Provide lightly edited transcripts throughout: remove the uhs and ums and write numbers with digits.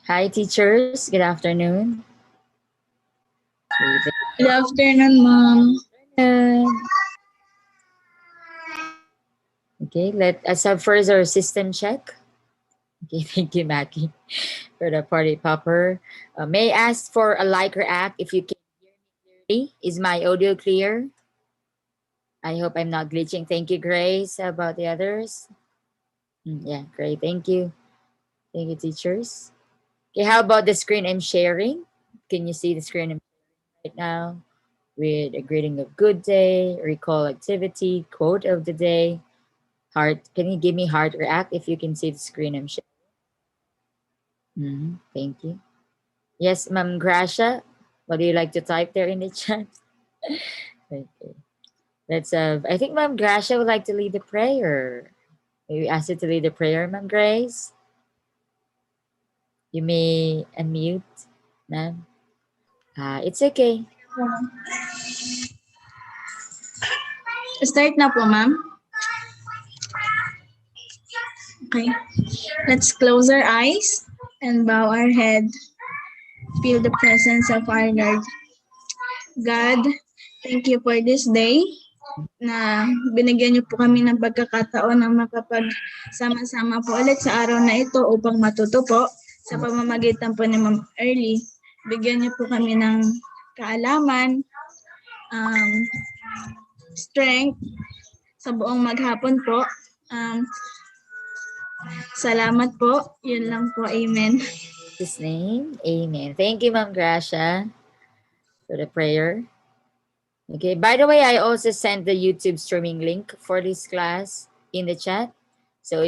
Hi, teachers. Good afternoon. Good afternoon, ma'am. Good. Okay, let us have first our system check. Okay, thank you, Mackie, for the party popper. May I ask for a like react if you can hear me clearly? Is my audio clear? I hope I'm not glitching. Thank you, Grace. How about the others? Yeah, great. Thank you. Thank you, teachers. Okay, how about the screen I'm sharing? Can you see the screen I'm sharing right now? With a greeting of good day, recall activity, quote of the day, heart. Can you give me heart react if you can see the screen I'm sharing? Thank you. Yes, Ma'am Gracia. What do you like to type there in the chat? Okay. Let's I think Ma'am Gracia would like to lead the prayer. Maybe ask you to lead the prayer, Ma'am Grace. You may unmute, ma'am. It's okay. Start na po, ma'am. Okay. Let's close our eyes and bow our head. Feel the presence of our Lord. God, thank you for this day na binigyan niyo po kami ng pagkakataon na makapagsama-sama po ulit sa araw na ito upang matuto po sa pamamagitan po ni Ma'am Early. Bigyan niyo po kami ng kaalaman, strength sa buong maghapon po. Salamat po. Yun lang po. Amen. In His name, amen. Thank you, Ma'am Gracia, for the prayer. Okay, by the way, I also sent the YouTube streaming link for this class in the chat. So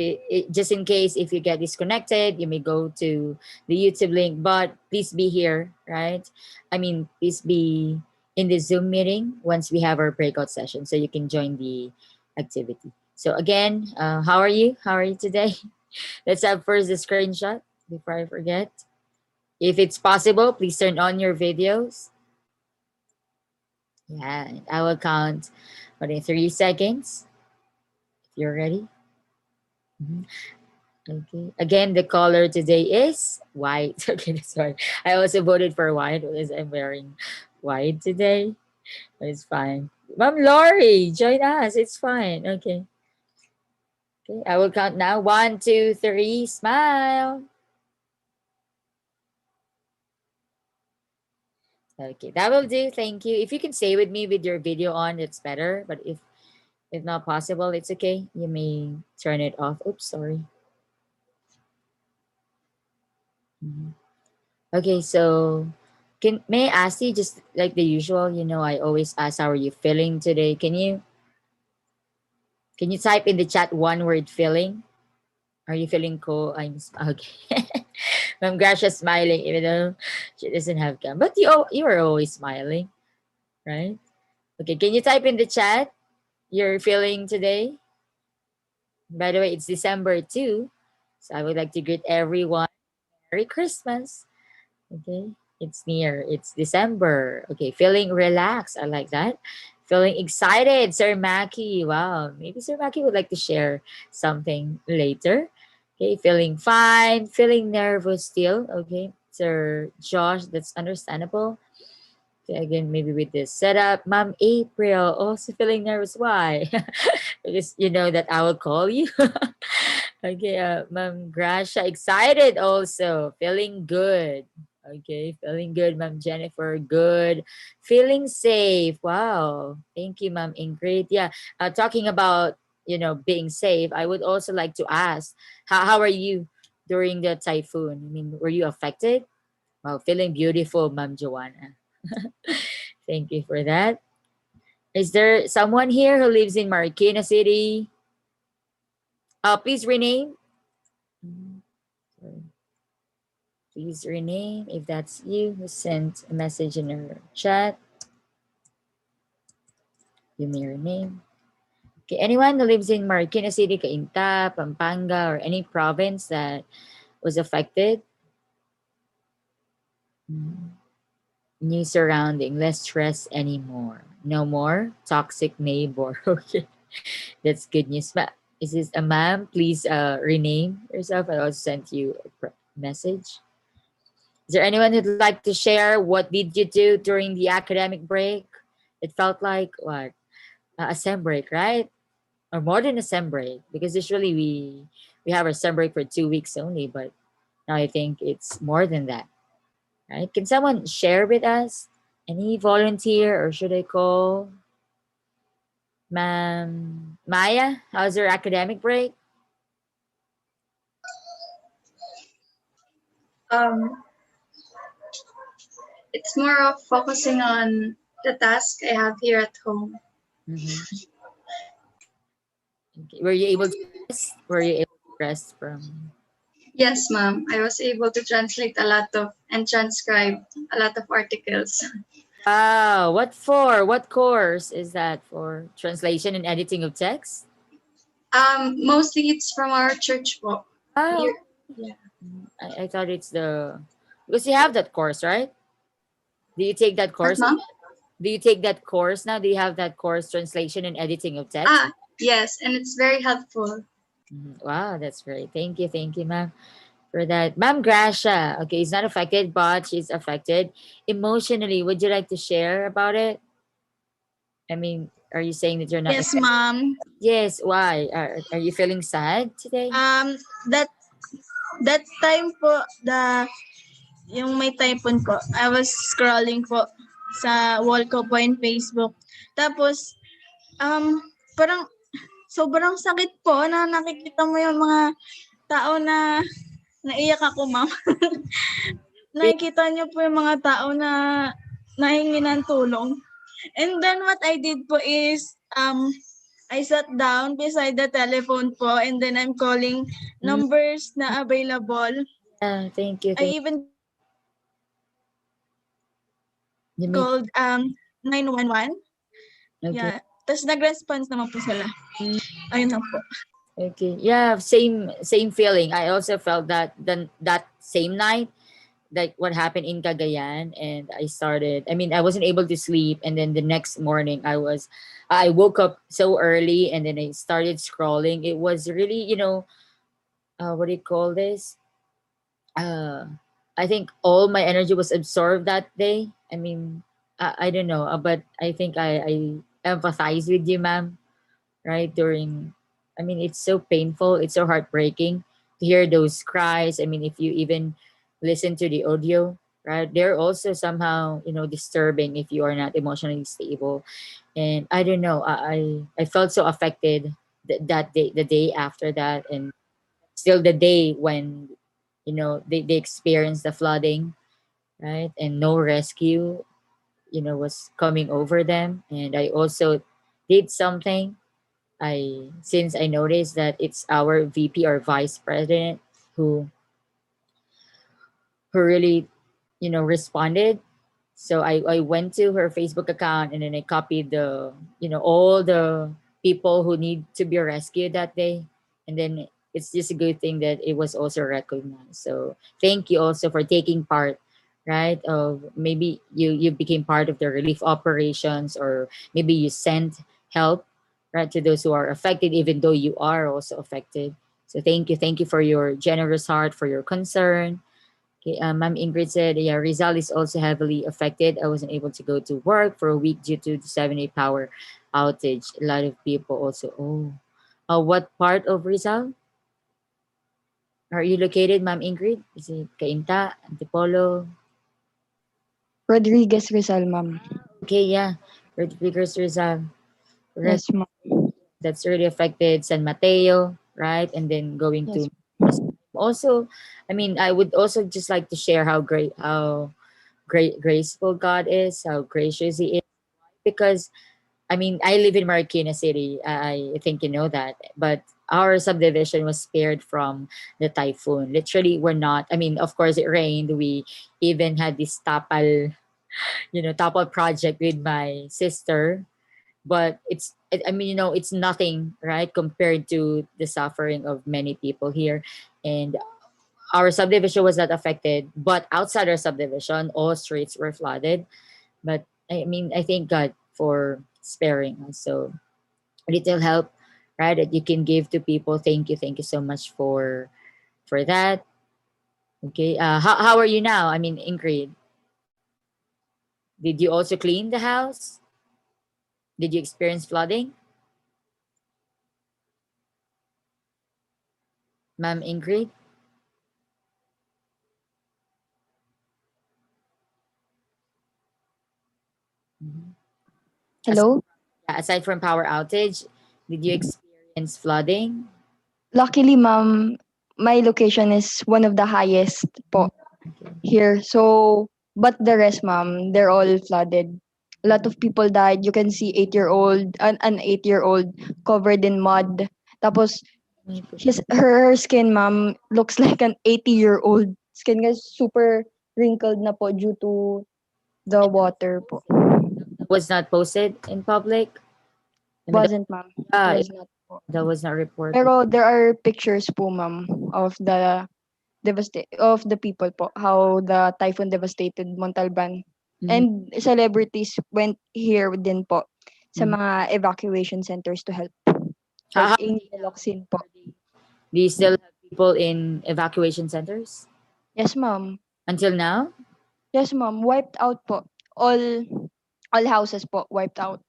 just in case if you get disconnected, you may go to the YouTube link, but please be here, right? I mean, please be in the Zoom meeting once we have our breakout session so you can join the activity. So again, how are you? How are you today? Let's have first the screenshot before I forget. If it's possible, please turn on your videos. Yeah, and I will count in 3 seconds. If you're ready. Okay. Again, the color today is white. Okay, that's why I also voted for white because I'm wearing white today. But it's fine. Mom Lori, join us. It's fine. Okay. Okay. I will count now. 1, 2, 3. Smile. Okay, that will do. Thank you. If you can stay with me with your video on, it's better. But if not possible, it's okay. You may turn it off. Oops, sorry. Okay, so may I ask you just like the usual, I always ask how are you feeling today? Can you type in the chat one word feeling? Are you feeling cool? Okay. Ma'am Gracia's smiling even though she doesn't have cam. But you are always smiling, right? Okay, can you type in the chat you're feeling today? By the way, it's December 2. So I would like to greet everyone. Merry Christmas. Okay. It's near. It's December. Okay. Feeling relaxed. I like that. Feeling excited, Sir Mackie. Wow. Maybe Sir Mackie would like to share something later. Okay. Feeling fine. Feeling nervous still. Okay. Sir Josh, that's understandable. Okay, again, maybe with this setup. Mom April, also feeling nervous. Why? Because you know that I will call you. Okay, Ma'am Gracia, excited also. Feeling good. Okay, feeling good, Ma'am Jennifer. Good. Feeling safe. Wow. Thank you, Ma'am Ingrid. Yeah, talking about, being safe, I would also like to ask, how are you during the typhoon? I mean, were you affected? Wow, feeling beautiful, Ma'am Joanna. Thank you for that. Is there someone here who lives in Marikina City? Please rename. Sorry. Please rename if that's you who sent a message in our chat. Give me your name. Okay, anyone who lives in Marikina City, Cainta, Pampanga, or any province that was affected? New surrounding, less stress anymore. No more toxic neighbor. Okay, that's good news. Is this a ma'am? Please rename yourself. I also sent you a message. Is there anyone who'd like to share what did you do during the academic break? It felt like what? A sem break, right? Or more than a sem break, because usually we have our sem break for 2 weeks only, but now I think it's more than that, right? Can someone share with us? Any volunteer, or should I call Ma'am Maya? How's your academic break? Um, it's more of focusing on the task I have here at home. Mhm. Okay. Were you able to rest? Were you able to rest from? Yes, ma'am. I was able to translate a lot of and transcribe a lot of articles. Wow, what for? What course is that for? Translation and editing of text? Mostly it's from our church book. Oh, You, yeah. I thought it's the because you have that course, right? Do you take that What, course? ma'am? Do you take that course now? Do you have that course, translation and editing of text? Ah, yes, and it's very helpful. Mhm. Wow, that's great. Thank you, ma'am, for that. Ma'am Gracia, okay, is not affected, but she's affected emotionally. Would you like to share about it? I mean, are you saying that you're not Yes, affected? ma'am. Yes. Why? Are you feeling sad today? Um, that that time po, yung may typhoon po, I was scrolling po sa wall ko po in Facebook. Tapos, parang sobrang sakit po na nakikita mo yung mga tao na naiyak ako, ma'am. Nakikita niyo po yung mga tao na nahingi ng tulong. And then what I did po is, I sat down beside the telephone po and then I'm calling Mm, numbers na available. yeah, thank you. I Thank even you. Make, called 911. okay. Yeah. Tapos nag-response naman po sila. Mm, Ayun lang po. okay. Yeah, same feeling. I also felt that then that same night, like what happened in Cagayan, and I mean, I wasn't able to sleep, and then the next morning I woke up so early, and then I started scrolling. It was really, what do you call this? Uh, I think all my energy was absorbed that day. I mean, I don't know, but I think I empathize with you, ma'am, right? I mean, it's so painful, it's so heartbreaking to hear those cries. I mean, if you even listen to the audio, right, they're also somehow, disturbing if you are not emotionally stable. And I don't know, I felt so affected that day, the day after that, and still the day when, they experienced the flooding, right, and no rescue, was coming over them. And I also did something. Since I noticed that it's our VP or vice president who really, responded. So I went to her Facebook account, and then I copied all the people who need to be rescued that day. And then it's just a good thing that it was also recognized. So thank you also for taking part, right? Of maybe you became part of the relief operations, or maybe you sent help, right, to those who are affected, even though you are also affected. So thank you for your generous heart, for your concern. Okay, Ma'am Ingrid said, yeah, Rizal is also heavily affected. I wasn't able to go to work for a week due to the 7-day power outage. A lot of people also. Oh, what part of Rizal are you located, Ma'am Ingrid? Is it Cainta, Antipolo? Rodriguez Rizal, ma'am. Okay, yeah, Rodriguez Rizal. Correct. Yes, ma'am. That's really affected San Mateo, right? And then going Yes. to also, I mean, I would also just like to share how great graceful God is, how gracious He is, because I mean, I live in Marikina City. I think you know that. But our subdivision was spared from the typhoon. Literally, we're not. I mean, of course, it rained. We even had this tapal project with my sister. But I mean, it's nothing, right, compared to the suffering of many people here. And our subdivision was not affected. But outside our subdivision, all streets were flooded. But I mean, I thank God for sparing us. So little help, right, that you can give to people. Thank you so much for that. Okay. How are you now? I mean, Ingrid, did you also clean the house? Did you experience flooding, Ma'am Ingrid? Mhm. Aside, Hello? aside from power outage, did you experience flooding? Luckily, ma'am, my location is one of the highest po Okay. here. So, but the rest, ma'am, they're all flooded. A lot of people died. You can see 8-year-old, an 8-year-old covered in mud. Tapos, her skin, ma'am, looks like an 80-year-old skin kasi super wrinkled na po due to the water po. Was not posted in public. I mean, Wasn't, ma'am. yeah, Was not po. that was not reported. Pero there are pictures po, ma'am, of the of the people po, how the typhoon devastated Montalban. Mhm. And celebrities went here din po sa Mhm. mga evacuation centers to help. How, Like how Angel Locsin po. do you still have people in evacuation centers Yes, ma'am. until now? Yes, ma'am. Wiped out po. All houses po wiped out.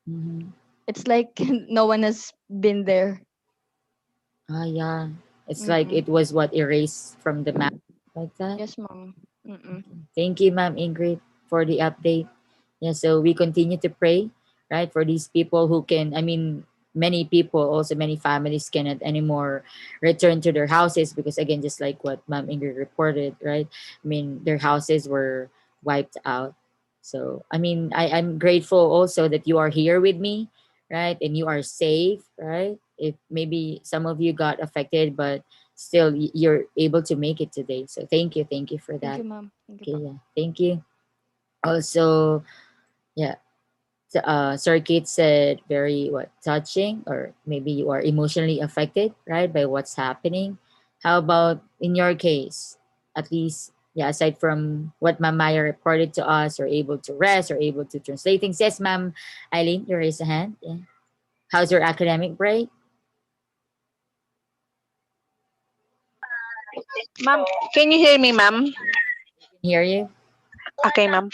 Mhm. It's like no one has been there. Yeah. It's like Mm-mm. it was what erased from the map, like that. Yes, ma'am. Mm-mm. Thank you, Ma'am Ingrid, for the update. Yeah, so we continue to pray, right, for these people who can, I mean, many people, also many families cannot anymore return to their houses because, again, just like what Ma'am Ingrid reported, right? I mean, their houses were wiped out. So, I mean, I'm grateful also that you are here with me, right? And you are safe, right? If maybe some of you got affected, but still you're able to make it today. So thank you for Thank that. you, ma'am. Thank you Okay, po. yeah, thank you. Also, yeah, Sir Kate said very what touching, or maybe you are emotionally affected, right, by what's happening. How about in your case? At least, yeah, aside from what Ma'am Maya reported to us, or able to rest, or able to translate things. Yes, Ma'am Eileen, you raise a hand. Yeah. How's your academic break? Ma'am, can you hear me, ma'am? Can hear you. Okay, ma'am.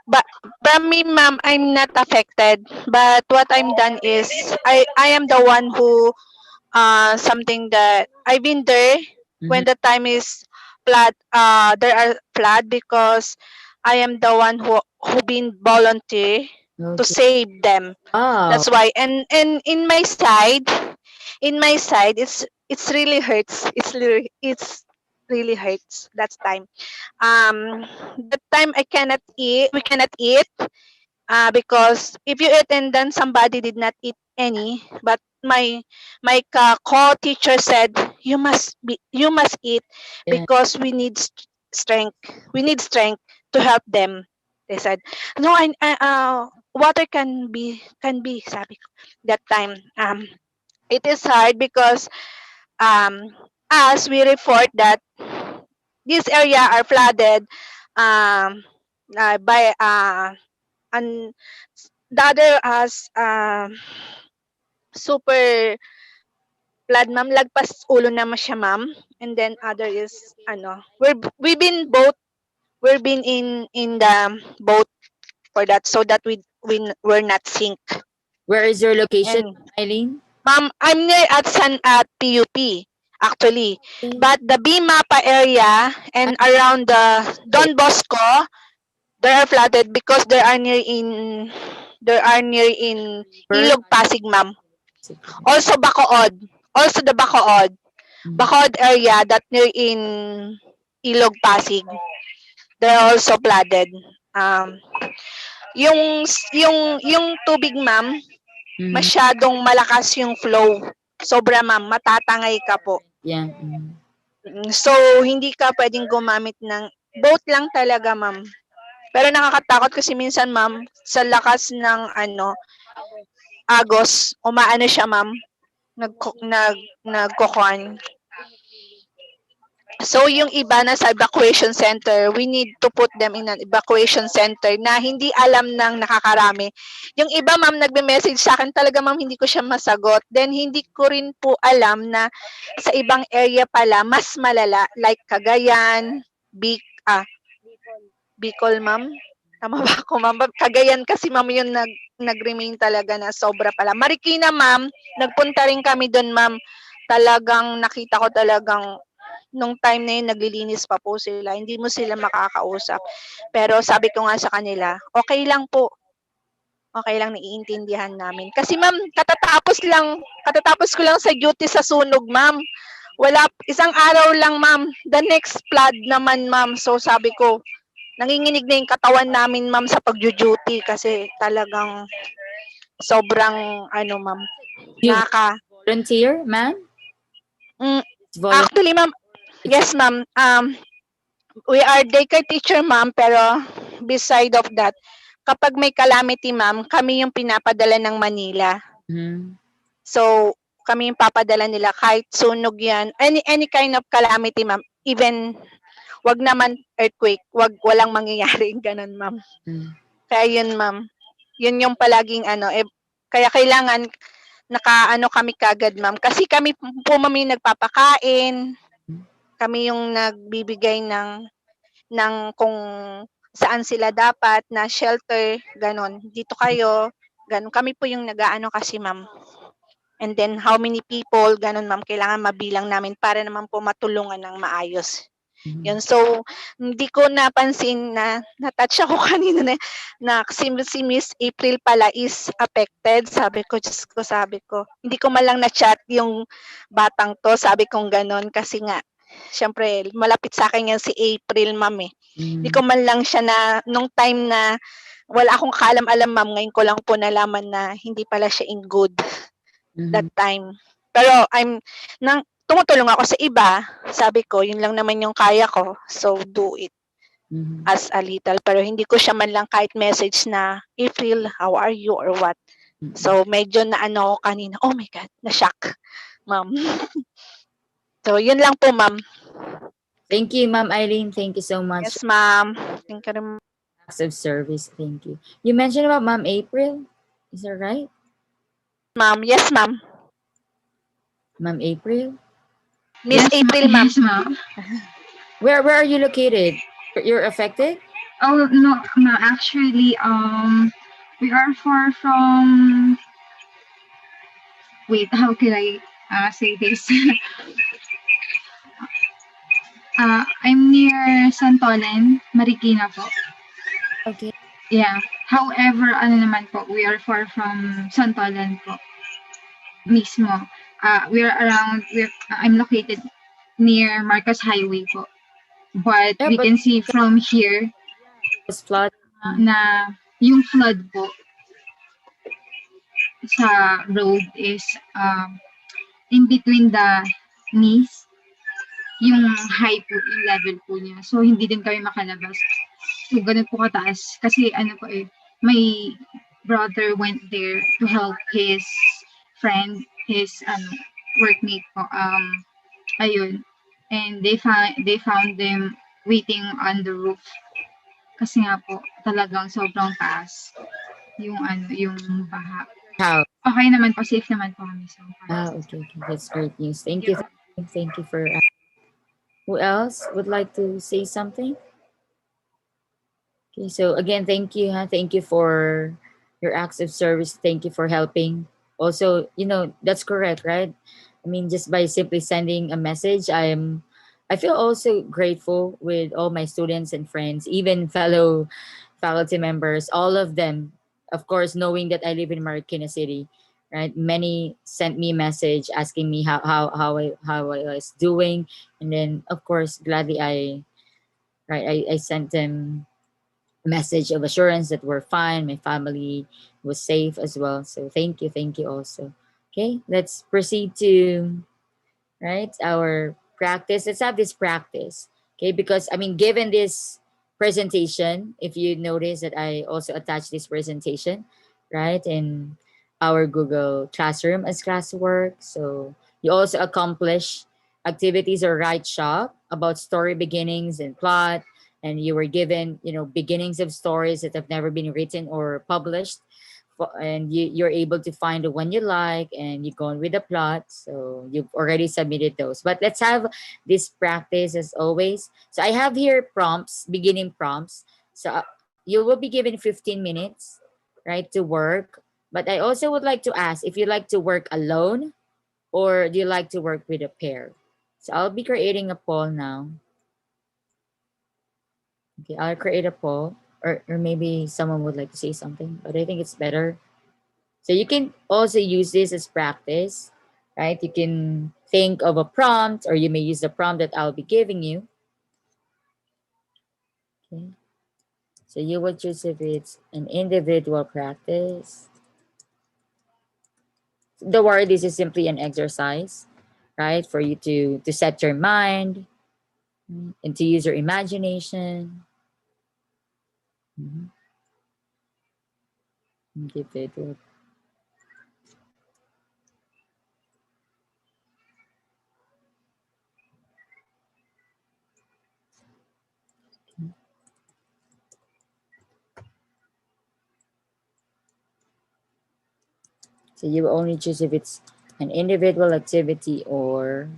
But from me, ma'am, I'm not affected. But what I'm done is I am the one who something that I've been there Mhm. when the time is flood. There are flood because I am the one who been volunteer to Okay. save them. Wow. That's why. And in my side, it's really hurts. It's really hurts. That's time. The time I cannot eat. We cannot eat. Because if you eat and then somebody did not eat any, but my co-teacher said you must eat Yeah. because we need strength. We need strength to help them. They said, no, water can be sabi ko that time. It is hard because um as we report that this area are flooded by and the other has super flood, ma'am, lagpas ulo naman siya, ma'am. And then other is we've been both we've been in the boat for that so that we're not sink. Where is your location, And Eileen? ma'am, I'm near at PUP actually. Okay. But the Bimapa area and around the Don Bosco, they are flooded because they are near in Where? Ilog Pasig, ma'am. Also Bacood. Also the Bacood. Mhm. Bacood area that near in Ilog Pasig. They're also flooded. Um, yung tubig, ma'am, Mhm. masyadong malakas yung flow. Sobra, ma'am, matatangay ka po. Yeah. Mhm. So, hindi ka pwedeng gumamit ng boat lang talaga, ma'am. Pero nakakatakot kasi minsan, ma'am, sa lakas ng agos, umaano siya, ma'am, nagkukuhan. So yung iba na sa evacuation center, we need to put them in an evacuation center na hindi alam ng nakakarami. Yung iba ma'am nagme-message sa akin, talaga ma'am hindi ko siya masagot. Then hindi ko rin po alam na sa ibang area pala mas malala like Cagayan, Bicol ma'am. Tama ba ako ma'am? Cagayan kasi ma'am yung nag-remain talaga na sobra pala. Marikina ma'am, nagpunta rin kami doon ma'am. Talagang nakita ko talagang nung time na yun naglilinis pa po sila, hindi mo sila makakausap. Pero sabi ko nga sa kanila, okay lang po. Okay lang, naiintindihan namin. Kasi ma'am, katatapos ko lang sa duty sa sunog, ma'am. Wala, isang araw lang, ma'am. The next flood naman, ma'am. So sabi ko, nanginginig na yung katawan namin, ma'am, sa pag-duty kasi talagang sobrang, ma'am, You naka, volunteer, ma'am? mm, It's volunteer. actually, ma'am, yes, ma'am, we are daycare teacher, ma'am, pero beside of that, kapag may calamity, ma'am, kami yung pinapadala ng Manila. Mhm. So, kami yung papadala nila kahit sunog yan, any kind of calamity, ma'am, even wag naman earthquake, walang mangyayari ganun, ma'am. Mm. Kaya yun, ma'am. Yun yung palaging kaya kailangan kami kagad, ma'am. Kasi kami po, ma'am, yung nagpapakain. Kami yung nagbibigay ng kung saan sila dapat na shelter, ganon. Dito kayo, ganon. Kami po yung nag-aano kasi, ma'am. And then, how many people, ganon, ma'am, kailangan mabilang namin para naman po matulungan ng maayos. Mhm. Yun. So, hindi ko napansin na na-touch ako kanina na si Miss April pala is affected. Sabi ko, Diyos ko, sabi ko. Hindi ko man lang na-chat yung batang to. Sabi kong ganon kasi nga, syempre, malapit sa akin yan si April, ma'am eh. Hindi ko man lang siya nung time na wala akong kaalam-alam, ma'am, ngayon ko lang po nalaman na hindi pala siya in good that Mhm. time. Pero tumutulong ako sa iba. Sabi ko, yun lang naman yung kaya ko. So, do it Mhm. as a little. Pero hindi ko siya man lang kahit message na, April, how are you or what? Mhm. So, medyo na ako kanina. Oh my God, na-shock, ma'am. So, yun lang po, ma'am. Thank you, Ma'am Eileen. Thank you so much. Yes, ma'am. Thank you rin. Acts of service. Thank you. You mentioned about Ma'am April. Is that right? Ma'am. Yes, ma'am. Ma'am April? Miss April, ma'am. Yes, ma'am. Where are you located? You're affected? Oh no, no. Actually, we are far from. Wait, how can I say this? I'm near Santolan, Marikina po. Okay. Yeah. However, ano naman po, we are far from Santolan po. Mismo. I'm located near Marcos Highway po. But Yeah, we but can see from here it's flood. na yung flood po sa road is in between the knees, yung high po, yung level po niya. So, hindi din kami makalabas. So, ganun po kataas. Kasi my brother went there to help his friend, his workmate po. Ayun. And they found them waiting on the roof. Kasi nga po, talagang sobrang taas yung baha. How? Okay naman po, safe naman po kami. So, Okay. That's great news. Thank you. Thank you for. Who else would like to say something? Okay. So again, thank you. Thank you for your acts of service. Thank you for helping. Also, that's correct, right? I mean, just by simply sending a message, I feel also grateful with all my students and friends, even fellow faculty members, all of them, of course, knowing that I live in Marikina City, right? Many sent me a message asking me how I was doing. And then of course, gladly I sent them a message of assurance that we're fine, my family was safe as well. So thank you also. Okay, let's proceed to our practice. Let's have this practice. Okay, because I mean, given this presentation, if you notice that I also attached this presentation, right, in our Google Classroom as classwork. So you also accomplish activities or write shop about story beginnings and plot, and you were given, beginnings of stories that have never been written or published, and you're able to find the one you like and you go on with the plot. So you've already submitted those, but let's have this practice as always. So I have here prompts, beginning prompts. So you will be given 15 minutes, right, to work. But I also would like to ask if you like to work alone or do you like to work with a pair. So I'll be creating a poll now. Okay, I'll create a poll, or maybe someone would like to say something, but I think it's better. So you can also use this as practice, right? You can think of a prompt, or you may use the prompt that I'll be giving you. Okay. So you will choose if it's an individual practice. Don't worry, this is simply an exercise, right? For you to set your mind and to use your imagination. Individual. So you only choose if it's an individual activity or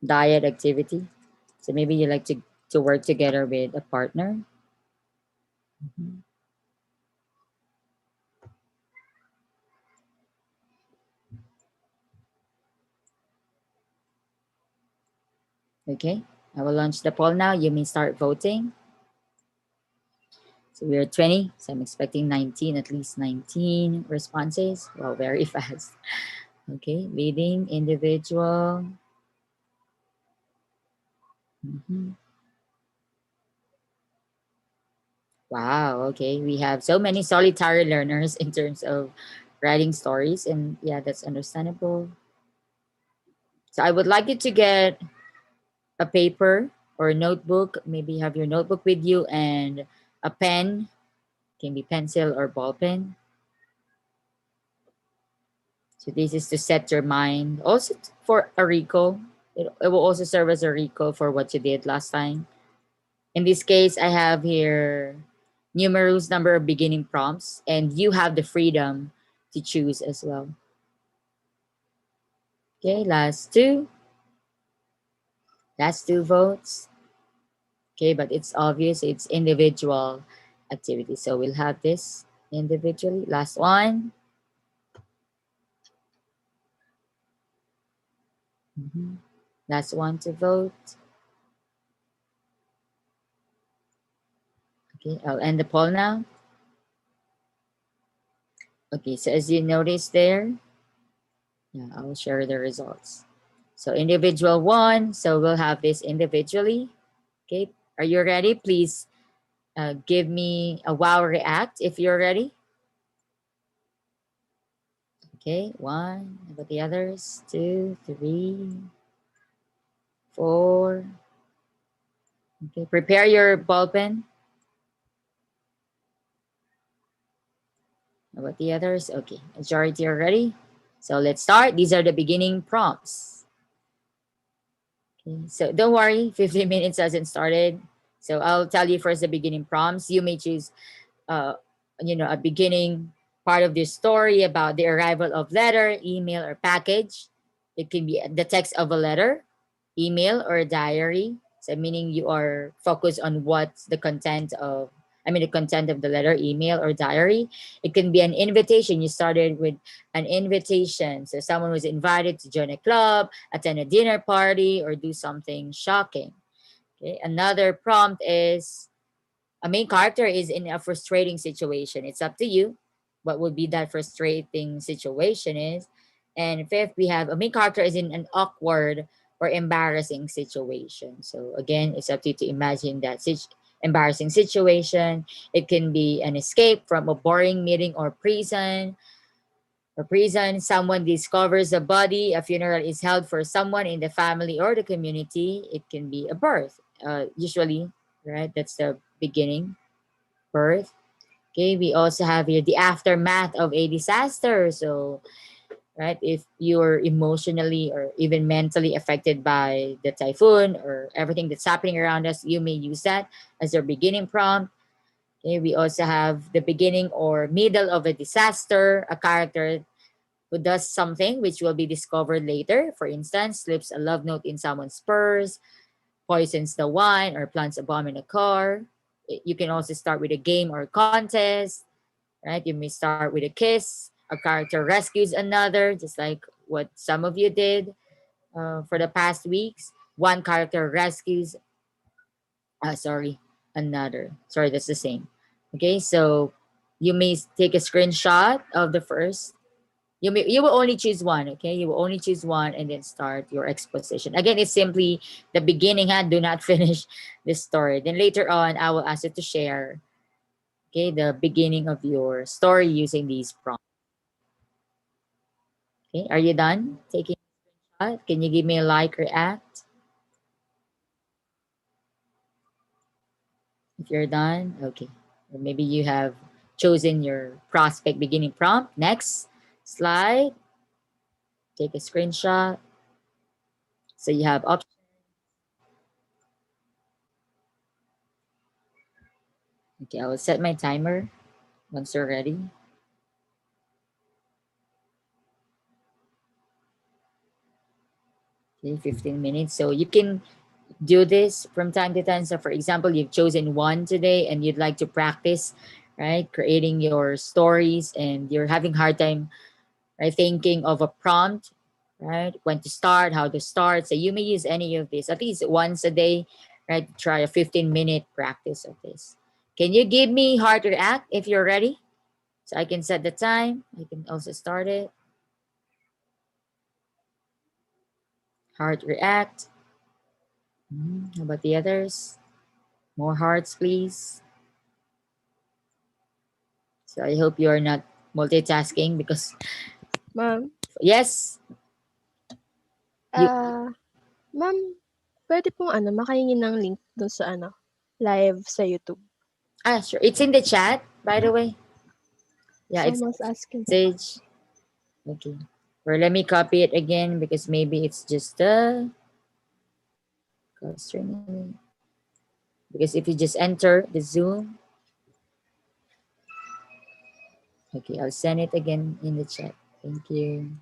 diet activity. So maybe you like to work together with a partner. Okay, I will launch the poll now. You may start voting. So we're 20, so I'm expecting 19, at least 19 responses. Wow, very fast. Okay, leading individual. Wow, okay. We have so many solitary learners in terms of writing stories, and yeah, that's understandable. So I would like you to get a paper or a notebook. Maybe have your notebook with you and a pen. Can be pencil or ball pen. So this is to set your mind. Also for a recall. It will also serve as a recall for what you did last time. In this case, I have here numerous number of beginning prompts, and you have the freedom to choose as well. Okay, last two. Last two votes. Okay, but it's obvious it's individual activity. So we'll have this individually. Last one. Last one to vote. Okay, I'll end the poll now. Okay, so as you notice there, yeah, I'll share the results. So individual one, so we'll have this individually. Okay, are you ready? Please give me a wow react if you're ready. Okay, one. How about the others? Two, three, four. Okay, prepare your ball pen. How about the others? Okay, majority are ready. So let's start. These are the beginning prompts. Okay, so don't worry, 15 minutes hasn't started. So I'll tell you first the beginning prompts. You may choose, a beginning part of this story about the arrival of letter, email, or package. It can be the text of a letter, email, or a diary. So meaning you are focused on what's the content of, the content of the letter, email, or diary. It can be an invitation. You started with an invitation. So someone was invited to join a club, attend a dinner party, or do something shocking. Okay. Another prompt is a main character is in a frustrating situation. It's up to you what would be that frustrating situation is. And fifth, we have a main character is in an awkward or embarrassing situation. So again, it's up to you to imagine that embarrassing situation. It can be an escape from a boring meeting or prison. Or prison, someone discovers a body, a funeral is held for someone in the family or the community. It can be a birth, usually, right? That's the beginning, birth. Okay, we also have here the aftermath of a disaster. So right? If you're emotionally or even mentally affected by the typhoon or everything that's happening around us, you may use that as your beginning prompt. Okay, we also have the beginning or middle of a disaster, a character who does something which will be discovered later. For instance, slips a love note in someone's purse, poisons the wine, or plants a bomb in a car. You can also start with a game or contest, right? You may start with a kiss. A character rescues another, just like what some of you did for the past weeks. One character rescues, sorry, another. Sorry, that's the same. Okay, so you may take a screenshot of the first. You will only choose one, okay? You will only choose one and then start your exposition. Again, it's simply the beginning, huh? Do not finish the story. Then later on, I will ask you to share, okay, the beginning of your story using these prompts. Okay, are you done taking a shot? Can you give me a like or act if you're done? Okay. Or maybe you have chosen your prospect beginning prompt. Next slide. Take a screenshot. So you have options. Okay, I will set my timer once you're ready. Okay, 15 minutes. So you can do this from time to time. So for example, you've chosen one today and you'd like to practice, right? Creating your stories and you're having hard time, right? Thinking of a prompt, right? When to start, how to start. So you may use any of this at least once a day, right? Try a 15-minute practice of this. Can you give me heart react if you're ready? So I can set the time. I can also start it. Heart react. How about the others? More hearts, please. So I hope you are not multitasking because Ma'am, yes, you ah, ma'am, puwede pong makahingi ng link dun sa live sa YouTube. sure. It's in the chat, by the way. Yeah, it's Someone's asking. message. Okay. Or let me copy it again because maybe it's just the string. Because if you just enter the Zoom, okay, I'll send it again in the chat. Thank you.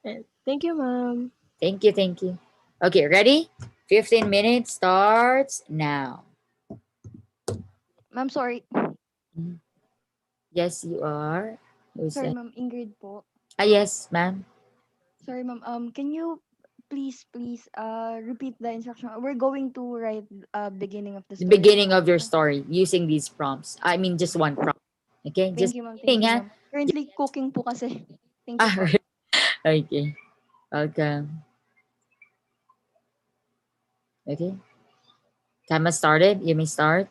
And thank you, ma'am. Thank you. Thank you. Okay, ready? 15 minutes starts now. Ma'am, sorry. Mhm. Yes, you are. Who's Sorry, that? ma'am. Ingrid po. Yes, ma'am. Sorry, ma'am. Can you please repeat the instruction? We're going to write beginning of the The story beginning po. of your story using these prompts. I mean, just one prompt. Okay, Thank just you, ma'am. Thank beginning, you, ha? ma'am. Currently cooking po kasi. Thank you po. Okay, welcome. Okay, time has started. You may start.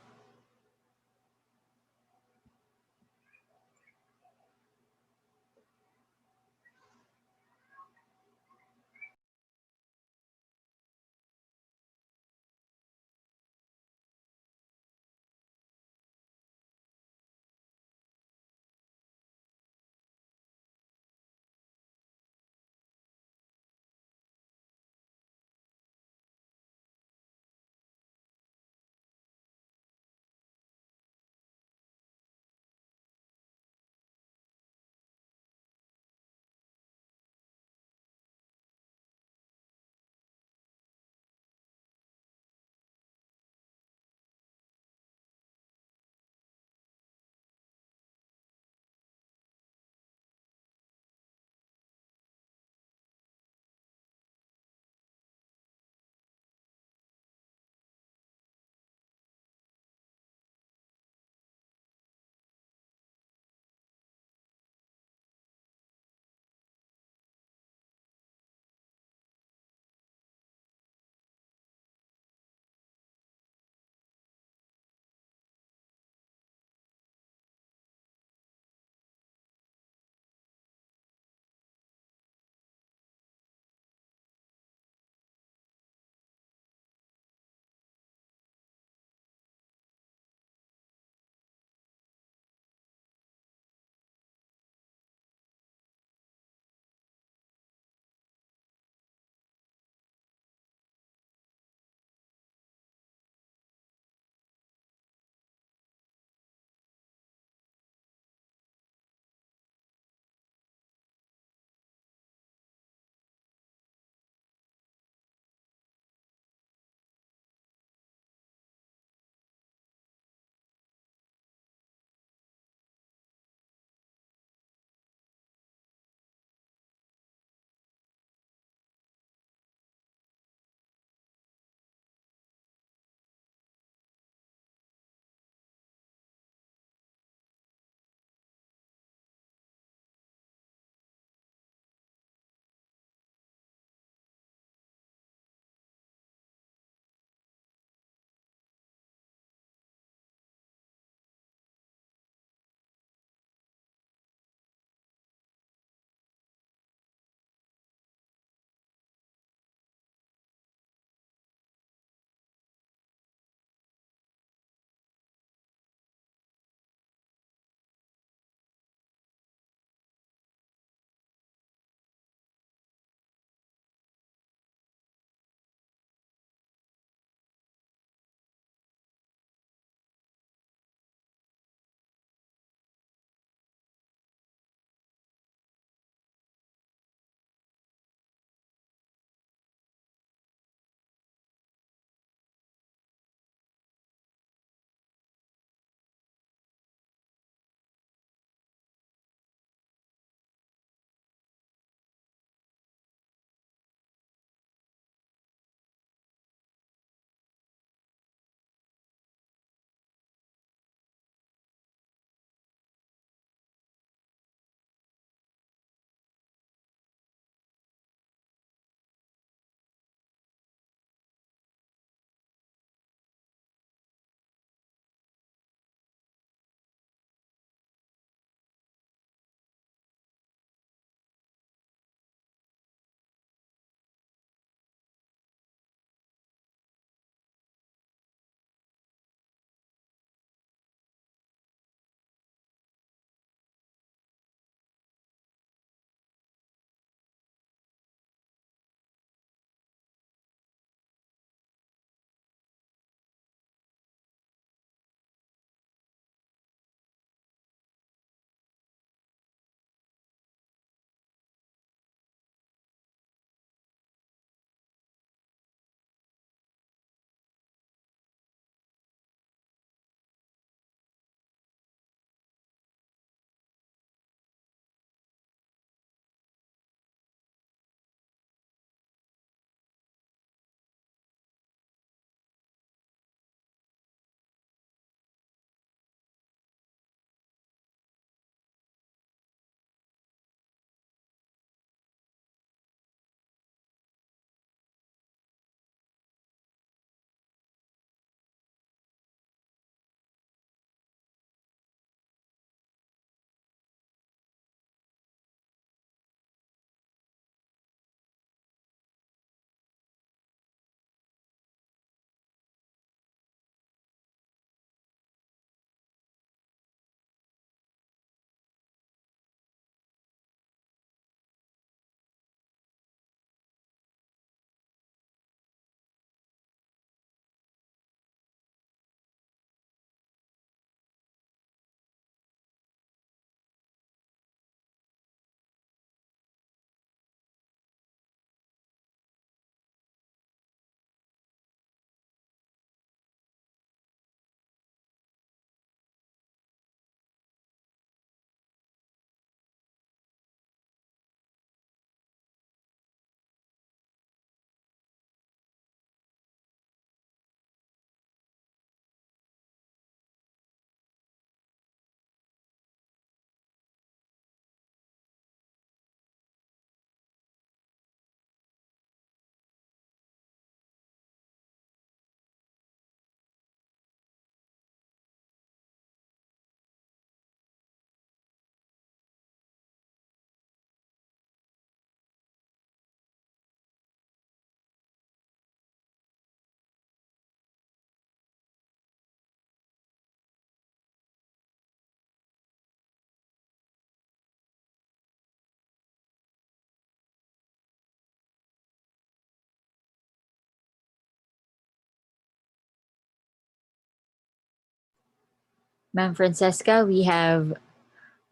Ma'am Francesca, we have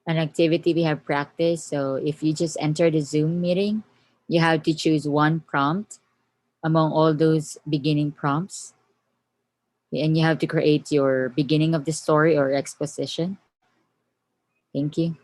an activity, we have practice. So if you just enter the Zoom meeting, you have to choose one prompt among all those beginning prompts. And you have to create your beginning of the story or exposition. Thank you.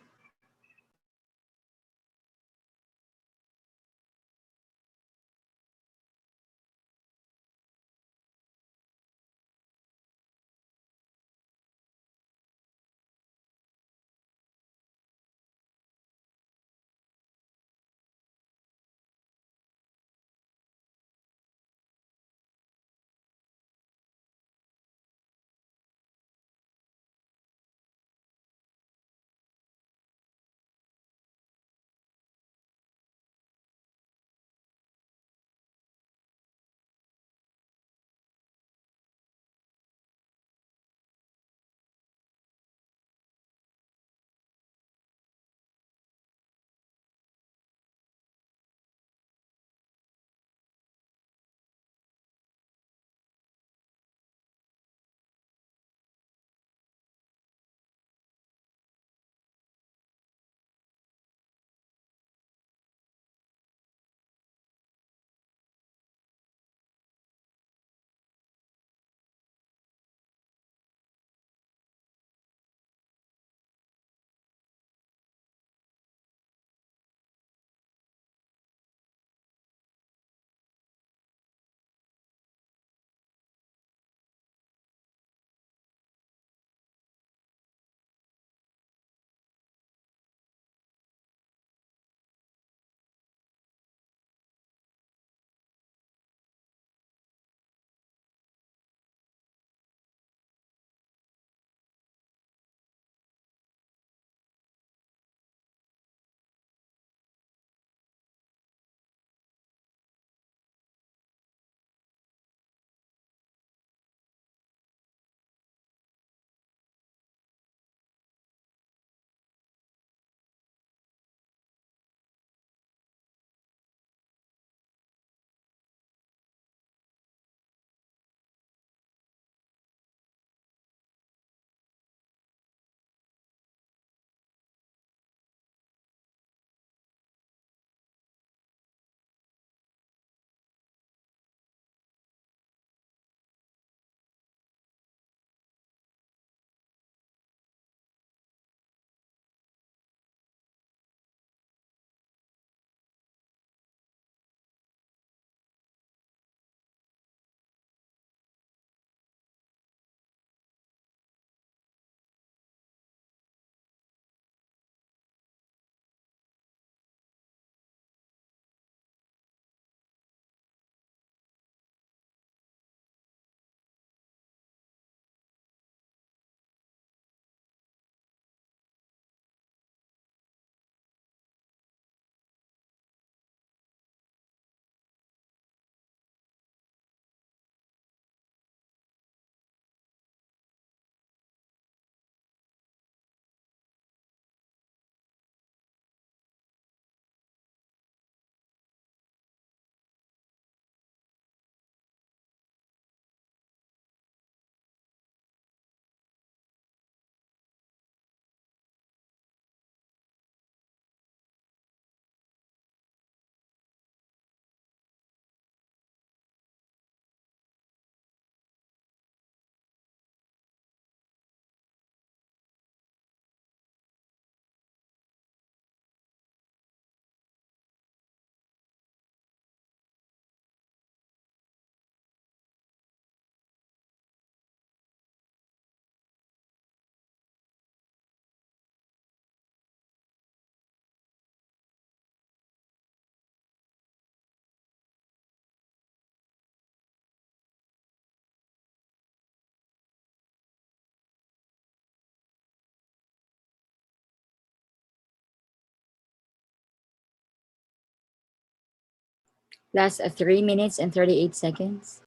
Last 3 minutes and 38 seconds.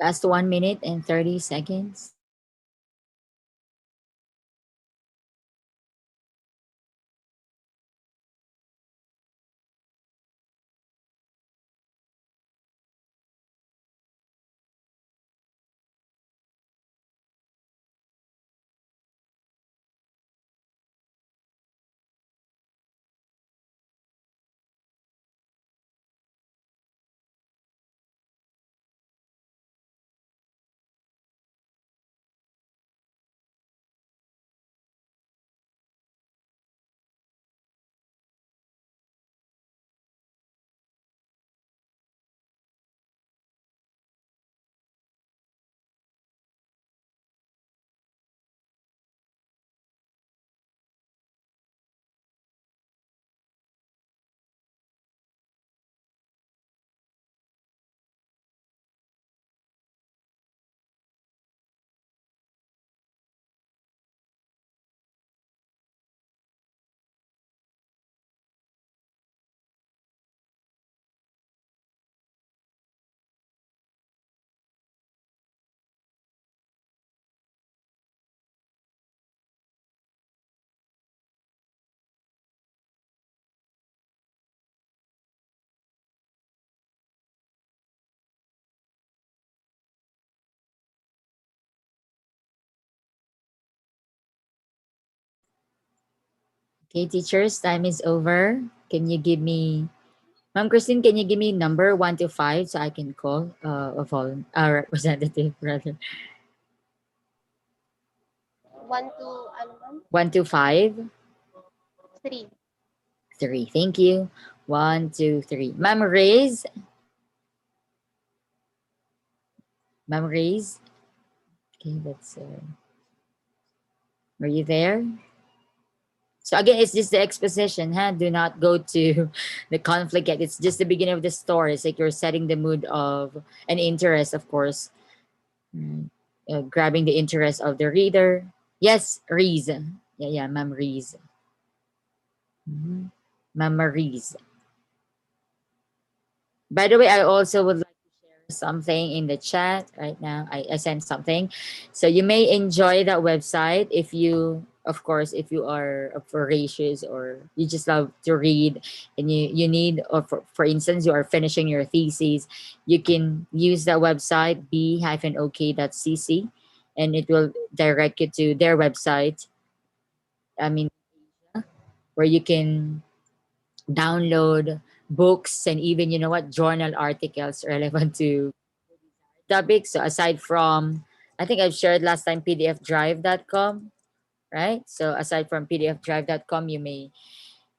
Last 1 minute and 30 seconds. Okay, teachers, time is over. Can you give me, Ma'am Christine, can you give me number 1 to 5 so I can call a representative rather? 1 to 5. 3. 3. Thank you. 1, 2, 3. Ma'am Riz. Ma'am Riz. Okay, that's are you there? So again, it's just the exposition, huh? Do not go to the conflict yet. It's just the beginning of the story. It's like you're setting the mood of an interest, of course. Mm. Grabbing the interest of the reader. Yes, Reese. Yeah, Ma'am Reese. Mhm. Ma'am Reese. By the way, I also would like to share something in the chat right now. I sent something. So you may enjoy that website if you, of course, if you are voracious or you just love to read and you need, or for instance, you are finishing your thesis, you can use that website, b-ok.cc, and it will direct you to their website. I mean, where you can download books and even, you know what, journal articles relevant to topics. So aside from, I think I've shared last time, pdfdrive.com, right? So aside from pdfdrive.com, you may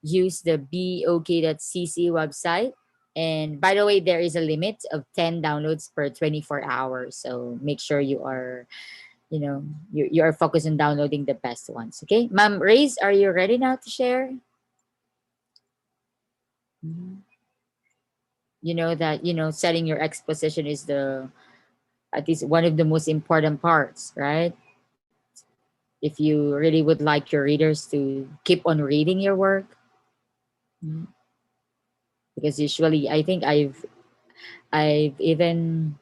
use the bok.cc website. And by the way, there is a limit of 10 downloads per 24 hours. So make sure you are, you are focused on downloading the best ones. Okay. Ma'am Ray's, are you ready now to share? Mhm. You know that, setting your exposition is the, at least one of the most important parts, right? If you really would like your readers to keep on reading your work. Mm. Because usually I think I've even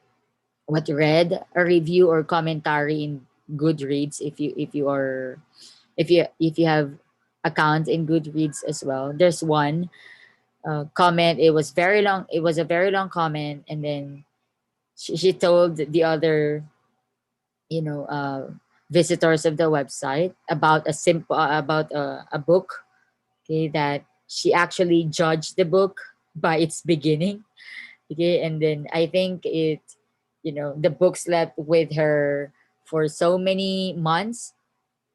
read a review or commentary in Goodreads, if you have account in Goodreads as well. There's one comment. It was very long. It was a very long comment, and then she told the other, you know uh, visitors of the website about a book. Okay, that she actually judged the book by its beginning. Okay, and then I think the book slept with her for so many months.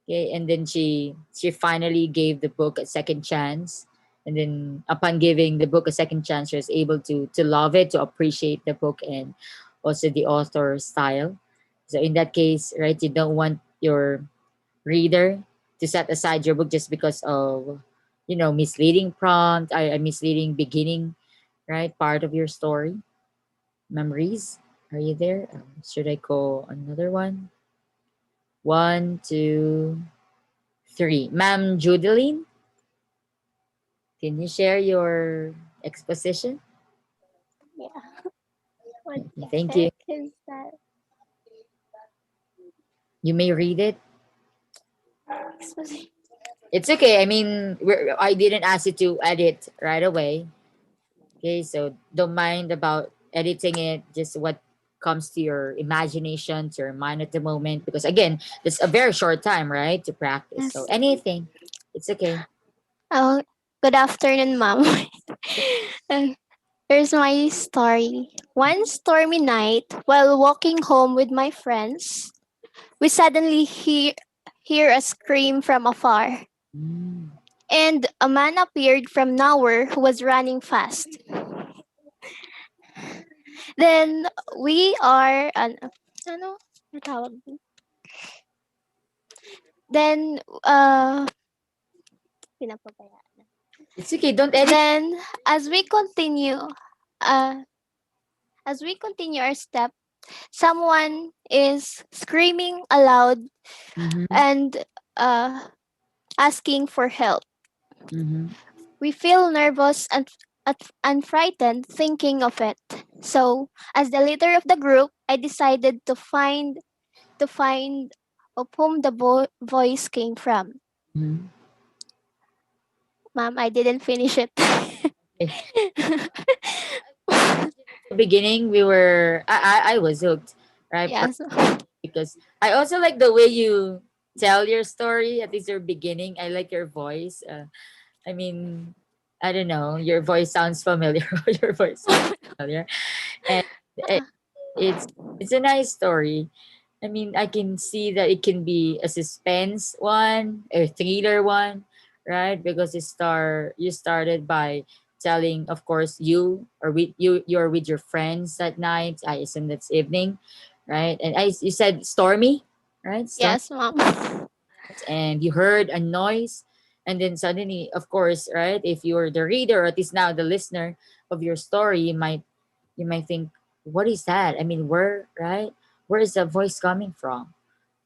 Okay, and then she finally gave the book a second chance, and then upon giving the book a second chance, she was able to love it, to appreciate the book, and also the author's style. So in that case, right, you don't want your reader to set aside your book just because of misleading prompt, a misleading beginning, right, part of your story. Memories, are you there? Should I call another one? 1, 2, 3. Ma'am Judeline, can you share your exposition? Yeah. What Okay, the thank you. heck is that? You may read it. It's okay. I mean, I didn't ask you to edit right away. Okay, so don't mind about editing it. Just what comes to your imagination, to your mind at the moment. Because again, it's a very short time, right, to practice. So Yes. anything, it's okay. Oh, good afternoon, ma'am. Here's my story. One stormy night, while walking home with my friends, we suddenly hear a scream from afar, Mm. and a man appeared from nowhere who was running fast. Then we are ano? Ano tawag dun? Then pinapabayaan. It's okay. Don't edit. Then as we continue uh our step, someone is screaming aloud Mhm, and asking for help. mhm. We feel nervous and frightened thinking of it. So, as the leader of the group, I decided to find of whom the voice came from. Mhm. Ma'am, I didn't finish it. Okay. The beginning, I was hooked, right? Yes. Because I also like the way you tell your story. At least your beginning, I like your voice. I mean, I don't know, your voice sounds familiar. Your voice sounds familiar, and it, it's it's a nice story. I mean, I can see that it can be a suspense one, a thriller one, right? Because you started by telling, of course, you're with your friends that night. I assume that's evening, right? And you said stormy, right? Stormy, Yes, ma'am. and you heard a noise, and then suddenly, of course, right? If you're the reader, or at least now the listener of your story, you might think, what is that? I mean, where is the voice coming from?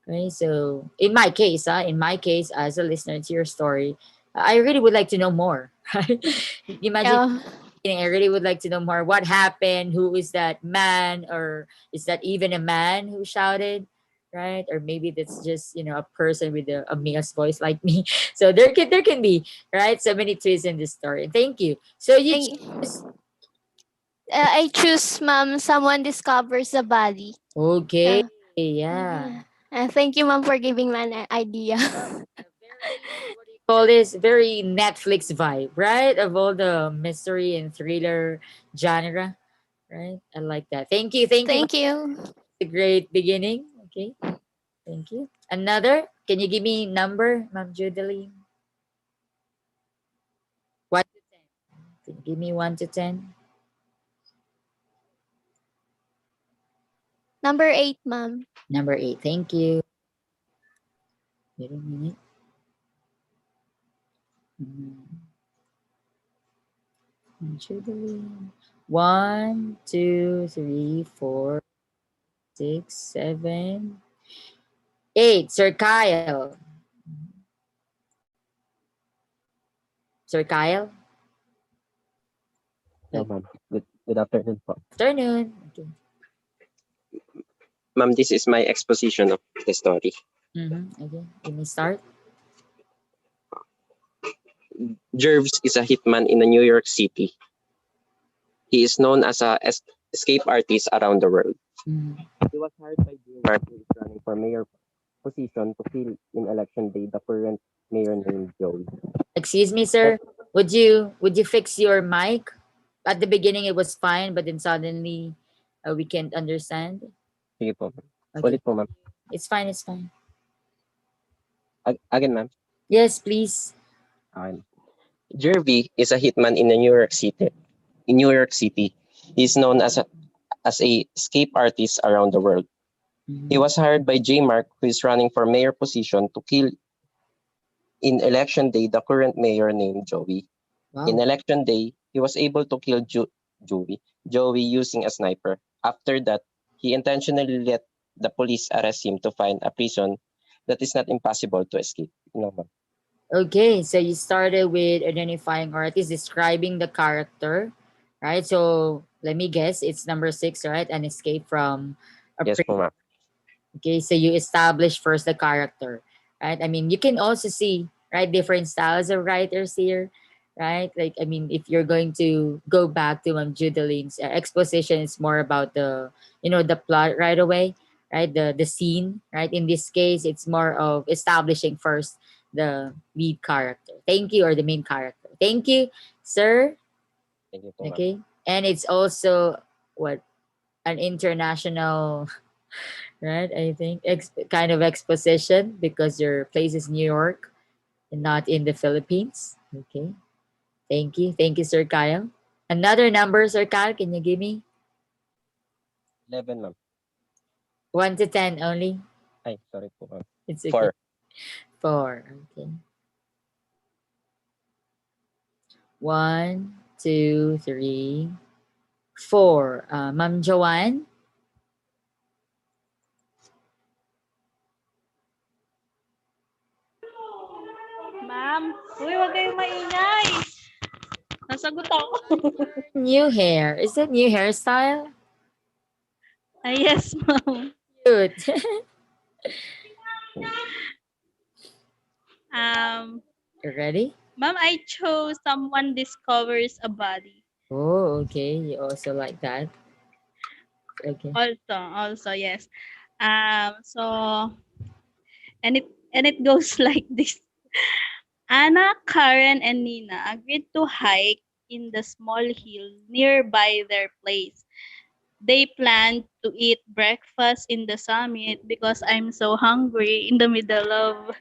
Right. So in my case, as a listener to your story, I really would like to know more. Right. Imagine, Yeah. I really would like to know more. What happened? Who is that man? Or is that even a man who shouted? Right. Or maybe that's just, a person with a male's voice like me. So there can be, right, so many twists in this story. Thank you. So you I, choose. I choose, ma'am, someone discovers the body. Okay. Uh, Yeah. Thank you, ma'am, for giving me an idea. Very, what do you call this, very Netflix vibe, right? Of all the mystery and thriller genre, right? I like that. Thank you. Thank you. It's a great beginning. Okay, thank you. Another, can you give me number, Ma'am Judeline? 1 to 10. Can you give me 1 to 10? Number 8, ma'am. Number 8. Thank you. Wait a minute. Mhm. Ma'am Judeline. 1, 2, 3, 4, 6, 7, 8. Sir Kyle. Sir Kyle? No, ma'am. Good afternoon po. Afternoon. Okay. Ma'am, this is my exposition of the story. Okay. Can we start? Jervis is a hitman in New York City. He is known as a escape artist around the world. Mhm. He was hired by Jim Mark, who is running for mayor position to fill in election day the current mayor named Joey. Excuse me, sir. Would you fix your mic? At the beginning, it was fine, but then suddenly, we can't understand. Sige po, ma'am. Okay. Ulit po, ma'am. It's fine. It's fine. Again, ma'am. Yes, please. Okay. Jervy is a hitman in New York City. In New York City, he is known as a escape artist around the world. Mhm. He was hired by J. Mark, who is running for mayor position, to kill in election day the current mayor named Joey. Wow. In election day, he was able to kill Joey using a sniper. After that, he intentionally let the police arrest him to find a prison that is not impossible to escape. Ma'am. Okay, so you started with identifying, or at least describing the character, right? So let me guess, it's number 6, right? An escape from a Yes po, ma'am. Okay, so you establish first the character, right? I mean, you can also see, right, different styles of writers here, right? Like, I mean, if you're going to go back to Judeline's exposition, it's more about the, the plot right away, right? The scene, right? In this case, it's more of establishing first the lead character. Thank you, or the main character. Thank you, sir. Thank you po, ma'am. Okay, and it's also what, an international, right? I think kind of exposition because your place is New York and not in the Philippines. Okay. Thank you, Sir Kyle. Another number, Sir Kyle, can you give me? 11, ma'am. 1 to 10 only. Ay, sorry po, ma'am. It's okay. 4. 4. Okay. 1, 2, 3, 4. Ma'am Joanne. Ma'am, uy, wag kayong maingay. Nasagot ako. New hair. Is that new hairstyle? Yes, ma'am. Cute. You ready? Ma'am, I chose someone discovers a body. Oh, okay. You also like that. Okay. Also, yes. So, and it goes like this. Anna, Karen, and Nina agreed to hike in the small hill nearby their place. They planned to eat breakfast in the summit because I'm so hungry in the middle of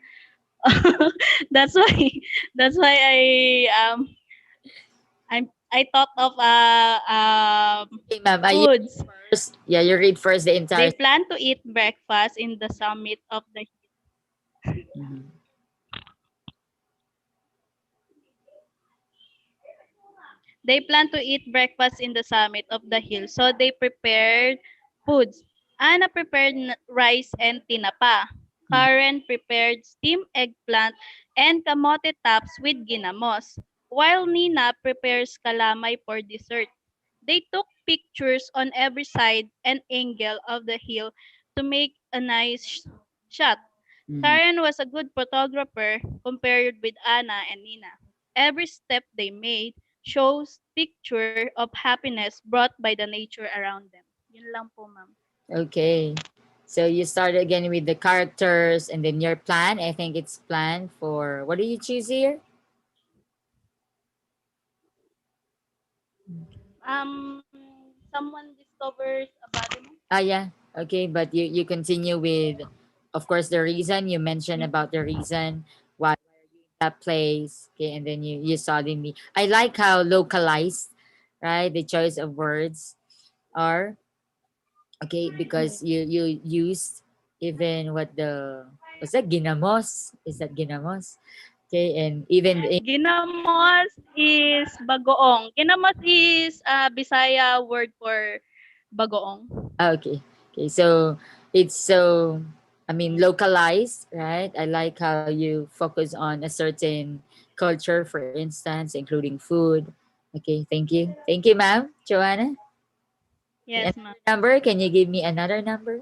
that's why I thought of Okay, ma'am. foods. First, yeah, you read first the They entire. plan to eat breakfast in the summit of the Mhm. They plan to eat breakfast in the summit of the hill, so they prepared foods. Anna prepared rice and tinapa. Karen prepared steamed eggplant and kamote tops with ginamos, while Nina prepares kalamay for dessert. They took pictures on every side and angle of the hill to make a nice shot. Mhm. Karen was a good photographer compared with Anna and Nina. Every step they made shows picture of happiness brought by the nature around them. Yun lang po, ma'am. Okay. So you started again with the characters and then your plan. I think it's plan for, what do you choose here? Someone discovers a body. Ah, yeah. Okay, but you continue with, of course, the reason you mentioned about the reason why you're in that place. Okay, and then you suddenly. I like how localized, right? The choice of words are okay because you used even what the, what's that, ginamos? Is that ginamos? Okay, and even in, Ginamos is bagoong. Ginamos is Bisaya word for bagoong. okay, okay, so it's so, I mean, localized, right? I like how you focus on a certain culture, for instance, including food. Okay, thank you, ma'am, Joanna. Yes, ma'am. Number, can you give me another number?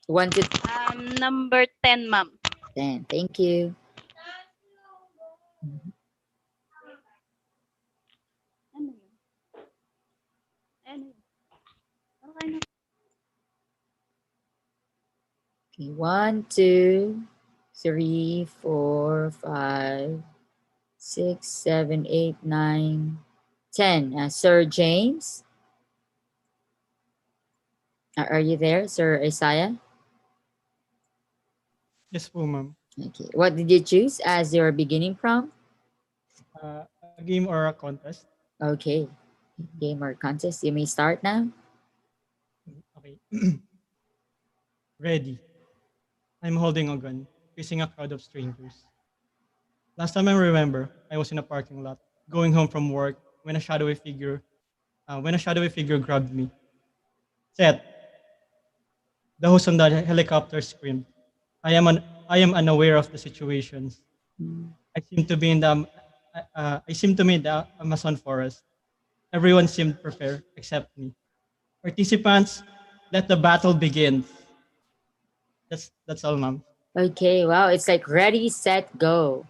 1 to Number 10, ma'am. 10. Thank you. Mhm. Ano yun? Ano yun? Okay na. Okay, 1, 2, 3, 4, 5, 6, 7, 8, 9, 10. Sir James, are you there, Sir Isaiah? Yes po, ma'am. Okay. What did you choose as your beginning prompt? A game or a contest? Okay. Game or contest. You may start now. Okay. Ready. I'm holding a gun, facing a crowd of strangers. Last time I remember, I was in a parking lot, going home from work when a shadowy figure grabbed me. Set. The host on the helicopter screamed. I am unaware of the situations. I seem to be in the Amazon forest. Everyone seemed prepared except me. Participants, let the battle begin. That's all, ma'am. Okay, wow, it's like ready, set, go,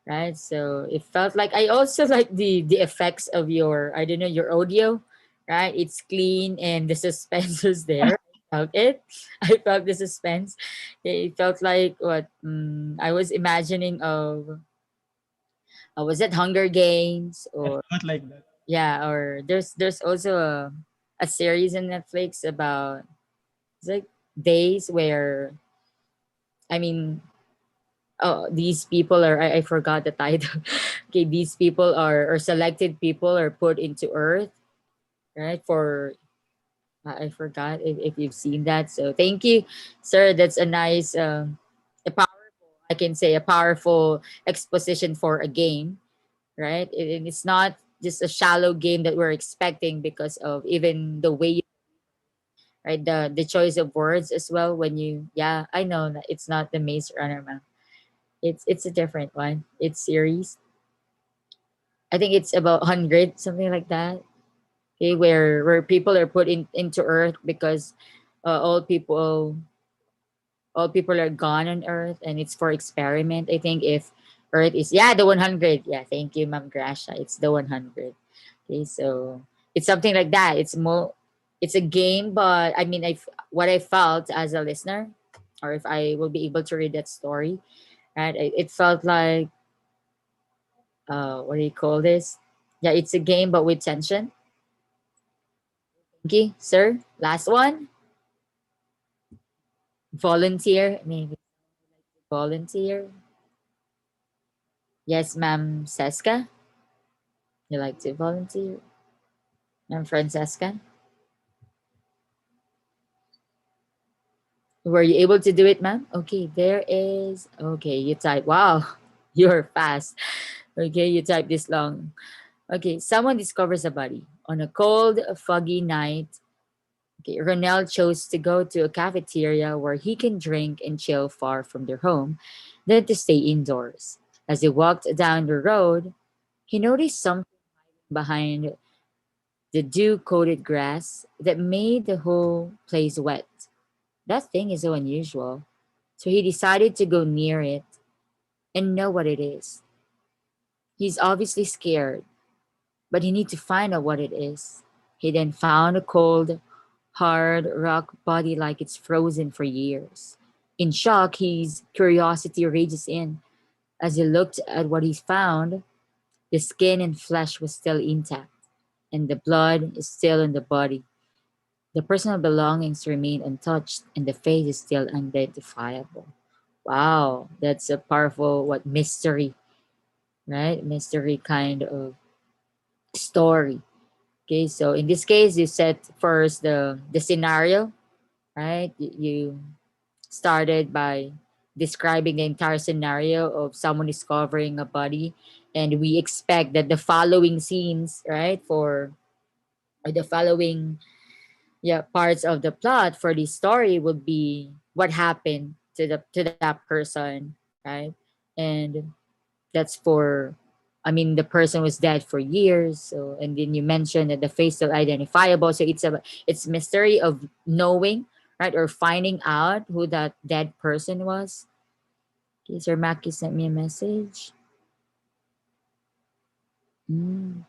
right? So it felt like I also like the effects of your, I don't know, your audio, right? It's clean and the suspense was there. I felt it. I felt the suspense. It felt like what I was imagining of. Was it Hunger Games or Not like that. yeah, or there's also a series on Netflix about it's like days where I mean oh these people are I forgot the title. Okay, these people are or selected people are put into Earth, right? For I forgot if you've seen that. So thank you, sir. That's a nice a powerful I can say a powerful exposition for a game, right? It's not just a shallow game that we're expecting because of even the way you right the choice of words as well when you yeah I know that it's not the Maze Runner man. It's a different one. It's series. I think it's about 100 something like that. Okay, where people are put into Earth because all people are gone on Earth and it's for experiment. I think if Earth is yeah the 100 yeah thank you Ma'am Gracia it's the 100. Okay, so it's something like that. It's a game, but I mean, what I felt as a listener, or if I will be able to read that story, right? It felt like what do you call this? Yeah, it's a game, but with tension. Okay, sir. Last one. Volunteer, maybe volunteer. Yes, Ma'am Seska. You like to volunteer, Ma'am Francesca? Were you able to do it, ma'am? Okay, there is. Okay, you type. Wow, you're fast. Okay, you type this long. Okay, someone discovers a body. On a cold, foggy night, okay, Ronel chose to go to a cafeteria where he can drink and chill far from their home, than to stay indoors. As he walked down the road, he noticed something behind the dew coated grass that made the whole place wet. That thing is so unusual. So he decided to go near it and know what it is. He's obviously scared, but he needs to find out what it is. He then found a cold, hard rock body like it's frozen for years. In shock, his curiosity rages in. As he looked at what he found, the skin and flesh was still intact, and the blood is still in the body. The personal belongings remain untouched, and the face is still unidentifiable. Wow, that's a powerful what mystery, right? Mystery kind of story. Okay, so in this case, you set first the scenario, right? You started by describing the entire scenario of someone discovering a body, and we expect that the following scenes, right, for or the following yeah parts of the plot for the story would be what happened to that person, right? And that's for I mean the person was dead for years. So and then you mentioned that the face still identifiable. So it's mystery of knowing, right? Or finding out who that dead person was. Okay, Sir Maki sent me a message. Mm.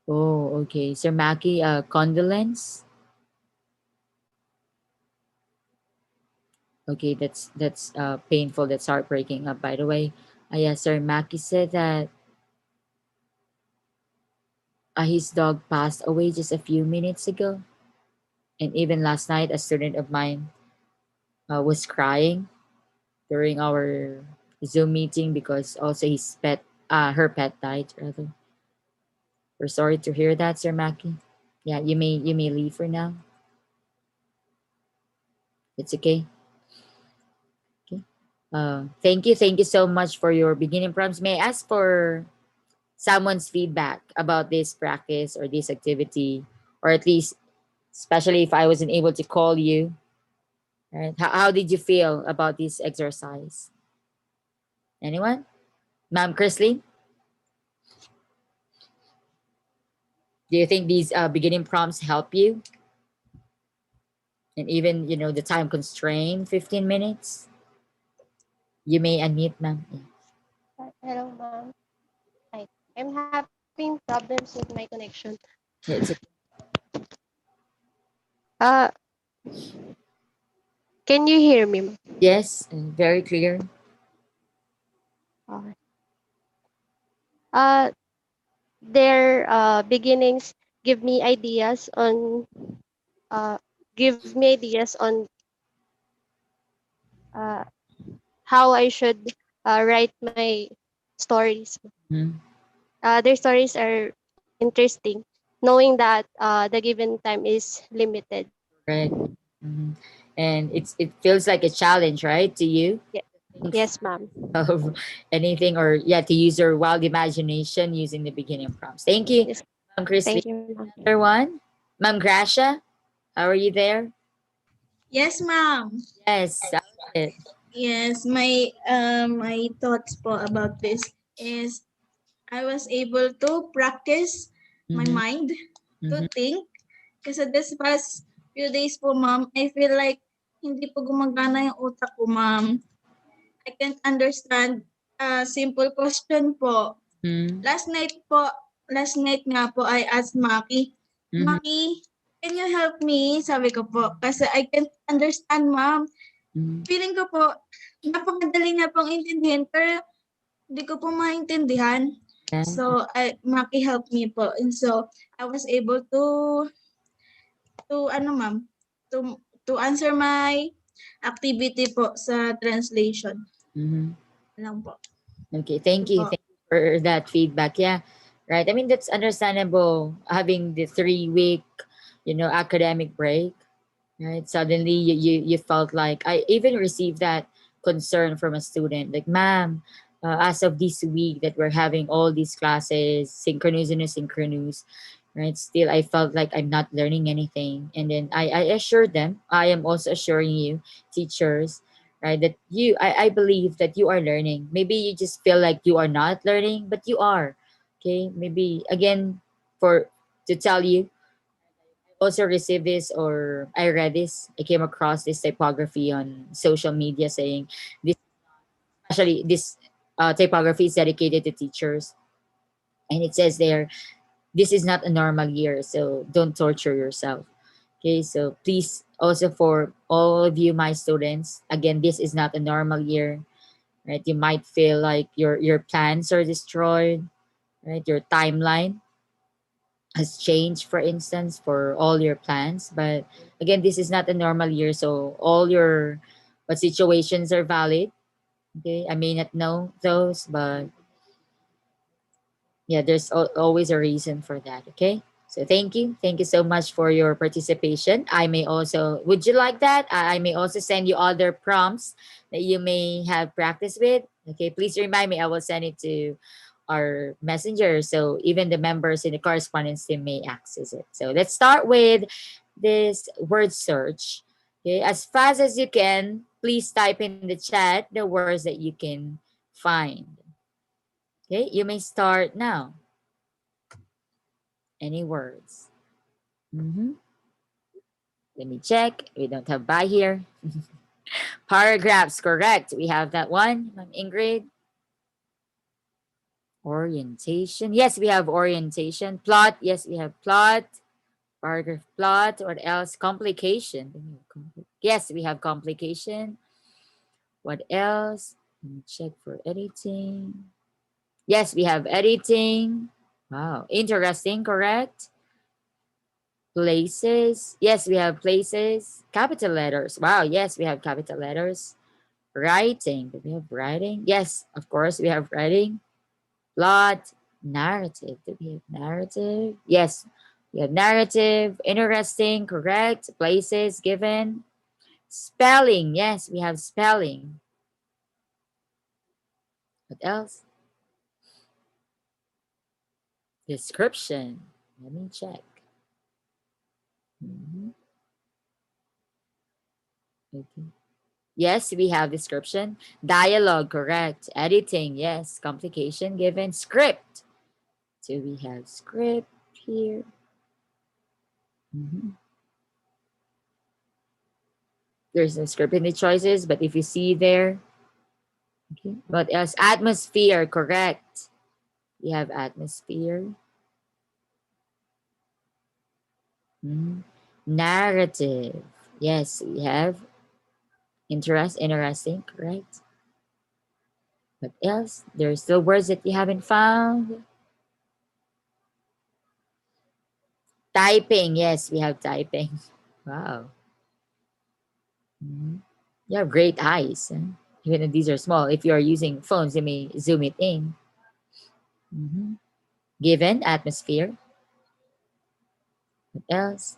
Oh, okay. Sir Maki, condolence. Okay, that's painful. That's heartbreaking. By the way, yeah, Sir Maki said that his dog passed away just a few minutes ago, and even last night, a student of mine was crying during our Zoom meeting because also her pet died. Rather, we're sorry to hear that, Sir Maki. Yeah, you may leave for now. It's okay. Okay. Thank you so much for your beginning prompts. May I ask for someone's feedback about this practice or this activity, or at least, especially if I wasn't able to call you, right? How did you feel about this exercise? Anyone? Ma'am Chrisley, do you think these beginning prompts help you? And even, the time constraint, 15 minutes. You may unmute, ma'am. Yeah. Hello, ma'am. Hi. I'm having problems with my connection. Yeah, it's Uh, can you hear me, ma'am? yes, very clear. Okay. Uh, their beginnings give me ideas on uh give me ideas on uh how I should write my stories. Mhm. Their stories are interesting, knowing that the given time is limited. Correct. Mhm. And it feels like a challenge, right, to you? Yeah. Think Yes, ma'am. of anything, or yeah, to use your wild imagination using the beginning prompts. Thank you, Yes. Ma'am Chris. Thank you, ma'am. Another one, Ma'am Gracia, how are you there? Yes, ma'am. Yes, I love it. Yes, my thoughts po about this is I was able to practice my Mhm, mind to mhm. think. Kasi this past few days po, ma'am, I feel like hindi po gumagana yung utak ko, ma'am. I can't understand a simple question po. Mhm, Last night nga po, I asked Maki, mhm, Maki, can you help me? Sabi ko po, kasi I can't understand, ma'am. mhm. Feeling ko po, napakadali niya pong intindihin, pero hindi ko po maintindihan. Yeah. So, Maki helped me po. And so, I was able ma'am, to answer my activity po sa translation. Mhm. Lang po. Okay, thank you. Po. Thank you for that feedback. Yeah, right. I mean, that's understandable having the 3 week, academic break, right? Suddenly you felt like I even received that concern from a student, like, ma'am, as of this week that we're having all these classes, synchronous and asynchronous, right? Still, I felt like I'm not learning anything. And then I assured them, I am also assuring you, teachers, right, that I believe that you are learning. Maybe you just feel like you are not learning, but you are. Okay, maybe again, for to tell you, also received this, or I read this. I came across this typography on social media saying this, especially this typography is dedicated to teachers, and it says there, this is not a normal year, so don't torture yourself. Okay, so please, also for all of you, my students, again, this is not a normal year, right? You might feel like your plans are destroyed, right? Your timeline has changed, for instance, for all your plans. But again, this is not a normal year, so all your situations are valid. Okay, I may not know those, but yeah, there's always a reason for that. Okay, so thank you so much for your participation. I may also, would you like that? I may also send you other prompts that you may have practice with. Okay, please remind me. I will send it to our messenger, so even the members in the correspondence team may access it. So let's start with this word search. Okay, as fast as you can, please type in the chat the words that you can find. Okay, you may start now. Any words? Mhm. Let me check. We don't have by here. Paragraphs, correct. We have that one, Ma'am Ingrid. Orientation. Yes, we have orientation. Plot. Yes, we have plot. Paragraph plot. What else? Complication. Yes, we have complication. What else? Let me check for editing. Yes, we have editing. Wow. Interesting, correct? Places. Yes, we have places. Capital letters. Wow. Yes, we have capital letters. Writing. Do we have writing? Yes, of course, we have writing. Plot. Narrative. Do we have narrative? Yes, we have narrative. Interesting. Correct. Places given. Spelling. Yes, we have spelling. What else? Description. Let me check. Mhm. Okay. Yes, we have description. Dialogue, correct. Editing, yes. Complication given. Script. So we have script here. Mhm. There's no script in the choices, but if you see there, okay. What else? Atmosphere, correct. We have atmosphere. Narrative. Yes, we have interesting, correct. What else? There's still words that you haven't found. Typing, yes, we have typing. Wow. You have great eyes. Even if these are small. If you are using phones, you may zoom it in. Given, atmosphere. What else?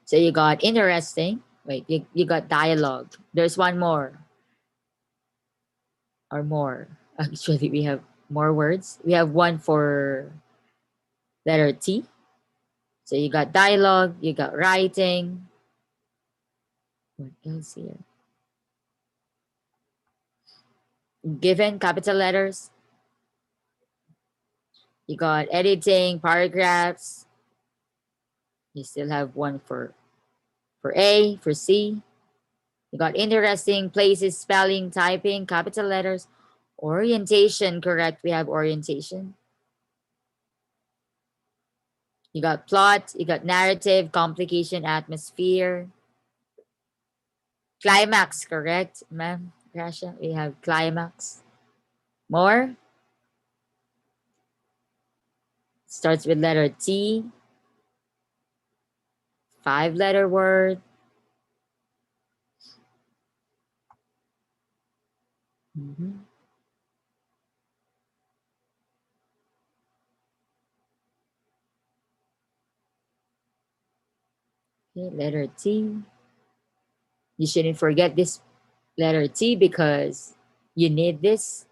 So you got interesting. Wait, you got dialogue. There's one more. Or more. Actually, we have more words. We have one for letter T. So you got dialogue, you got writing. What else here? Given, capital letters. You got editing, paragraphs. You still have one for A, for C. You got interesting, places, spelling, typing, capital letters. Orientation, correct. We have orientation. You got plot, you got narrative, complication, atmosphere. Climax, correct, ma'am? Gracia, we have climax. More? Starts with letter T. 5-letter word. Okay, letter T. You shouldn't forget this letter T because you need this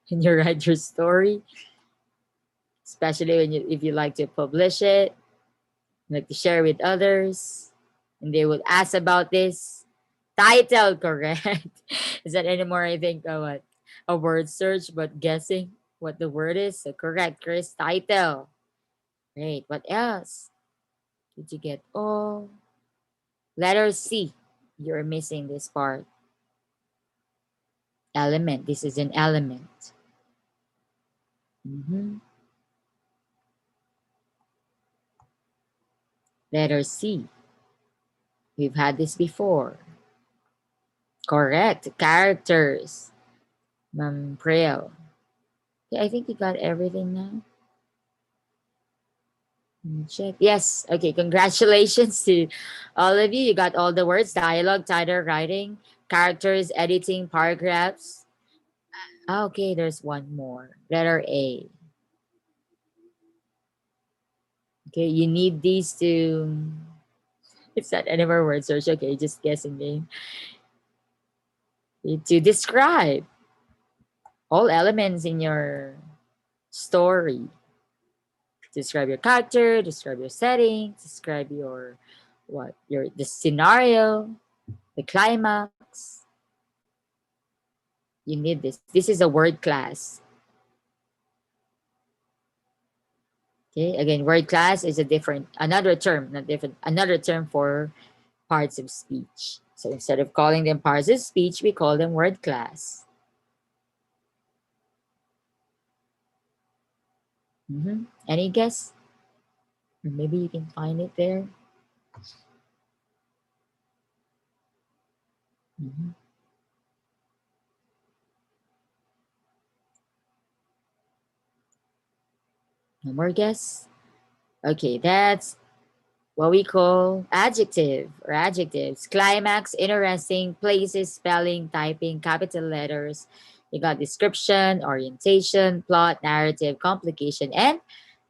when you write your story, especially if you like to publish it, like to share with others, and they would ask about this. Title, correct. Is that anymore? I think what a word search, but guessing what the word is. So correct, Chris. Title. Great. What else? Did you get all? Letter C. You're missing this part. Element. This is an element. Letter C. We've had this before. Correct. Characters. Ma'am Preo. Okay, I think you got everything now. Let me check. Yes. Okay. Congratulations to all of you. You got all the words: dialogue, title, writing, characters, editing, paragraphs. Okay, there's one more. Letter A. Okay, you need these to. It's not any more word search. Okay, just guessing game. To describe all elements in your story. Describe your character, describe your setting, describe your the scenario, the climax. You need this. This is a word class. Okay, again, word class is another term for parts of speech. So instead of calling them parts of speech, we call them word class. Any guess? Or maybe you can find it there. No more guess? Okay, that's what we call adjective or adjectives. Climax, interesting, places, spelling, typing, capital letters. You got description, orientation, plot, narrative, complication, and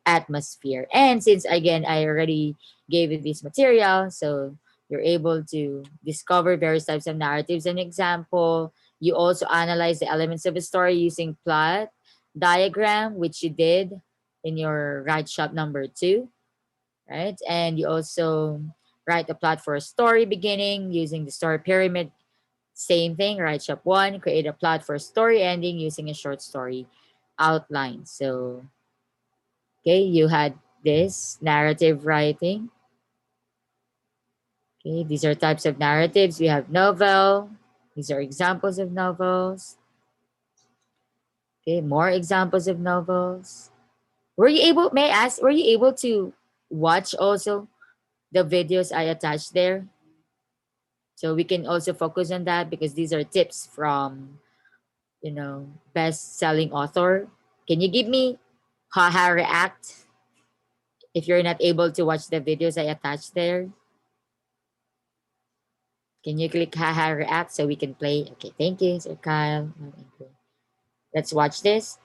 atmosphere. And since again, I already gave you this material, so you're able to discover various types of narratives. An example, you also analyze the elements of a story using plot diagram, which you did in your write shop number 2, right? And you also write a plot for a story beginning using the story pyramid. Same thing, write shop 1, create a plot for a story ending using a short story outline. So, okay, you had this narrative writing. Okay, these are types of narratives. We have novel. These are examples of novels. Okay, more examples of novels. May I ask, were you able to watch also the videos I attached there? So we can also focus on that because these are tips from, best-selling author. Can you give me haha react if you're not able to watch the videos I attached there? Can you click haha react so we can play? Okay, thank you, Sir Kyle. Let's watch this.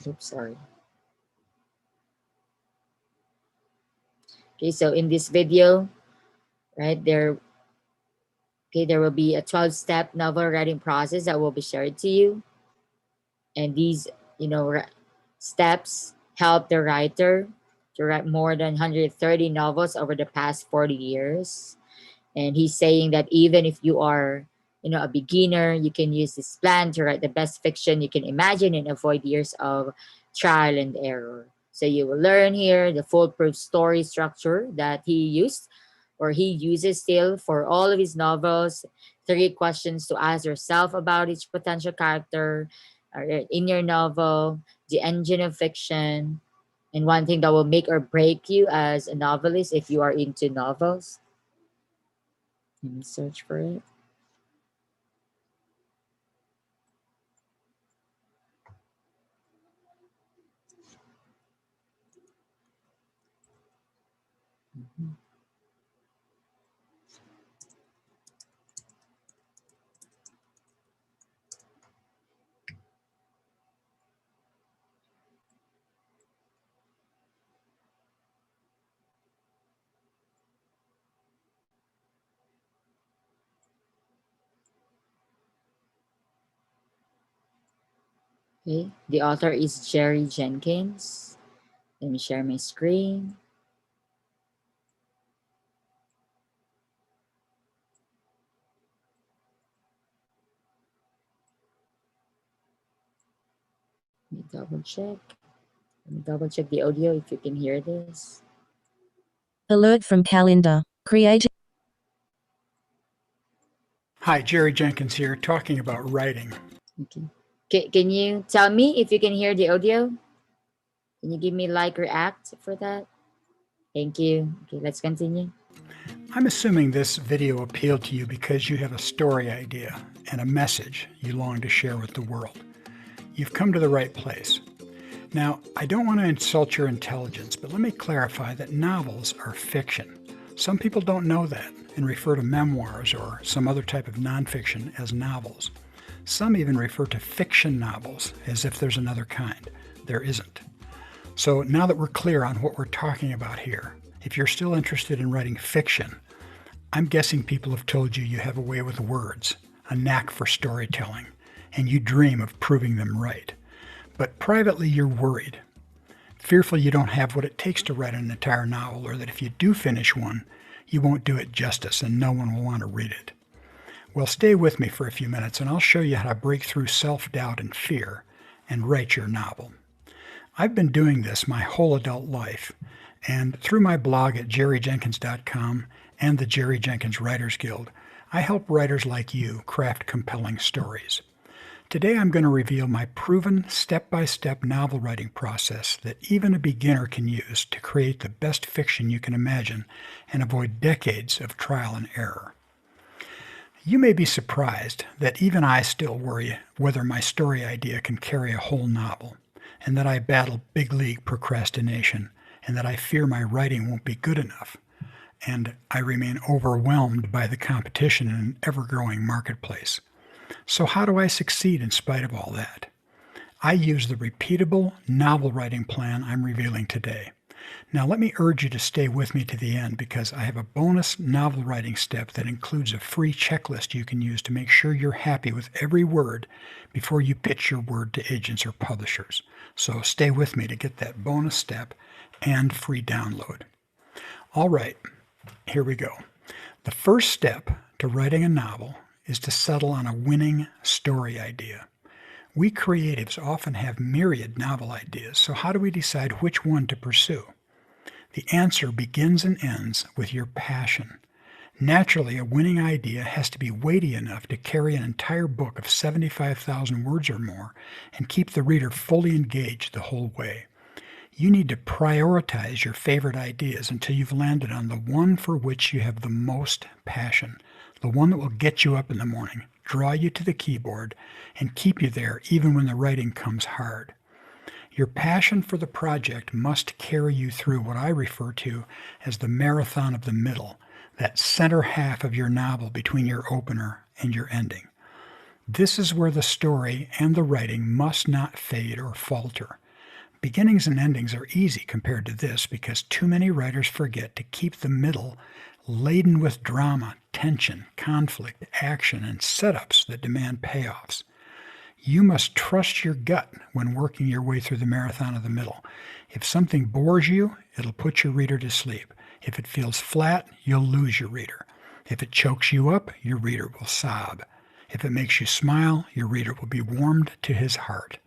Oops, sorry. Okay, so in this video, right, there will be a 12-step novel writing process that will be shared to you. And these, steps help the writer to write more than 130 novels over the past 40 years. And he's saying that even if you are, a beginner, you can use this plan to write the best fiction you can imagine and avoid years of trial and error. So you will learn here the foolproof story structure that he used or he uses still for all of his novels. 3 questions to ask yourself about each potential character in your novel, the engine of fiction, and one thing that will make or break you as a novelist if you are into novels. Let me search for it. Mhm. Okay, the author is Jerry Jenkins. Let me share my screen. Let me double check. Let me double check the audio if you can hear this. Alert from calendar. Creating. Hi, Jerry Jenkins here, talking about writing. Okay. Can you tell me if you can hear the audio? Can you give me like react for that? Thank you. Okay, let's continue. I'm assuming this video appealed to you because you have a story idea and a message you long to share with the world. You've come to the right place. Now, I don't want to insult your intelligence, but let me clarify that novels are fiction. Some people don't know that and refer to memoirs or some other type of nonfiction as novels. Some even refer to fiction novels as if there's another kind. There isn't. So now that we're clear on what we're talking about here, if you're still interested in writing fiction, I'm guessing people have told you you have a way with words, a knack for storytelling, and you dream of proving them right. But privately, you're worried, fearful you don't have what it takes to write an entire novel, or that if you do finish one, you won't do it justice and no one will want to read it. Well, stay with me for a few minutes and I'll show you how to break through self-doubt and fear and write your novel. I've been doing this my whole adult life, and through my blog at jerryjenkins.com and the Jerry Jenkins Writers Guild, I help writers like you craft compelling stories. Today I'm going to reveal my proven step-by-step novel writing process that even a beginner can use to create the best fiction you can imagine and avoid decades of trial and error. You may be surprised that even I still worry whether my story idea can carry a whole novel, and that I battle big league procrastination, and that I fear my writing won't be good enough, and I remain overwhelmed by the competition in an ever-growing marketplace. So how do I succeed in spite of all that? I use the repeatable novel writing plan I'm revealing today. Now let me urge you to stay with me to the end because I have a bonus novel writing step that includes a free checklist you can use to make sure you're happy with every word before you pitch your word to agents or publishers. So stay with me to get that bonus step and free download. All right, here we go. The first step to writing a novel is to settle on a winning story idea. We creatives often have myriad novel ideas, so how do we decide which one to pursue? The answer begins and ends with your passion. Naturally, a winning idea has to be weighty enough to carry an entire book of 75,000 words or more and keep the reader fully engaged the whole way. You need to prioritize your favorite ideas until you've landed on the one for which you have the most passion, the one that will get you up in the morning, draw you to the keyboard, and keep you there even when the writing comes hard. Your passion for the project must carry you through what I refer to as the marathon of the middle, that center half of your novel between your opener and your ending. This is where the story and the writing must not fade or falter. Beginnings and endings are easy compared to this because too many writers forget to keep the middle laden with drama, tension, conflict, action, and setups that demand payoffs. You must trust your gut when working your way through the marathon of the middle. If something bores you, it'll put your reader to sleep. If it feels flat, you'll lose your reader. If it chokes you up, your reader will sob. If it makes you smile, your reader will be warmed to his heart.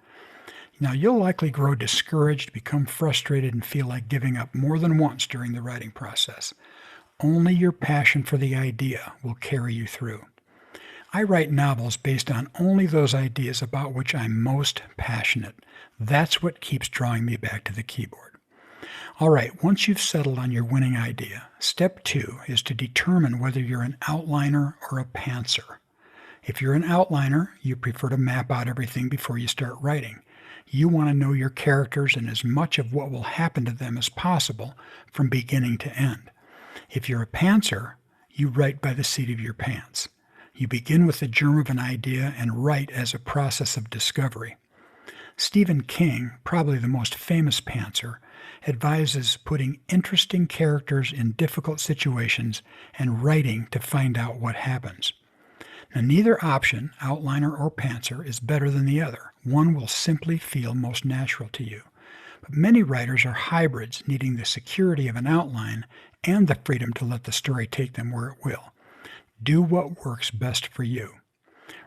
Now, you'll likely grow discouraged, become frustrated, and feel like giving up more than once during the writing process. Only your passion for the idea will carry you through. I write novels based on only those ideas about which I'm most passionate. That's what keeps drawing me back to the keyboard. All right, once you've settled on your winning idea, step 2 is to determine whether you're an outliner or a pantser. If you're an outliner, you prefer to map out everything before you start writing. You want to know your characters and as much of what will happen to them as possible from beginning to end. If you're a pantser, you write by the seat of your pants. You begin with the germ of an idea and write as a process of discovery. Stephen King, probably the most famous pantser, advises putting interesting characters in difficult situations and writing to find out what happens. Now, neither option, outliner or pantser, is better than the other. One will simply feel most natural to you. But many writers are hybrids, needing the security of an outline and the freedom to let the story take them where it will. Do what works best for you.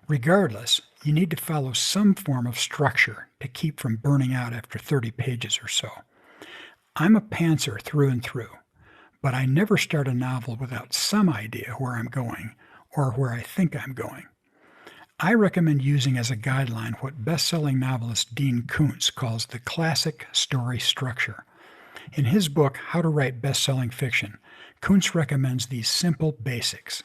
Regardless, you need to follow some form of structure to keep from burning out after 30 pages or so. I'm a pantser through and through, but I never start a novel without some idea where I'm going or where I think I'm going. I recommend using as a guideline what best-selling novelist Dean Koontz calls the classic story structure. In his book, How to Write Best-Selling Fiction, Koontz recommends these simple basics.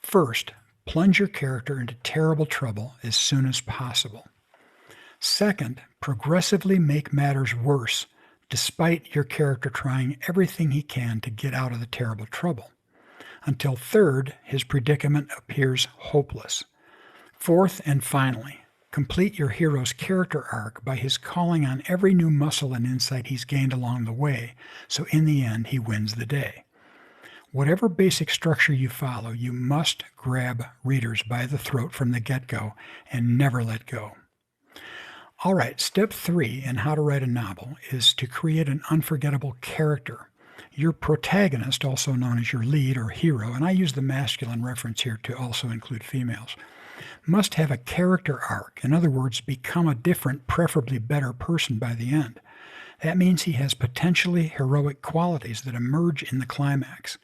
First, plunge your character into terrible trouble as soon as possible. Second, progressively make matters worse despite your character trying everything he can to get out of the terrible trouble, until third, his predicament appears hopeless. Fourth and finally, complete your hero's character arc by his calling on every new muscle and insight he's gained along the way, so in the end he wins the day. Whatever basic structure you follow, you must grab readers by the throat from the get-go and never let go. All right, step 3 in how to write a novel is to create an unforgettable character. Your protagonist, also known as your lead or hero, and I use the masculine reference here to also include females, must have a character arc. In other words, become a different, preferably better person by the end. That means he has potentially heroic qualities that emerge in the climax.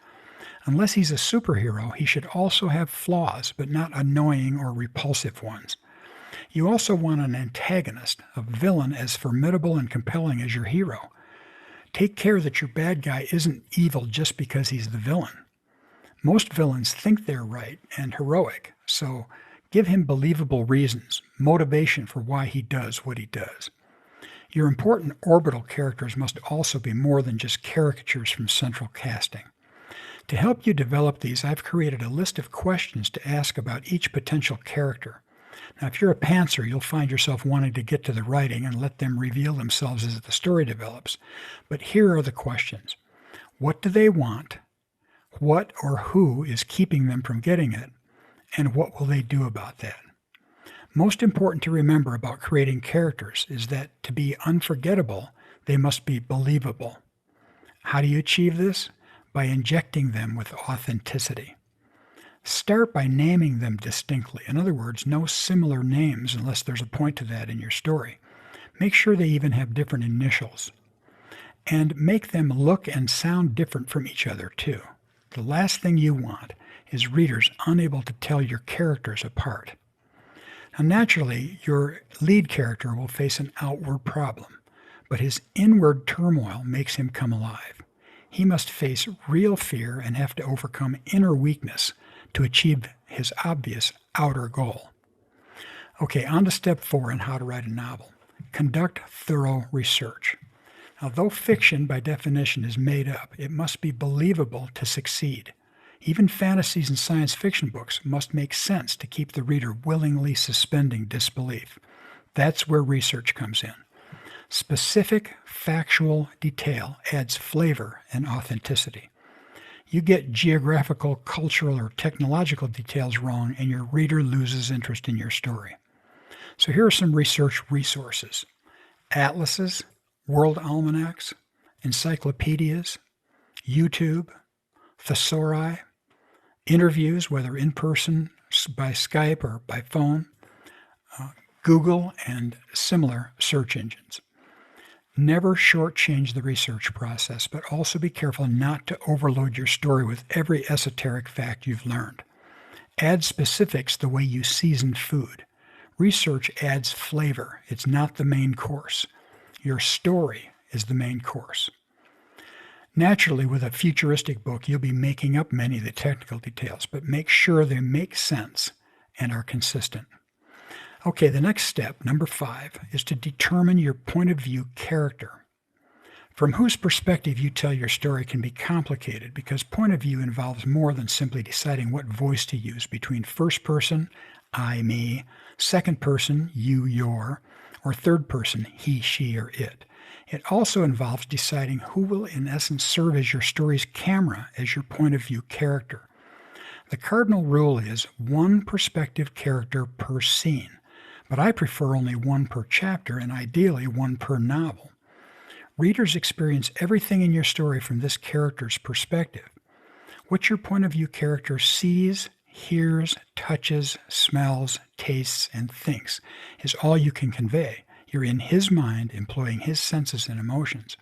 Unless he's a superhero, he should also have flaws, but not annoying or repulsive ones. You also want an antagonist, a villain as formidable and compelling as your hero. Take care that your bad guy isn't evil just because he's the villain. Most villains think they're right and heroic, so give him believable reasons, motivation for why he does what he does. Your important orbital characters must also be more than just caricatures from central casting. To help you develop these, I've created a list of questions to ask about each potential character. Now, if you're a pantser, you'll find yourself wanting to get to the writing and let them reveal themselves as the story develops. But here are the questions. What do they want? What or who is keeping them from getting it? And what will they do about that? Most important to remember about creating characters is that to be unforgettable, they must be believable. How do you achieve this? By injecting them with authenticity. Start by naming them distinctly. In other words, no similar names unless there's a point to that in your story. Make sure they even have different initials. And make them look and sound different from each other, too. The last thing you want is readers unable to tell your characters apart. Now, naturally, your lead character will face an outward problem, but his inward turmoil makes him come alive. He must face real fear and have to overcome inner weakness to achieve his obvious outer goal. Okay, on to step 4 in how to write a novel. Conduct thorough research. Now, though fiction by definition is made up, it must be believable to succeed. Even fantasies and science fiction books must make sense to keep the reader willingly suspending disbelief. That's where research comes in. Specific, factual detail adds flavor and authenticity. You get geographical, cultural, or technological details wrong, and your reader loses interest in your story. So here are some research resources: atlases, world almanacs, encyclopedias, YouTube, thesauri, interviews, whether in person, by Skype, or by phone, Google, and similar search engines. Never shortchange the research process, but also be careful not to overload your story with every esoteric fact you've learned. Add specifics the way you season food. Research adds flavor. It's not the main course. Your story is the main course. Naturally, with a futuristic book, you'll be making up many of the technical details, but make sure they make sense and are consistent. Okay, the next step, number 5, is to determine your point of view character. From whose perspective you tell your story can be complicated because point of view involves more than simply deciding what voice to use between first person, I, me, second person, you, your, or third person, he, she, or it. It also involves deciding who will in essence serve as your story's camera, as your point of view character. The cardinal rule is one perspective character per scene, but I prefer only one per chapter and ideally one per novel. Readers experience everything in your story from this character's perspective. What your point of view character sees, hears, touches, smells, tastes, and thinks is all you can convey. You're in his mind, employing his senses and emotions.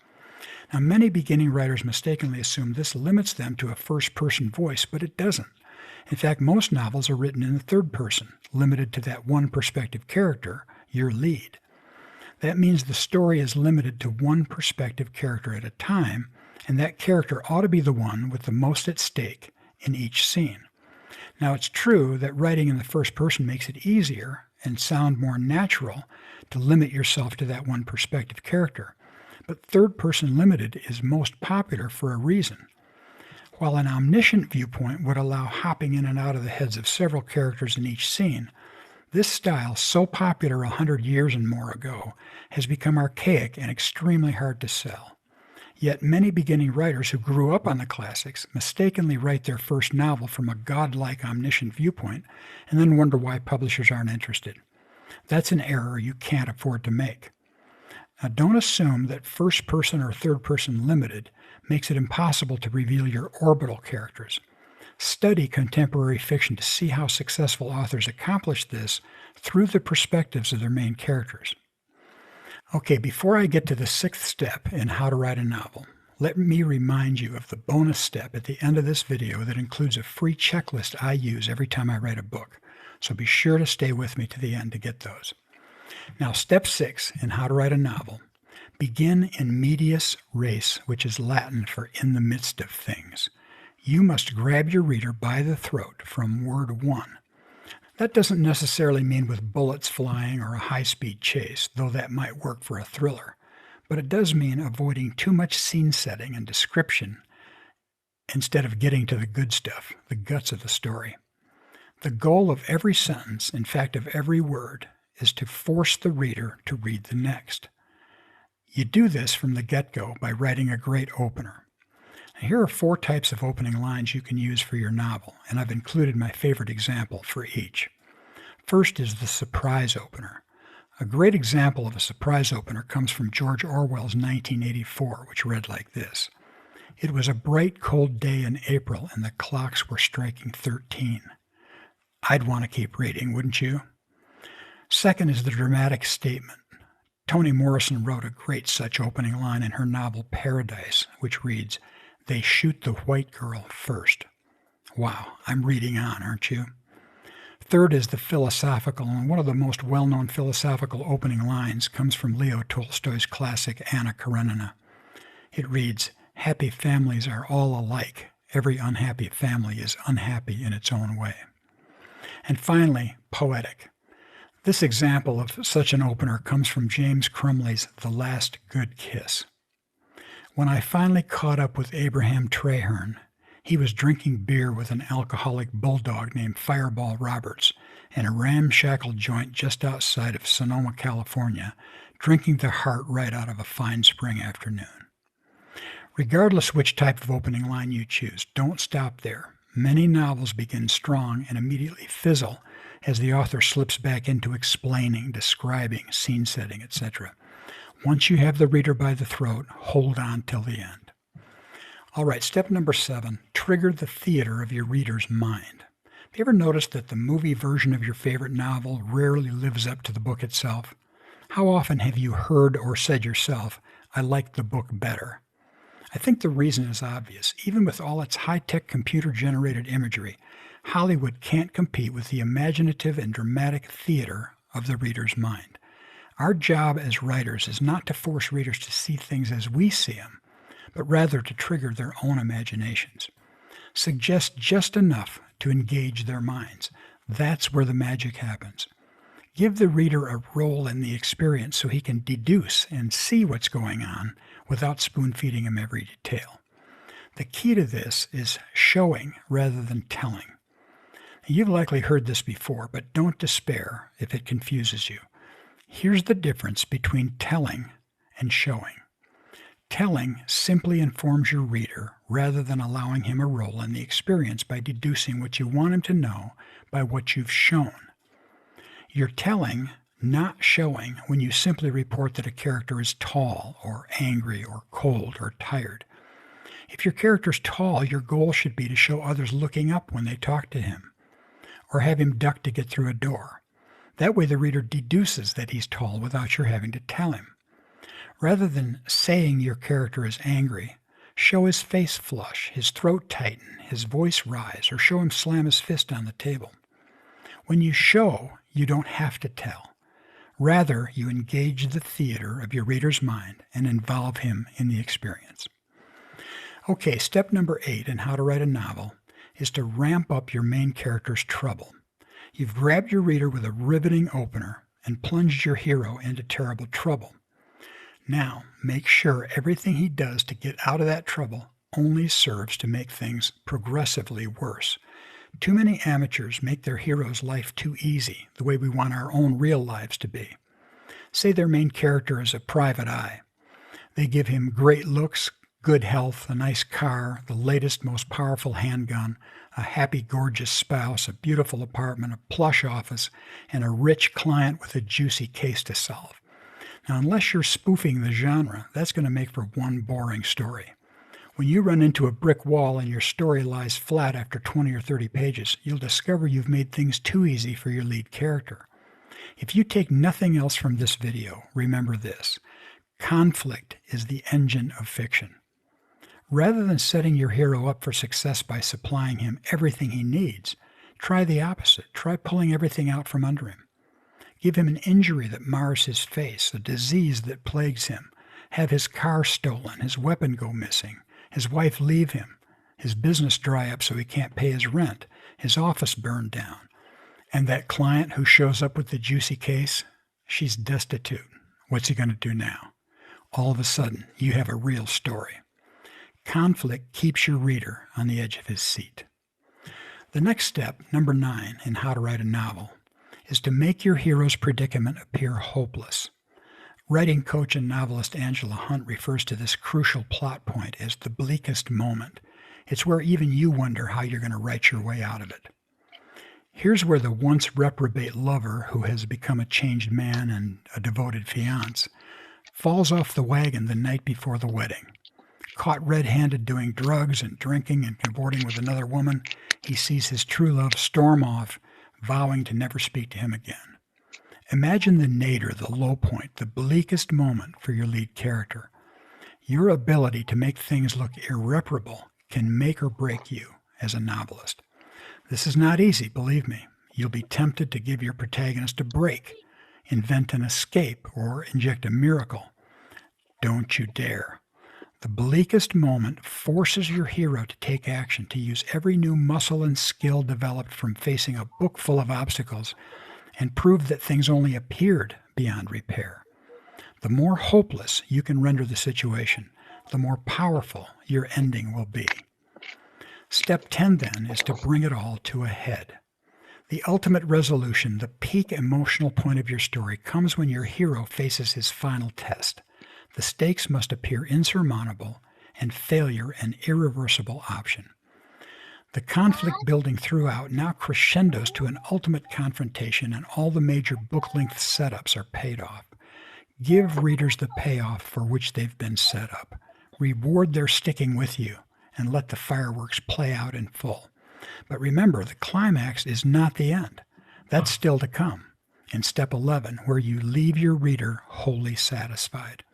Now, many beginning writers mistakenly assume this limits them to a first-person voice, but it doesn't. In fact, most novels are written in the third person, limited to that one perspective character, your lead. That means the story is limited to one perspective character at a time, and that character ought to be the one with the most at stake in each scene. Now, it's true that writing in the first person makes it easier and sound more natural to limit yourself to that one perspective character, but third person limited is most popular for a reason. While an omniscient viewpoint would allow hopping in and out of the heads of several characters in each scene, this style, so popular 100 years and more ago, has become archaic and extremely hard to sell. Yet many beginning writers who grew up on the classics mistakenly write their first novel from a godlike omniscient viewpoint and then wonder why publishers aren't interested. That's an error you can't afford to make. Now, don't assume that first person or third person limited makes it impossible to reveal your orbital characters. Study contemporary fiction to see how successful authors accomplish this through the perspectives of their main characters. Okay, before I get to the 6th step in how to write a novel, let me remind you of the bonus step at the end of this video that includes a free checklist I use every time I write a book. So be sure to stay with me to the end to get those. Now, step 6 in how to write a novel. Begin in medias res, which is Latin for in the midst of things. You must grab your reader by the throat from word 1. That doesn't necessarily mean with bullets flying or a high-speed chase, though that might work for a thriller. But it does mean avoiding too much scene setting and description instead of getting to the good stuff, the guts of the story. The goal of every sentence, in fact of every word, is to force the reader to read the next. You do this from the get-go by writing a great opener. Now, here are 4 types of opening lines you can use for your novel, and I've included my favorite example for each. First is the surprise opener. A great example of a surprise opener comes from George Orwell's 1984, which read like this. It was a bright, cold day in April, and the clocks were striking 13. I'd want to keep reading, wouldn't you? Second is the dramatic statement. Toni Morrison wrote a great such opening line in her novel Paradise, which reads, "They shoot the white girl first." Wow, I'm reading on, aren't you? Third is the philosophical, and one of the most well-known philosophical opening lines comes from Leo Tolstoy's classic Anna Karenina. It reads, "Happy families are all alike. Every unhappy family is unhappy in its own way." And finally, poetic. This example of such an opener comes from James Crumley's The Last Good Kiss. "When I finally caught up with Abraham Traherne, he was drinking beer with an alcoholic bulldog named Fireball Roberts in a ramshackle joint just outside of Sonoma, California, drinking the heart right out of a fine spring afternoon." Regardless which type of opening line you choose, don't stop there. Many novels begin strong and immediately fizzle as the author slips back into explaining, describing, scene setting, etc. Once you have the reader by the throat, hold on till the end. All right, step number 7, trigger the theater of your reader's mind. Have you ever noticed that the movie version of your favorite novel rarely lives up to the book itself? How often have you heard or said yourself, "I liked the book better"? I think the reason is obvious. Even with all its high-tech computer-generated imagery, Hollywood can't compete with the imaginative and dramatic theater of the reader's mind. Our job as writers is not to force readers to see things as we see them, but rather to trigger their own imaginations. Suggest just enough to engage their minds. That's where the magic happens. Give the reader a role in the experience so he can deduce and see what's going on without spoon-feeding him every detail. The key to this is showing rather than telling. You've likely heard this before, but don't despair if it confuses you. Here's the difference between telling and showing. Telling simply informs your reader rather than allowing him a role in the experience by deducing what you want him to know by what you've shown. You're telling, not showing, when you simply report that a character is tall or angry or cold or tired. If your character's tall, your goal should be to show others looking up when they talk to him, or have him duck to get through a door. That way the reader deduces that he's tall without your having to tell him. Rather than saying your character is angry, show his face flush, his throat tighten, his voice rise, or show him slam his fist on the table. When you show, you don't have to tell. Rather, you engage the theater of your reader's mind and involve him in the experience. Okay, step number 8 in how to write a novel is to ramp up your main character's trouble. You've grabbed your reader with a riveting opener and plunged your hero into terrible trouble. Now, make sure everything he does to get out of that trouble only serves to make things progressively worse. Too many amateurs make their hero's life too easy, the way we want our own real lives to be. Say their main character is a private eye. They give him great looks, good health, a nice car, the latest, most powerful handgun, a happy, gorgeous spouse, a beautiful apartment, a plush office, and a rich client with a juicy case to solve. Now, unless you're spoofing the genre, that's going to make for one boring story. When you run into a brick wall and your story lies flat after 20 or 30 pages, you'll discover you've made things too easy for your lead character. If you take nothing else from this video, remember this: conflict is the engine of fiction. Rather than setting your hero up for success by supplying him everything he needs, try the opposite. Try pulling everything out from under him. Give him an injury that mars his face, a disease that plagues him. Have his car stolen, his weapon go missing, his wife leave him, his business dry up so he can't pay his rent, his office burned down. And that client who shows up with the juicy case, she's destitute. What's he going to do now? All of a sudden, you have a real story. Conflict keeps your reader on the edge of his seat. The next step, number 9, in how to write a novel, is to make your hero's predicament appear hopeless. Writing coach and novelist Angela Hunt refers to this crucial plot point as the bleakest moment. It's where even you wonder how you're going to write your way out of it. Here's where the once reprobate lover, who has become a changed man and a devoted fiancé, falls off the wagon the night before the wedding. Caught red-handed doing drugs and drinking and cavorting with another woman, he sees his true love storm off, vowing to never speak to him again. Imagine the nadir, the low point, the bleakest moment for your lead character. Your ability to make things look irreparable can make or break you as a novelist. This is not easy, believe me. You'll be tempted to give your protagonist a break, invent an escape, or inject a miracle. Don't you dare. The bleakest moment forces your hero to take action, to use every new muscle and skill developed from facing a book full of obstacles, and prove that things only appeared beyond repair. The more hopeless you can render the situation, the more powerful your ending will be. Step 10 then is to bring it all to a head. The ultimate resolution, the peak emotional point of your story, comes when your hero faces his final test. The stakes must appear insurmountable and failure an irreversible option. The conflict building throughout now crescendos to an ultimate confrontation, and all the major book-length setups are paid off. Give readers the payoff for which they've been set up. Reward their sticking with you, and let the fireworks play out in full. But remember, the climax is not the end. That's still to come in step 11, where you leave your reader wholly satisfied.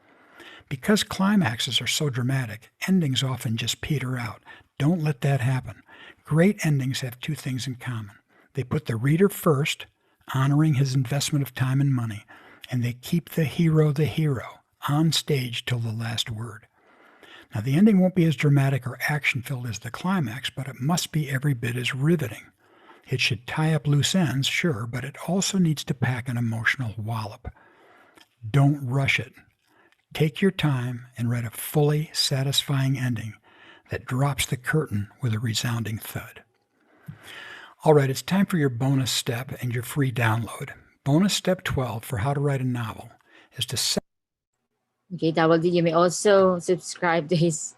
Because climaxes are so dramatic, endings often just peter out. Don't let that happen. Great endings have two things in common. They put the reader first, honoring his investment of time and money, and they keep the hero on stage till the last word. Now, the ending won't be as dramatic or action-filled as the climax, but it must be every bit as riveting. It should tie up loose ends, sure, but it also needs to pack an emotional wallop. Don't rush it. Take your time and write a fully satisfying ending that drops the curtain with a resounding thud. All right, it's time for your bonus step and your free download. Bonus step 12 for how to write a novel is to set. Okay, Double D, you may also subscribe to his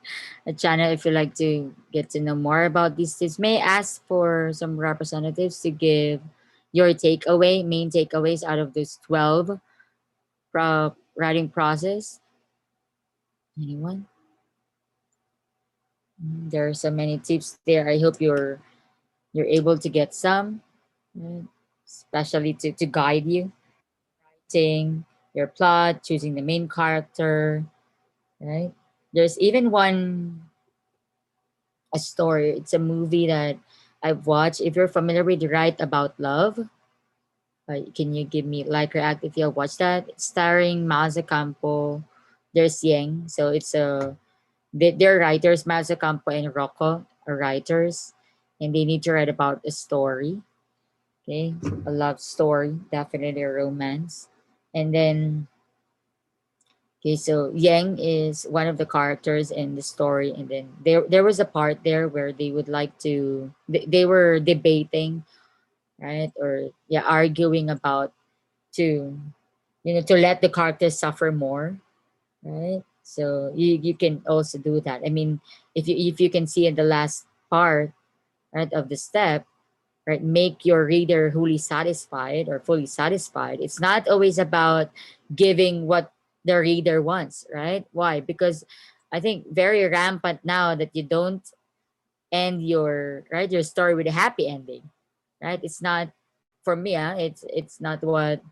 channel if you'd like to get to know more about these tips. May I ask for some representatives to give your main takeaways out of this 12 writing process? Anyone? There are so many tips there. I hope you're able to get some, right? Especially to guide you. Writing your plot, choosing the main character, right? There's even a story. It's a movie that I've watched. If you're familiar with Write About Love, can you give me like react if you watched that? It's starring Maza Campo. There's Yang. So it's they're writers. Maza Campo and Rocco are writers, and they need to write about a story. Okay, a love story, definitely a romance. And then, okay, so Yang is one of the characters in the story, and then there was a part there where they would like to they were debating, right, or arguing about to let the characters suffer more, right? So you can also do that. I mean, if you can see in the last part, right, of the step, right, make your reader wholly satisfied or fully satisfied. It's not always about giving what the reader wants, right? Why? Because I think very rampant now that you don't end your story with a happy ending, right? It's not for me. It's not what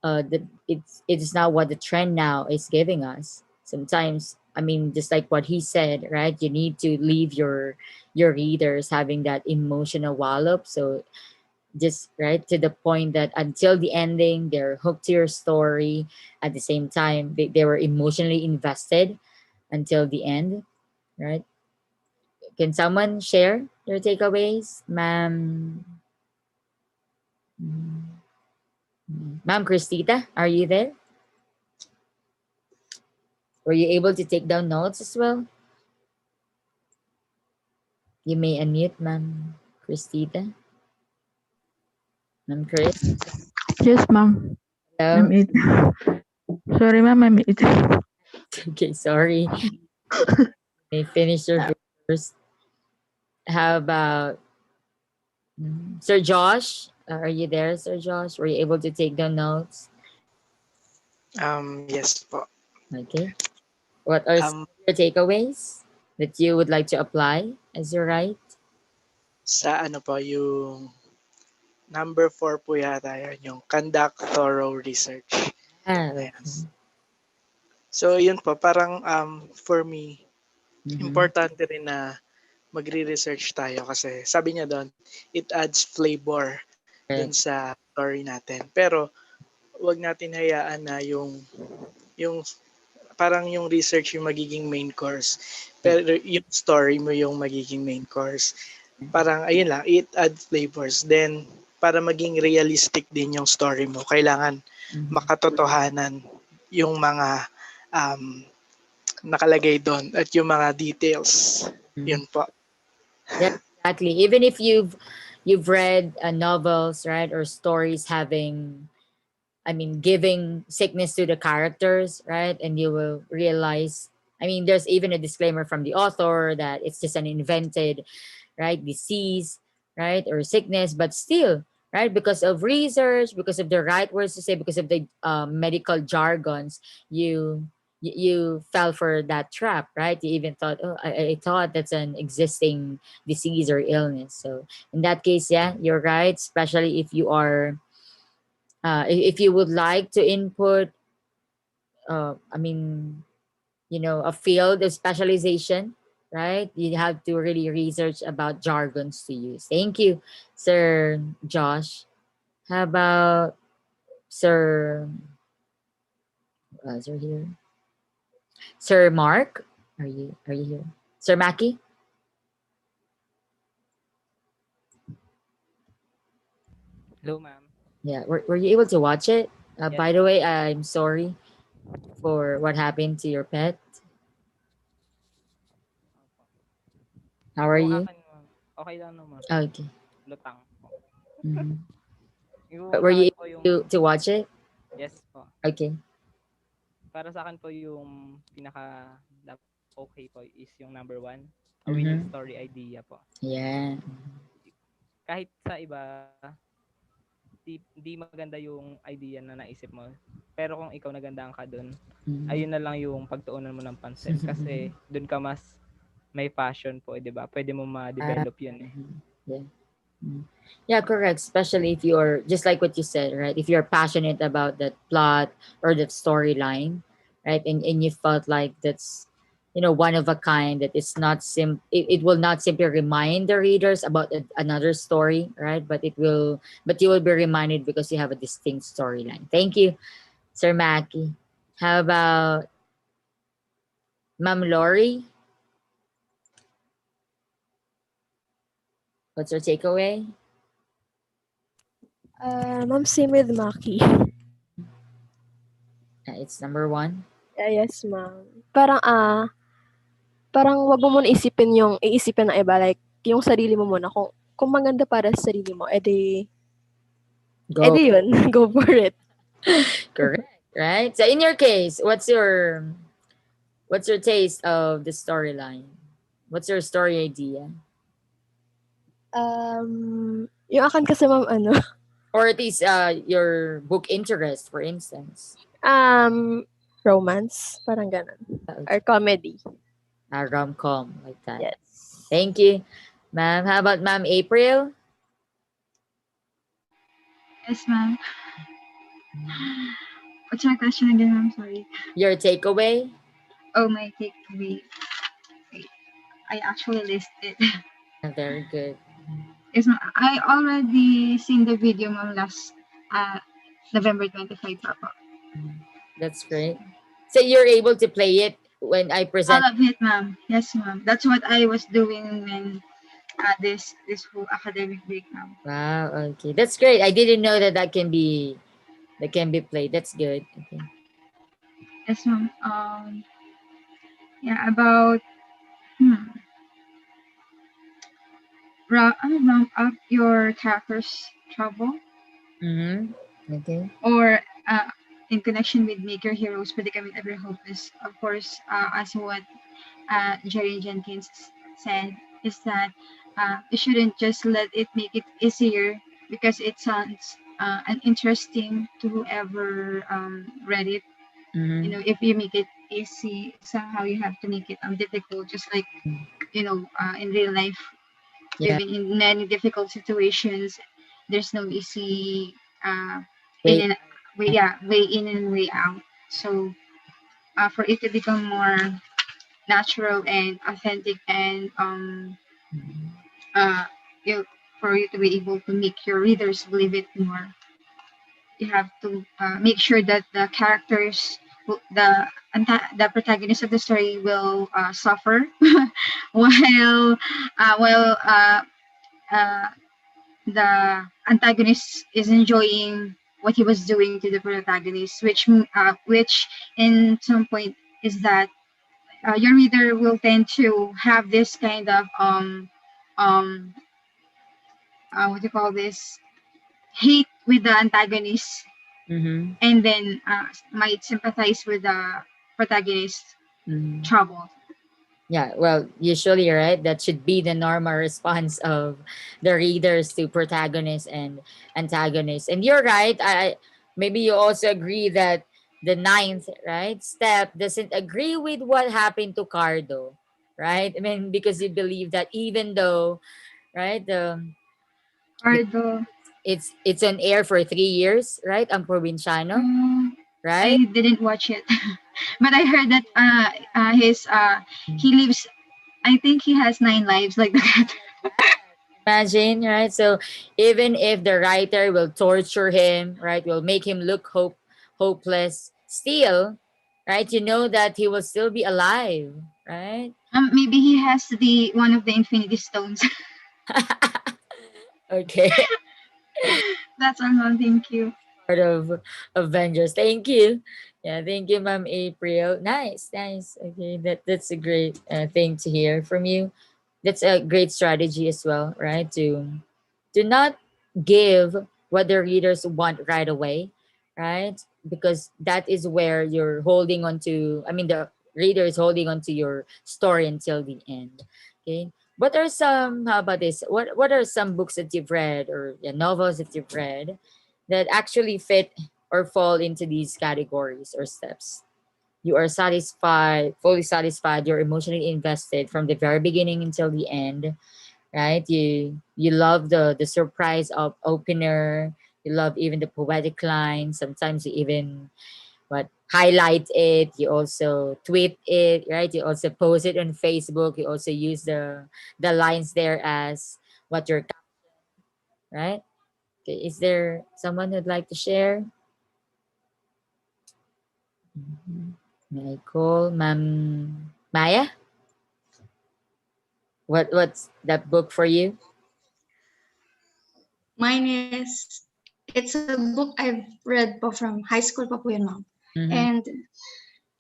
it's not what the trend now is giving us. Sometimes, I mean, just like what he said, right? You need to leave your readers having that emotional wallop. So just right to the point that until the ending, they're hooked to your story. At the same time, they were emotionally invested until the end, right? Can someone share their takeaways, ma'am? Ma'am Christita, are you there? Were you able to take down notes as well? You may unmute, Ma'am Christita. Ma'am Chris? Yes, ma'am. Hello? I'm it. Sorry, ma'am, I'm it. Okay, sorry. May finish your first. How about Sir Josh? Are you there, Sir Josh? Were you able to take down notes? Yes po. Okay. What are some of your takeaways that you would like to apply as you write? Sa ano po yung Number 4 po yata yun, yung conduct thorough research. Okay. So, yun po, parang for me, Mhm. importante rin na magre-research tayo kasi sabi niya doon, it adds flavor dun Right. sa story natin. Pero, wag natin hayaan na yung parang yung research yung magiging main course. Pero yung story mo yung magiging main course. Parang, ayun lang, it adds flavors. Then, para maging realistic din yung story mo, kailangan makatotohanan yung mga nakalagay doon at yung mga details. Yun po. Yeah, exactly. Even if you've read novels, right, or stories having, I mean, giving sickness to the characters, right, and you will realize, I mean, there's even a disclaimer from the author that it's just an invented, right, disease, right, or sickness, but still, right, because of research, because of the right words to say, because of the medical jargons, you fell for that trap, right? You even thought, oh, I thought that's an existing disease or illness. So in that case, yeah, you're right. Especially if you are, if you would like to input, I mean, a field of specialization, right? You have to really research about jargons to use. Thank you, Sir Josh. How about Sir? Sir here. Sir Mark, are you here? Sir Mackie? Hello, ma'am. Yeah, were you able to watch it? Yes. By the way, I'm sorry for what happened to your pet. How are Yung you? akin, ma'am, okay lang naman. Okay. Lutang po. Mhm. Yung But were sa you akin po yung... able to watch it? Yes po. Okay. Para sa akin po yung okay po is yung number 1, a winning story idea po. Yeah. Kahit sa iba, di maganda yung idea na naisip mo. Pero kung ikaw nagandaan ka dun, ayun na lang yung pagtuunan mo ng pansin. Kasi dun ka mas may passion po, di ba? Pwede mo ma-develop yun eh. Yeah. Yeah, correct. Especially if you're just like what you said, right? If you're passionate about that plot or that storyline, right? And you felt like that's one of a kind, that it's not it will not simply remind the readers about another story, right? But you will be reminded because you have a distinct storyline. Thank you, Sir Mackie. How about Ma'am Lori? What's your takeaway? Ma'am, same with Maki. It's number 1. Yes, ma'am. Parang wag mo muna iisipin ng iba, like, yung sarili mo muna. Kung maganda para sa sarili mo, edi yun, go for it. Correct, right? So in your case, what's your taste of the storyline? What's your story idea? Yung akin kasi, ma'am, or at least your book interest, for instance. Romance, parang ganun. Or comedy. Rom-com, like that. Yes. Thank you, ma'am. How about Ma'am April? Yes, ma'am. What's your question again, ma'am? Sorry. Your takeaway? Oh, my takeaway. Wait, I actually listed. Very good. Yes, ma'am. I already seen the video, ma'am, last November 25 pa po. That's great. So you're able to play it when I present? All of it, ma'am. Yes, ma'am. That's what I was doing when this whole academic break, ma'am. Wow. Okay, that's great. I didn't know that can be played. That's good. Okay. Yes, ma'am. Yeah, about ramp up your character's trouble. Okay. Or in connection with Make Your Heroes Predicament Ever Hopeless, of course, as what Jerry Jenkins said, is that you shouldn't just let it make it easier because it sounds interesting to whoever read it. You know, if you make it easy, somehow you have to make it difficult, just like, in real life, Yeah. living in many difficult situations. there's no easy Wait. way in and way out. So for it to become more natural and authentic and you, for you to be able to make your readers believe it more, you have to make sure that the characters, the protagonist of the story will suffer while while the antagonist is enjoying what he was doing to the protagonist, which in some point is that your reader will tend to have this kind of um what do you call this, hate with the antagonist, and then might sympathize with the protagonist trouble. Yeah, well, usually, right, that should be the normal response of the readers to protagonists and antagonists. And you're right. Maybe you also agree that the ninth, right, step doesn't agree with what happened to Cardo, right? I mean, because you believe that even though, right, Cardo, it's on air for 3 years, right, ang Provinciano, right? I didn't watch it, but I heard that he lives. I think he has 9 lives like that. Imagine, right? So even if the writer will torture him, right, will make him look hopeless, still, right, you know that he will still be alive, right? Maybe he has the one of the Infinity Stones. Okay. That's all, ma'am. Thank you. Part of Avengers. Thank you. Yeah, thank you, Ma'am April. Nice, nice. Okay, that's a great thing to hear from you. That's a great strategy as well, right? To not give what the readers want right away, right? Because that is where you're holding on to. I mean, the reader is holding on to your story until the end. Okay. What are some? How about this? What are some books that you've read or novels that you've read that actually fit or fall into these categories or steps? You are satisfied, fully satisfied, you're emotionally invested from the very beginning until the end, right? You love the surprise of opener, you love even the poetic lines, sometimes you even what highlight it, you also tweet it, right? You also post it on Facebook, you also use the lines there as what your right? Okay, is there someone who'd like to share? May I call Ma'am Maya? What's that book for you? Mine is, it's a book I've read from high school pa po yun, ma'am. And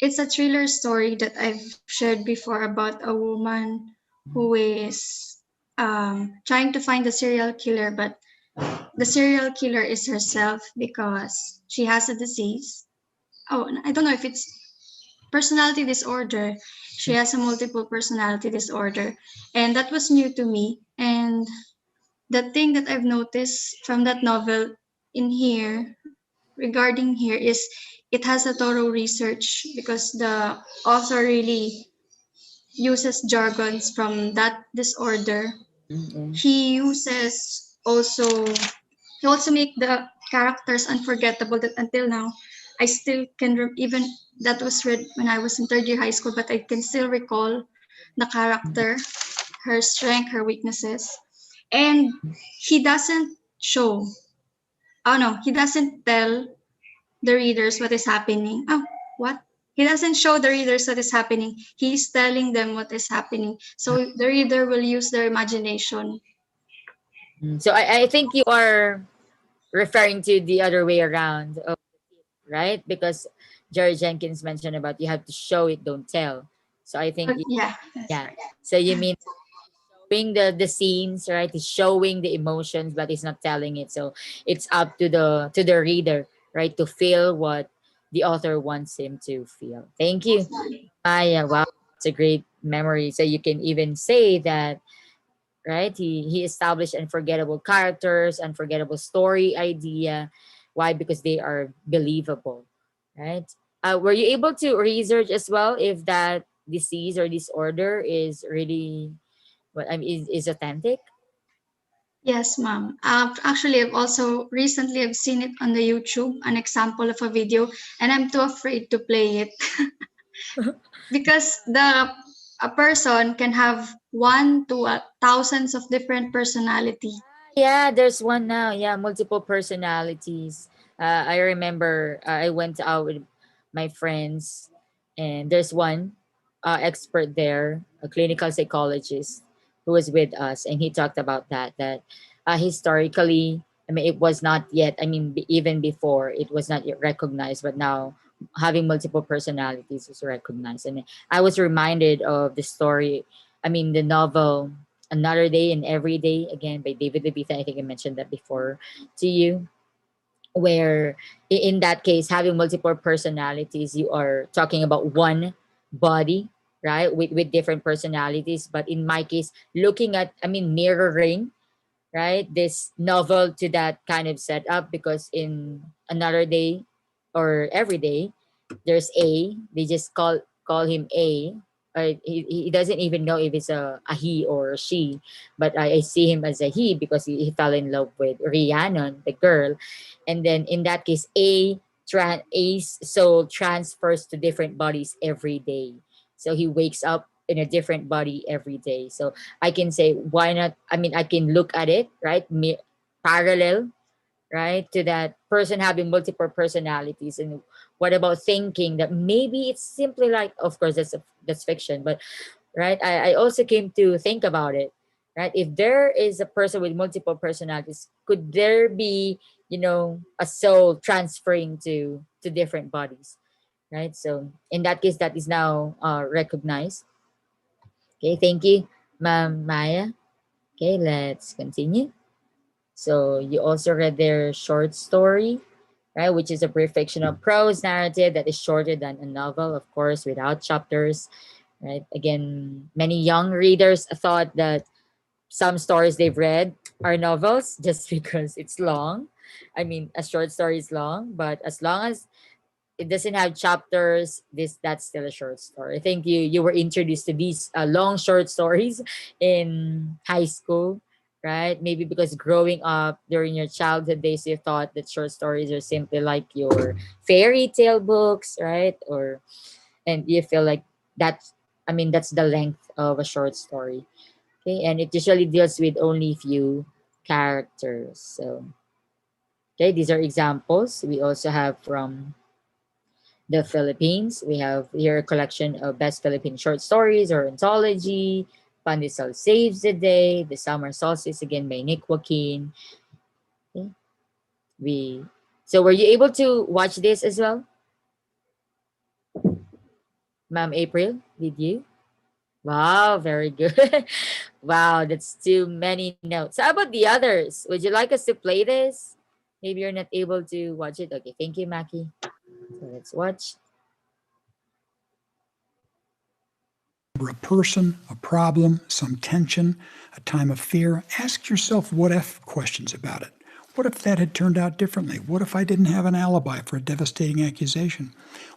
it's a thriller story that I've shared before about a woman who is trying to find the serial killer, but the serial killer is herself because she has a disease. Oh, I don't know if it's personality disorder. She has a multiple personality disorder, and that was new to me. And the thing that I've noticed from that novel in here regarding here is it has a thorough research because the author really uses jargons from that disorder. He uses also he also make the characters unforgettable that until now I still can even that was read when I was in third year high school, but I can still recall the character, her strength, her weaknesses. And he doesn't show, oh no, he doesn't tell the readers what is happening. Oh, what? He doesn't show the readers what is happening. He's telling them what is happening. So the reader will use their imagination. So I think you are referring to the other way around, right? Because Jerry Jenkins mentioned about you have to show it, don't tell. So I think Yeah. yeah. So you mean showing the scenes, right? He's showing the emotions, but he's not telling it. So it's up to the reader, right, to feel what the author wants him to feel. Thank you. Yeah, wow, it's a great memory. So you can even say that, right? He established unforgettable characters, unforgettable story idea. Why? Because they are believable, right? Were you able to research as well if that disease or disorder is really what I mean is authentic? Yes, ma'am. Actually, I've seen it on the YouTube, an example of a video, and I'm too afraid to play it because a person can have one to thousands of different personality. Yeah, there's one now. Yeah, multiple personalities. I remember I went out with my friends, and there's one expert there, a clinical psychologist, who was with us, and he talked about that historically, I mean, it was not yet. I mean, even before, it was not yet recognized, but now having multiple personalities is recognized, and I was reminded of the story. I mean, the novel Another Day and Every Day, again by David Levithan. I think I mentioned that before to you, where in that case, having multiple personalities, you are talking about one body, right? With different personalities. But in my case, looking at, I mean, mirroring, right, this novel to that kind of setup, because in Another Day or Every Day, there's A. They just call him A. He doesn't even know if it's a he or a she, but I see him as a he because he fell in love with Rhiannon, the girl, and then in that case, A's soul transfers to different bodies every day, so he wakes up in a different body every day. So I can say, why not? I mean, I can look at it, right? Parallel, right, to that person having multiple personalities. And what about thinking that maybe it's simply like, of course, that's fiction, but right, I also came to think about it, right? If there is a person with multiple personalities, could there be, a soul transferring to different bodies, right? So in that case, that is now recognized. Okay, thank you, Ma'am Maya. Okay, let's continue. So you also read their short story, right, which is a brief fictional prose narrative that is shorter than a novel, of course, without chapters, right? Again, many young readers thought that some stories they've read are novels just because it's long. I mean, a short story is long, but as long as it doesn't have chapters, that's still a short story. I think you were introduced to these long short stories in high school, right? Maybe because growing up during your childhood days, you thought that short stories are simply like your fairy tale books, right? And you feel like that's, I mean, that's the length of a short story. Okay, and it usually deals with only few characters. So, okay, these are examples. We also have from the Philippines. We have here a collection of best Philippine short stories or anthology. Pandesal Saves the Day, The Summer Solstice, again by Nick Joaquin. Okay. So were you able to watch this as well? Ma'am April, did you? Wow, very good. Wow, that's too many notes. How about the others? Would you like us to play this? Maybe you're not able to watch it. Okay, thank you, Maki. So let's watch. A person, a problem, some tension, a time of fear, ask yourself what if questions about it. What if that had turned out differently? What if I didn't have an alibi for a devastating accusation?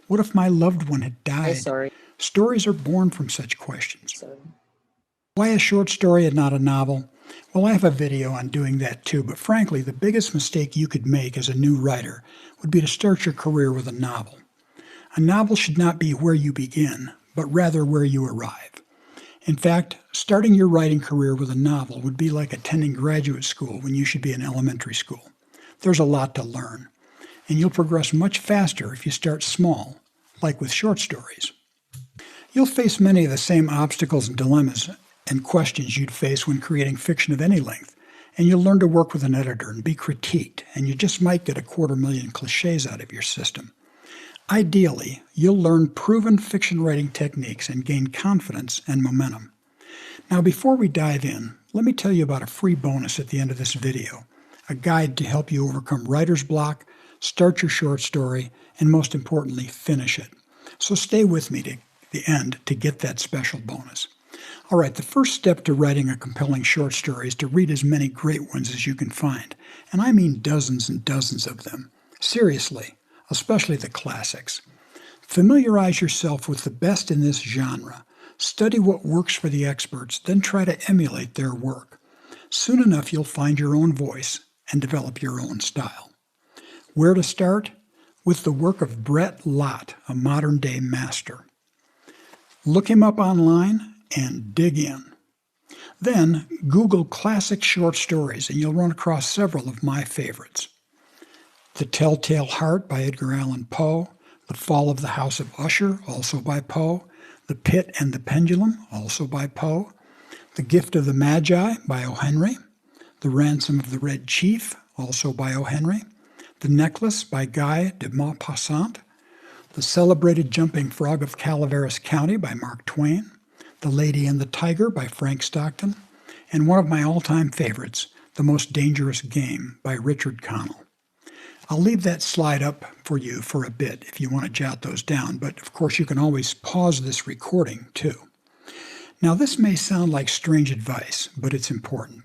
What if my loved one had died? Sorry. Stories are born from such questions. Sorry. Why a short story and not a novel? Well, I have a video on doing that too, but frankly, the biggest mistake you could make as a new writer would be to start your career with a novel. A novel should not be where you begin, but rather where you arrive. In fact, starting your writing career with a novel would be like attending graduate school when you should be in elementary school. There's a lot to learn, and you'll progress much faster if you start small, like with short stories. You'll face many of the same obstacles and dilemmas and questions you'd face when creating fiction of any length, and you'll learn to work with an editor and be critiqued, and you just might get 250,000 cliches out of your system. Ideally, you'll learn proven fiction writing techniques and gain confidence and momentum. Now, before we dive in, let me tell you about a free bonus at the end of this video, a guide to help you overcome writer's block, start your short story, and most importantly, finish it. So stay with me to the end to get that special bonus. All right, the first step to writing a compelling short story is to read as many great ones as you can find, and I mean dozens and dozens of them. Seriously. Especially the classics. Familiarize yourself with the best in this genre. Study what works for the experts, then try to emulate their work. Soon enough, you'll find your own voice and develop your own style. Where to start? With the work of Brett Lott, a modern-day master. Look him up online and dig in. Then Google classic short stories and you'll run across several of my favorites. The Telltale Heart by Edgar Allan Poe, The Fall of the House of Usher, also by Poe, The Pit and the Pendulum, also by Poe, The Gift of the Magi by O. Henry, The Ransom of the Red Chief, also by O. Henry, The Necklace by Guy de Maupassant, The Celebrated Jumping Frog of Calaveras County by Mark Twain, The Lady and the Tiger by Frank Stockton, and one of my all-time favorites, The Most Dangerous Game by Richard Connell. I'll leave that slide up for you for a bit if you want to jot those down, but of course you can always pause this recording too. Now this may sound like strange advice, but it's important.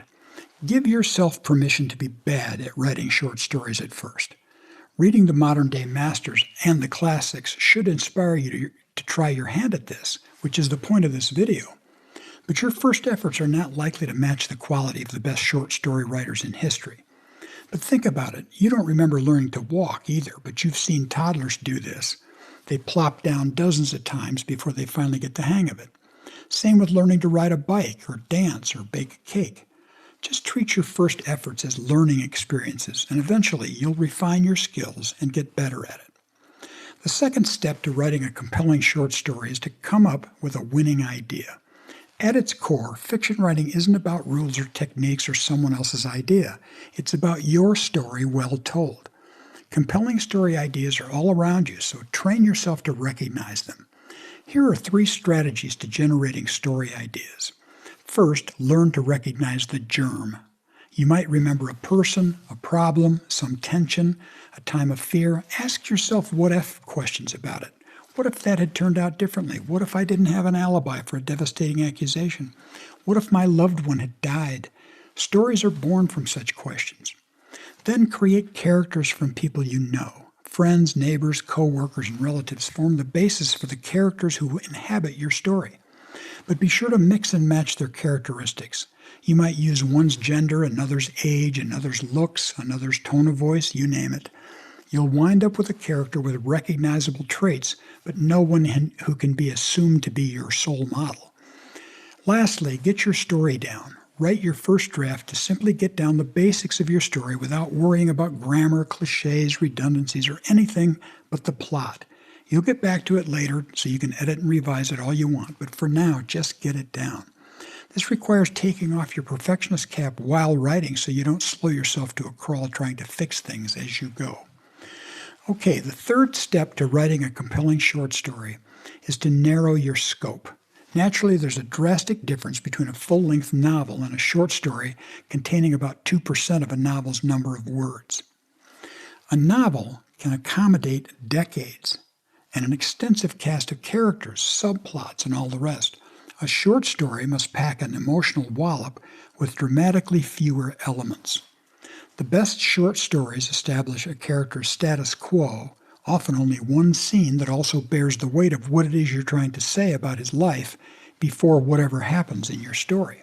Give yourself permission to be bad at writing short stories at first. Reading the modern-day masters and the classics should inspire you to try your hand at this, which is the point of this video. But your first efforts are not likely to match the quality of the best short story writers in history. But think about it. You don't remember learning to walk either, but you've seen toddlers do this. They plop down dozens of times before they finally get the hang of it. Same with learning to ride a bike or dance or bake a cake. Just treat your first efforts as learning experiences, and eventually you'll refine your skills and get better at it. The second step to writing a compelling short story is to come up with a winning idea. At its core, fiction writing isn't about rules or techniques or someone else's idea. It's about your story well told. Compelling story ideas are all around you, so train yourself to recognize them. Here are 3 strategies to generating story ideas. First, learn to recognize the germ. You might remember a person, a problem, some tension, a time of fear. Ask yourself what-if questions about it. What if that had turned out differently? What if I didn't have an alibi for a devastating accusation? What if my loved one had died? Stories are born from such questions. Then create characters from people you know. Friends, neighbors, co-workers, and relatives form the basis for the characters who inhabit your story. But be sure to mix and match their characteristics. You might use one's gender, another's age, another's looks, another's tone of voice, you name it. You'll wind up with a character with recognizable traits, but no one who can be assumed to be your sole model. Lastly, get your story down. Write your first draft to simply get down the basics of your story without worrying about grammar, cliches, redundancies, or anything but the plot. You'll get back to it later so you can edit and revise it all you want, but for now, just get it down. This requires taking off your perfectionist cap while writing so you don't slow yourself to a crawl trying to fix things as you go. Okay, the third step to writing a compelling short story is to narrow your scope. Naturally, there's a drastic difference between a full-length novel and a short story containing about 2% of a novel's number of words. A novel can accommodate decades and an extensive cast of characters, subplots, and all the rest. A short story must pack an emotional wallop with dramatically fewer elements. The best short stories establish a character's status quo, often only one scene that also bears the weight of what it is you're trying to say about his life before whatever happens in your story.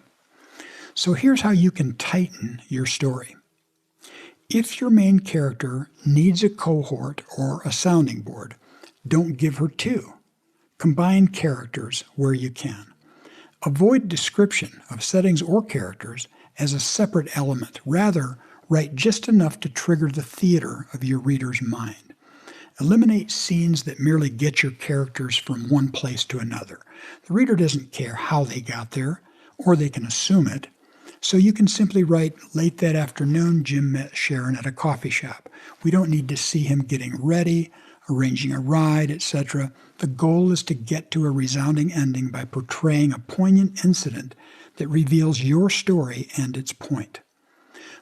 So here's how you can tighten your story. If your main character needs a cohort or a sounding board, don't give her 2. Combine characters where you can. Avoid description of settings or characters as a separate element. Rather, write just enough to trigger the theater of your reader's mind. Eliminate scenes that merely get your characters from one place to another. The reader doesn't care how they got there, or they can assume it. So you can simply write, late that afternoon, Jim met Sharon at a coffee shop. We don't need to see him getting ready, arranging a ride, etc. The goal is to get to a resounding ending by portraying a poignant incident that reveals your story and its point.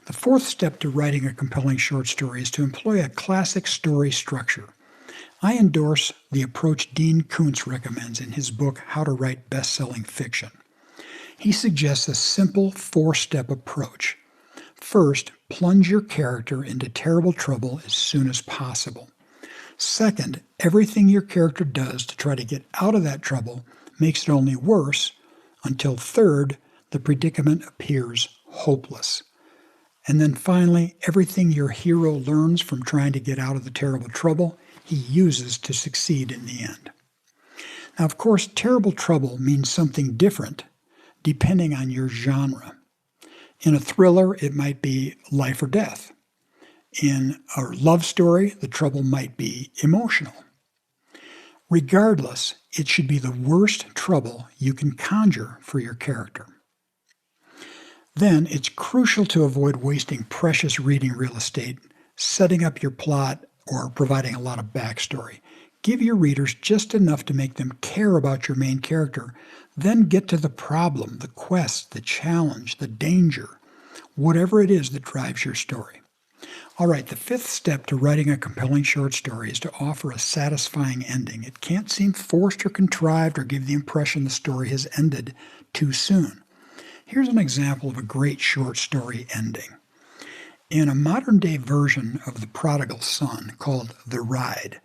The fourth step to writing a compelling short story is to employ a classic story structure. I endorse the approach Dean Koontz recommends in his book, How to Write Best-Selling Fiction. He suggests a simple 4-step approach. First, plunge your character into terrible trouble as soon as possible. Second, everything your character does to try to get out of that trouble makes it only worse, until third, the predicament appears hopeless. And then finally, everything your hero learns from trying to get out of the terrible trouble, he uses to succeed in the end. Now, of course, terrible trouble means something different depending on your genre. In a thriller, it might be life or death. In a love story, the trouble might be emotional. Regardless, it should be the worst trouble you can conjure for your character. Then it's crucial to avoid wasting precious reading real estate, setting up your plot, or providing a lot of backstory. Give your readers just enough to make them care about your main character, then get to the problem, the quest, the challenge, the danger, whatever it is that drives your story. All right, the fifth step to writing a compelling short story is to offer a satisfying ending. It can't seem forced or contrived or give the impression the story has ended too soon. Here's an example of a great short story ending. In a modern-day version of The Prodigal Son called The Ride,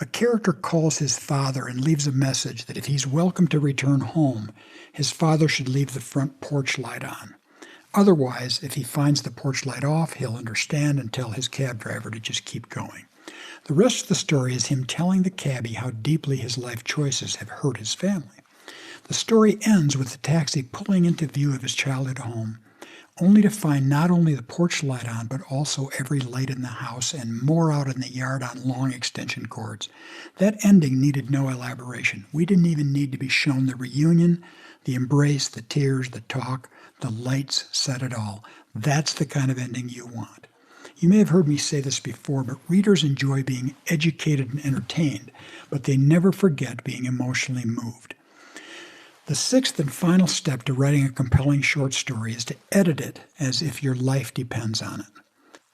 a character calls his father and leaves a message that if he's welcome to return home, his father should leave the front porch light on. Otherwise, if he finds the porch light off, he'll understand and tell his cab driver to just keep going. The rest of the story is him telling the cabbie how deeply his life choices have hurt his family. The story ends with the taxi pulling into view of his childhood home, only to find not only the porch light on, but also every light in the house and more out in the yard on long extension cords. That ending needed no elaboration. We didn't even need to be shown the reunion, the embrace, the tears, the talk. The lights said it all. That's the kind of ending you want. You may have heard me say this before, but readers enjoy being educated and entertained, but they never forget being emotionally moved. The sixth and final step to writing a compelling short story is to edit it as if your life depends on it.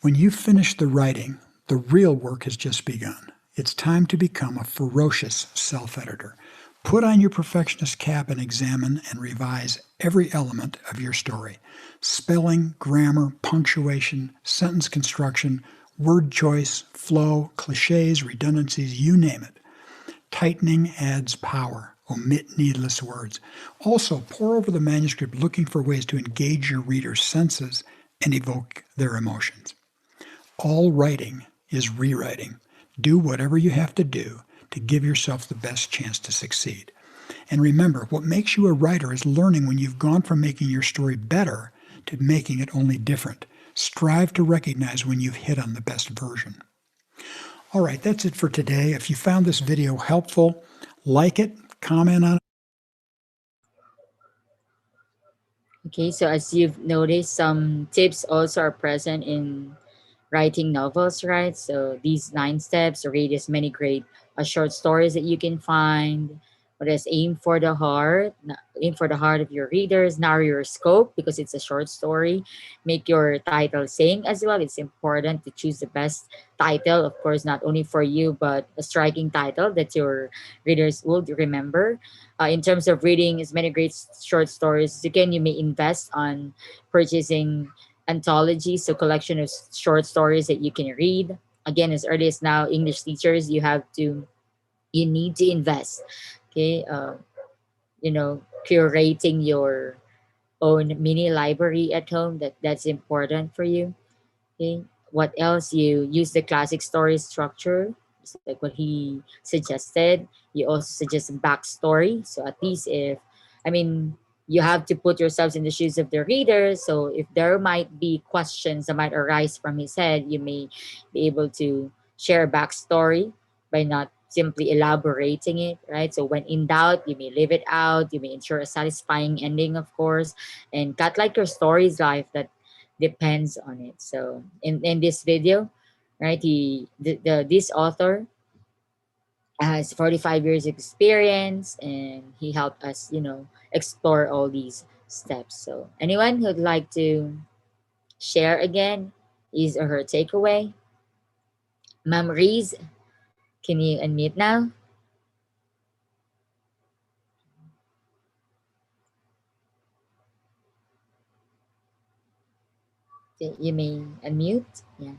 When you finish the writing, the real work has just begun. It's time to become a ferocious self-editor. Put on your perfectionist cap and examine and revise every element of your story. Spelling, grammar, punctuation, sentence construction, word choice, flow, cliches, redundancies, you name it. Tightening adds power. Omit needless words. Also, pore over the manuscript looking for ways to engage your reader's senses and evoke their emotions. All writing is rewriting. Do whatever you have to do to give yourself the best chance to succeed. And remember, what makes you a writer is learning when you've gone from making your story better to making it only different. Strive to recognize when you've hit on the best version. All right, that's it for today. If you found this video helpful, like it, comment on it. Okay, so as you've noticed, some tips also are present in writing novels, right? So these 9 steps, read as many great short stories that you can find. What is aim for the heart? Aim for the heart of your readers. Narrow your scope because it's a short story. Make your title sing as well. It's important to choose the best title, of course, not only for you, but a striking title that your readers will remember. In terms of reading as many great short stories as you can, you may invest on purchasing anthologies, so collection of short stories that you can read. Again, as early as now, English teachers, you need to invest. Okay, curating your own mini library at home. That's important for you. Okay, what else? You use the classic story structure, just like what he suggested. You also suggest a backstory. So at least you have to put yourselves in the shoes of the reader. So if there might be questions that might arise from his head, you may be able to share a backstory by not simply elaborating it, right? So when in doubt, you may leave it out. You may ensure a satisfying ending, of course, and cut like your story's life that depends on it. So in this video, right, this author has 45 years experience and he helped us, explore all these steps. So anyone who'd like to share again his or her takeaway? Ma'am Reese, can you unmute now? Okay, you may unmute. Yeah.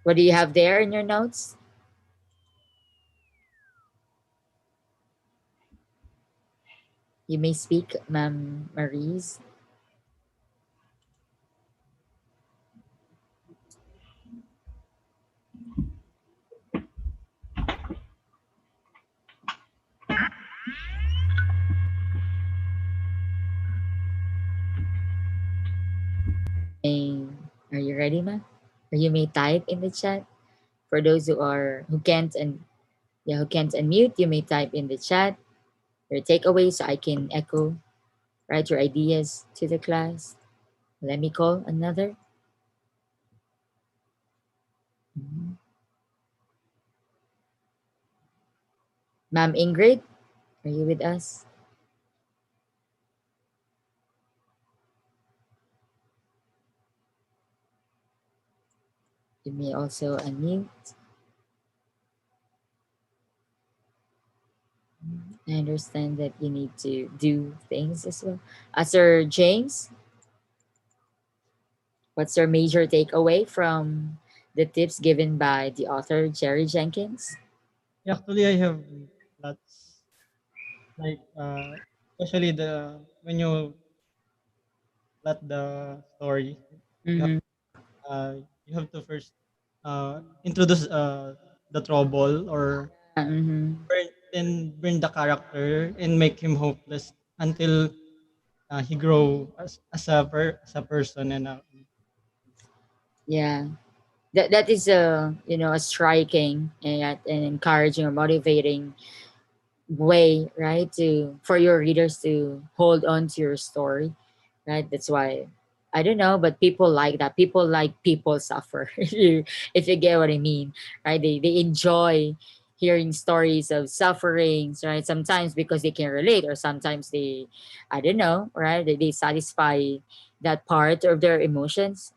What do you have there in your notes? You may speak, Ma'am Maries. Are you ready, ma'am? Or you may type in the chat. For those who can't unmute, you may type in the chat your takeaway so I can echo, write your ideas to the class. Let me call another. Ma'am Ingrid, are you with us? You may also unmute. I understand that you need to do things as well. Sir James, what's your major takeaway from the tips given by the author Jerry Jenkins? Actually, I have lots. Like, especially when you let the story, you have, Mm-hmm. you have to first introduce the trouble or Mm-hmm. burn the character and make him hopeless until he grow as a person and Yeah, that is a striking and an encouraging or motivating way, right, to for your readers to hold on to your story, right? That's why I don't know, but people like that. People like people suffer. If you get what I mean, right? They enjoy hearing stories of sufferings, right? Sometimes because they can relate, or sometimes they, I don't know, right? They satisfy that part of their emotions.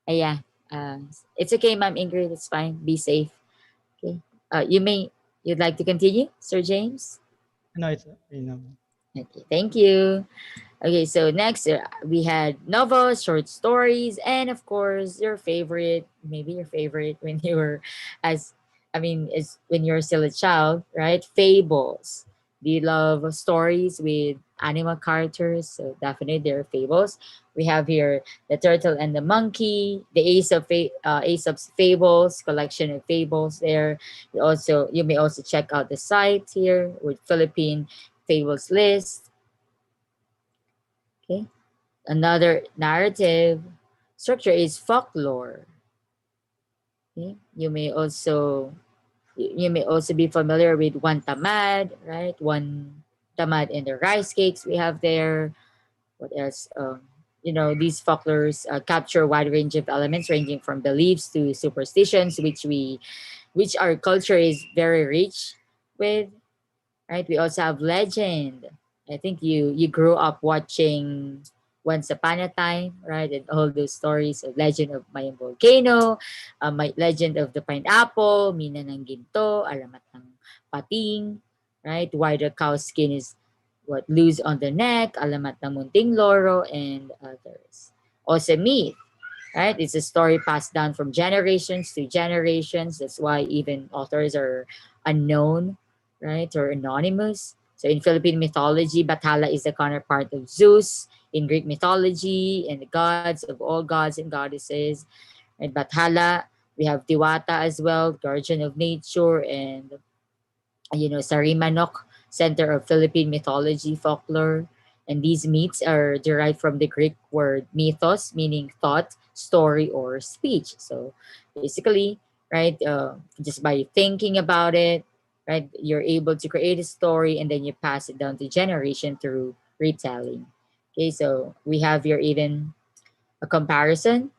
Yeah, uh, it's okay, Ma'am Ingrid. It's fine. Be safe. Okay. You'd like to continue, Sir James? no, it's Okay, thank you. Okay, so next we had novels, short stories, and of course your favorite, maybe your favorite when you were, as I mean, is when you're still a child, right? Fables. Do you love stories with animal characters? So definitely there are fables. We have here the turtle and the monkey, the Aesop's fables collection of fables. There, you may also check out the site here with Philippine fables list. Okay. Another narrative structure is folklore. Okay? You may also be familiar with one tamad, right? One tamad and the rice cakes we have there. What else? These folklores capture a wide range of elements ranging from beliefs to superstitions, which our culture is very rich with, right? We also have legend. I think you grew up watching Once Upon a Time, right? And all those stories of Legend of Mayang Volcano, my Legend of the Pineapple, Mina ng Ginto, Alamat ng Pating, right? Why the cow skin is loose on the neck, Alamat ng Munting Loro, and others. Also myth, right? It's a story passed down from generations to generations. That's why even authors are unknown, right? Or anonymous. So in Philippine mythology, Bathala is the counterpart of Zeus. In Greek mythology, and the gods of all gods and goddesses. And Bathala, we have Diwata as well, guardian of nature, and Sarimanok, center of Philippine mythology folklore. And these myths are derived from the Greek word mythos, meaning thought, story, or speech. So basically, right, just by thinking about it, right, you're able to create a story and then you pass it down to generation through retelling. Okay, so we have here even a comparison,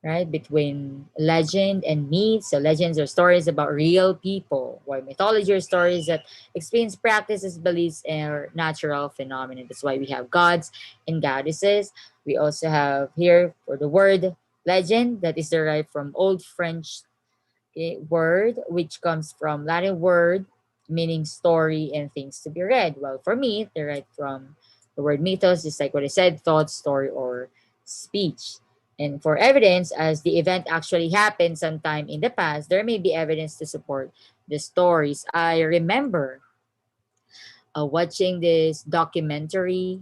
right, between legend and myth. So legends are stories about real people, while mythology are stories that experience practices, beliefs, and natural phenomena. That's why we have gods and goddesses. We also have here for the word legend that is derived from Old French word, which comes from Latin word meaning story and things to be read. Well, for me, derived from the word mythos, just like what I said, thought, story, or speech. And for evidence, as the event actually happened sometime in the past, there may be evidence to support the stories. I remember watching this documentary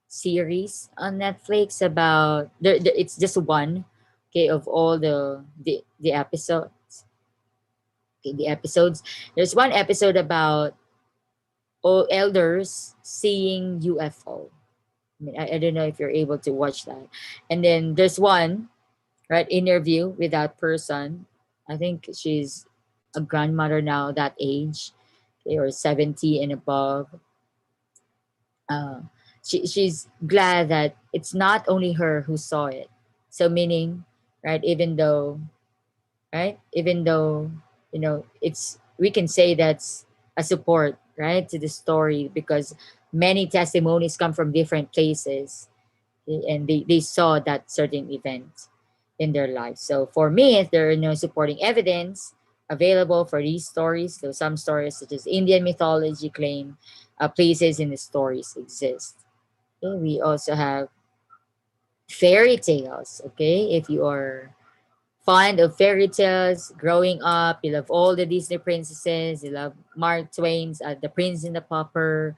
series on Netflix about it's just one, okay, of all the episodes. Okay, the episodes. There's one episode about all elders seeing UFO. I mean, I don't know if you're able to watch that. And then there's one, right, interview with that person. I think she's a grandmother now, that age, okay, or 70 and above. uh, she's glad that it's not only her who saw it. So meaning, right, even though, it's, we can say that's a support, right, to the story, because many testimonies come from different places, and they saw that certain event in their life. So for me, if there are no supporting evidence available for these stories, so some stories such as Indian mythology claim places in the stories exist. Okay, we also have fairy tales. Okay, if you are fond of fairy tales, growing up, you love all the Disney princesses, you love Mark Twain's The Prince and the Pauper,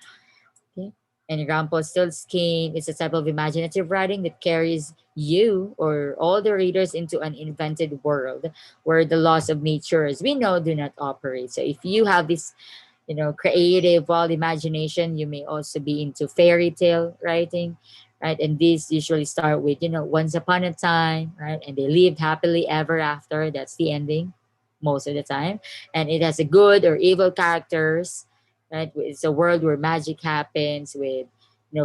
okay, and Rumpelstiltskin. It's a type of imaginative writing that carries you or all the readers into an invented world where the laws of nature, as we know, do not operate. So if you have this, creative, wild imagination, you may also be into fairy tale writing, right? And these usually start with, once upon a time, right? And they lived happily ever after. That's the ending most of the time. And it has a good or evil characters, right? It's a world where magic happens with,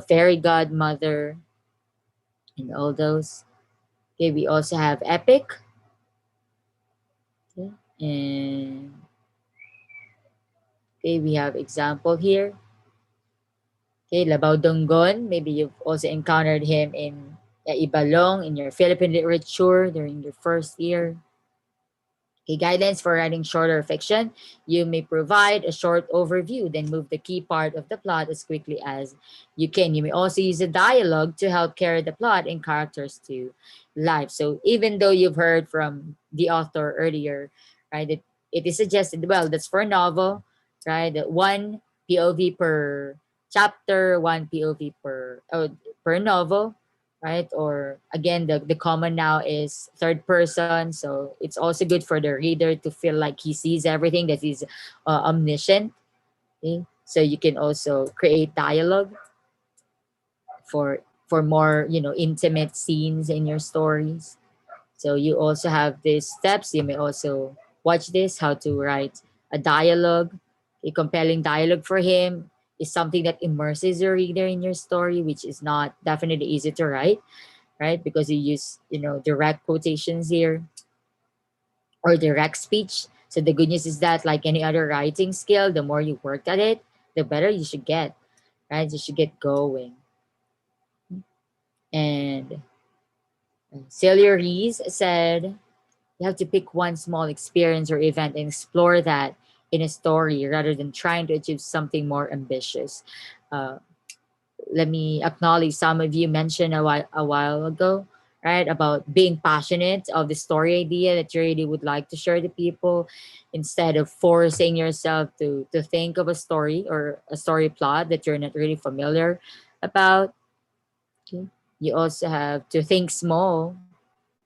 fairy godmother and all those. Okay, we also have epic. Okay, and okay, we have example here. Okay, Labaw Donggon, maybe you've also encountered him in Ibalong in your Philippine literature during your first year. Okay, guidelines for writing shorter fiction. You may provide a short overview, then move the key part of the plot as quickly as you can. You may also use a dialogue to help carry the plot and characters to life. So even though you've heard from the author earlier, right, it is suggested, well, that's for a novel, right, that one POV per chapter, one POV per novel, right? Or again, the common now is third person. So it's also good for the reader to feel like he sees everything, that he's omniscient. Okay? So you can also create dialogue for more, intimate scenes in your stories. So you also have these steps. You may also watch this, how to write a dialogue. A compelling dialogue for him is something that immerses your reader in your story, which is not definitely easy to write, right? Because you use, direct quotations here or direct speech. So the good news is that, like any other writing skill, the more you work at it, the better you should get, right? You should get going. And Celia Rees said, you have to pick one small experience or event and explore that in a story rather than trying to achieve something more ambitious. Uh, Let me acknowledge some of you mentioned a while ago, right, about being passionate of the story idea that you really would like to share to people, instead of forcing yourself to think of a story or a story plot that you're not really familiar about. Okay. You also have to think small.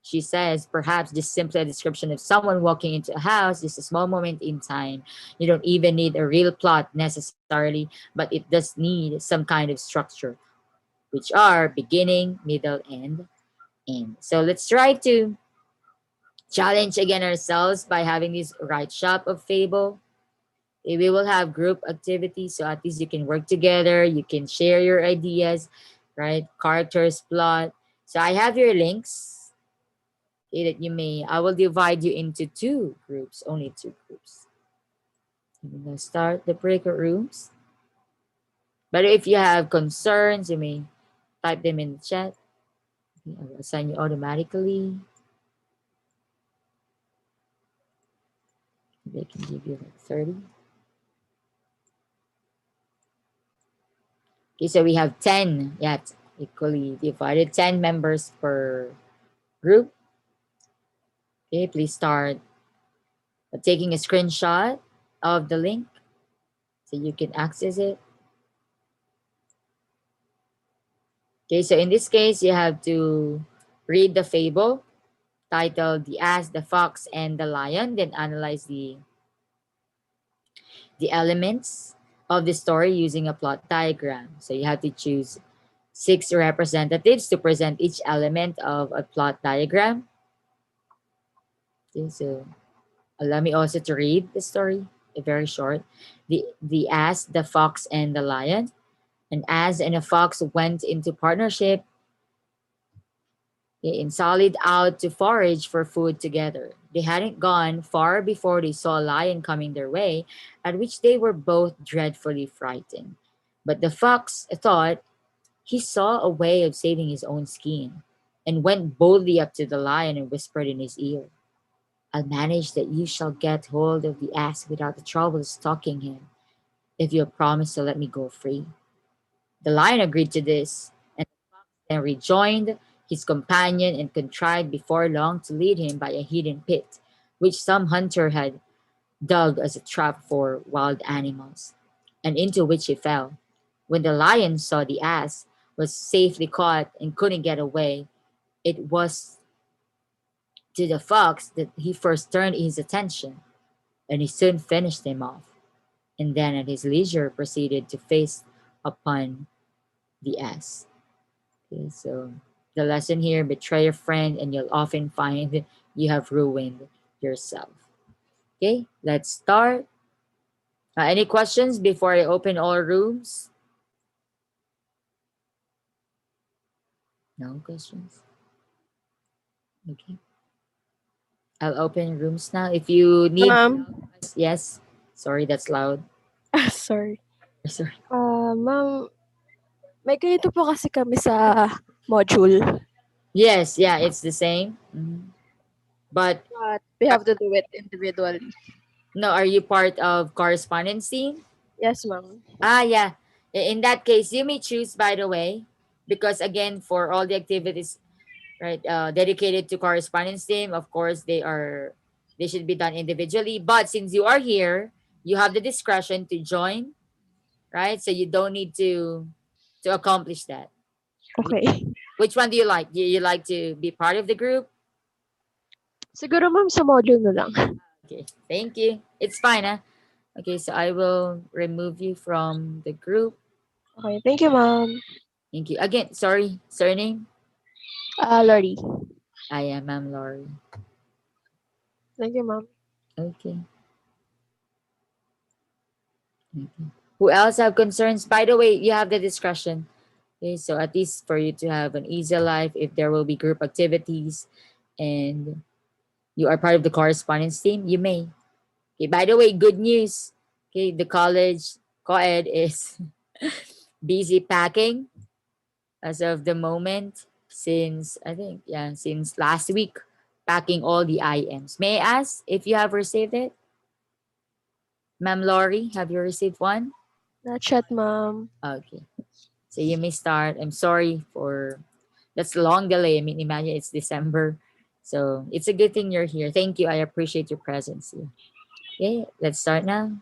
She says, perhaps just simply a description of someone walking into a house, just a small moment in time. You don't even need a real plot necessarily, but it does need some kind of structure, which are beginning, middle, and end. So let's try to challenge again ourselves by having this right shop of fable. We will have group activities, so at least you can work together, you can share your ideas, right? Characters, plot. So I have your links, okay, that I will divide you into two groups, only two groups. I'm gonna start the breakout rooms. But if you have concerns, you may type them in the chat. Okay, I will assign you automatically. They can give you like 30. Okay, so we have 10, yet equally divided, 10 members per group. Okay, please start taking a screenshot of the link so you can access it. Okay, so in this case, you have to read the fable titled The Ass, the Fox, and the Lion, then analyze the elements of the story using a plot diagram. So you have to choose 6 representatives to present each element of a plot diagram. Okay, so allow me also to read the story, very short. The ass, the fox, and the lion. An ass and a fox went into partnership and sallied out to forage for food together. They hadn't gone far before they saw a lion coming their way, at which they were both dreadfully frightened. But the fox thought he saw a way of saving his own skin, and went boldly up to the lion and whispered in his ear, "I'll manage that you shall get hold of the ass without the trouble of stalking him, if you'll promise to let me go free." The lion agreed to this, and then rejoined his companion and contrived before long to lead him by a hidden pit, which some hunter had dug as a trap for wild animals, and into which he fell. When the lion saw the ass was safely caught and couldn't get away, it was to the fox that he first turned his attention, and he soon finished him off, and then at his leisure proceeded to face upon the ass. Okay, so the lesson here: betray a friend, and you'll often find you have ruined yourself. Okay, let's start. Any questions before I open all rooms? No questions. Okay, I'll open rooms now. If you need, yes. Sorry, that's loud. Sorry. Sorry. Ma'am, may ganito po kasi kami sa module. Yes, yeah, it's the same. But we have to do it individually. no, are you part of correspondence team? Yes, ma'am. Yeah. In that case, you may choose, by the way, because again, for all the activities, right, dedicated to correspondence team, of course, they should be done individually. But since you are here, you have the discretion to join, right? So you don't need to accomplish that. Okay. Which one do you like? Do you like to be part of the group? Siguro ma'am sa module na lang. Okay, thank you. It's fine, huh? Okay, so I will remove you from the group. Okay, thank you, ma'am. Thank you. Again, sorry, surname? Lori. I am Ma'am Lori. Thank you, ma'am. Okay. Who else have concerns? By the way, you have the discretion. Okay, so at least for you to have an easy life, if there will be group activities and you are part of the correspondence team, you may. Okay, by the way, good news. Okay, the college co-ed is busy packing as of the moment since I think, yeah, since last week, packing all the IMs. May I ask if you have received it? Ma'am Lori, have you received one? Not yet, ma'am. Okay. So you may start. I'm sorry for that's a long delay. I mean, imagine it's December. So it's a good thing you're here. Thank you. I appreciate your presence here. Okay, let's start now.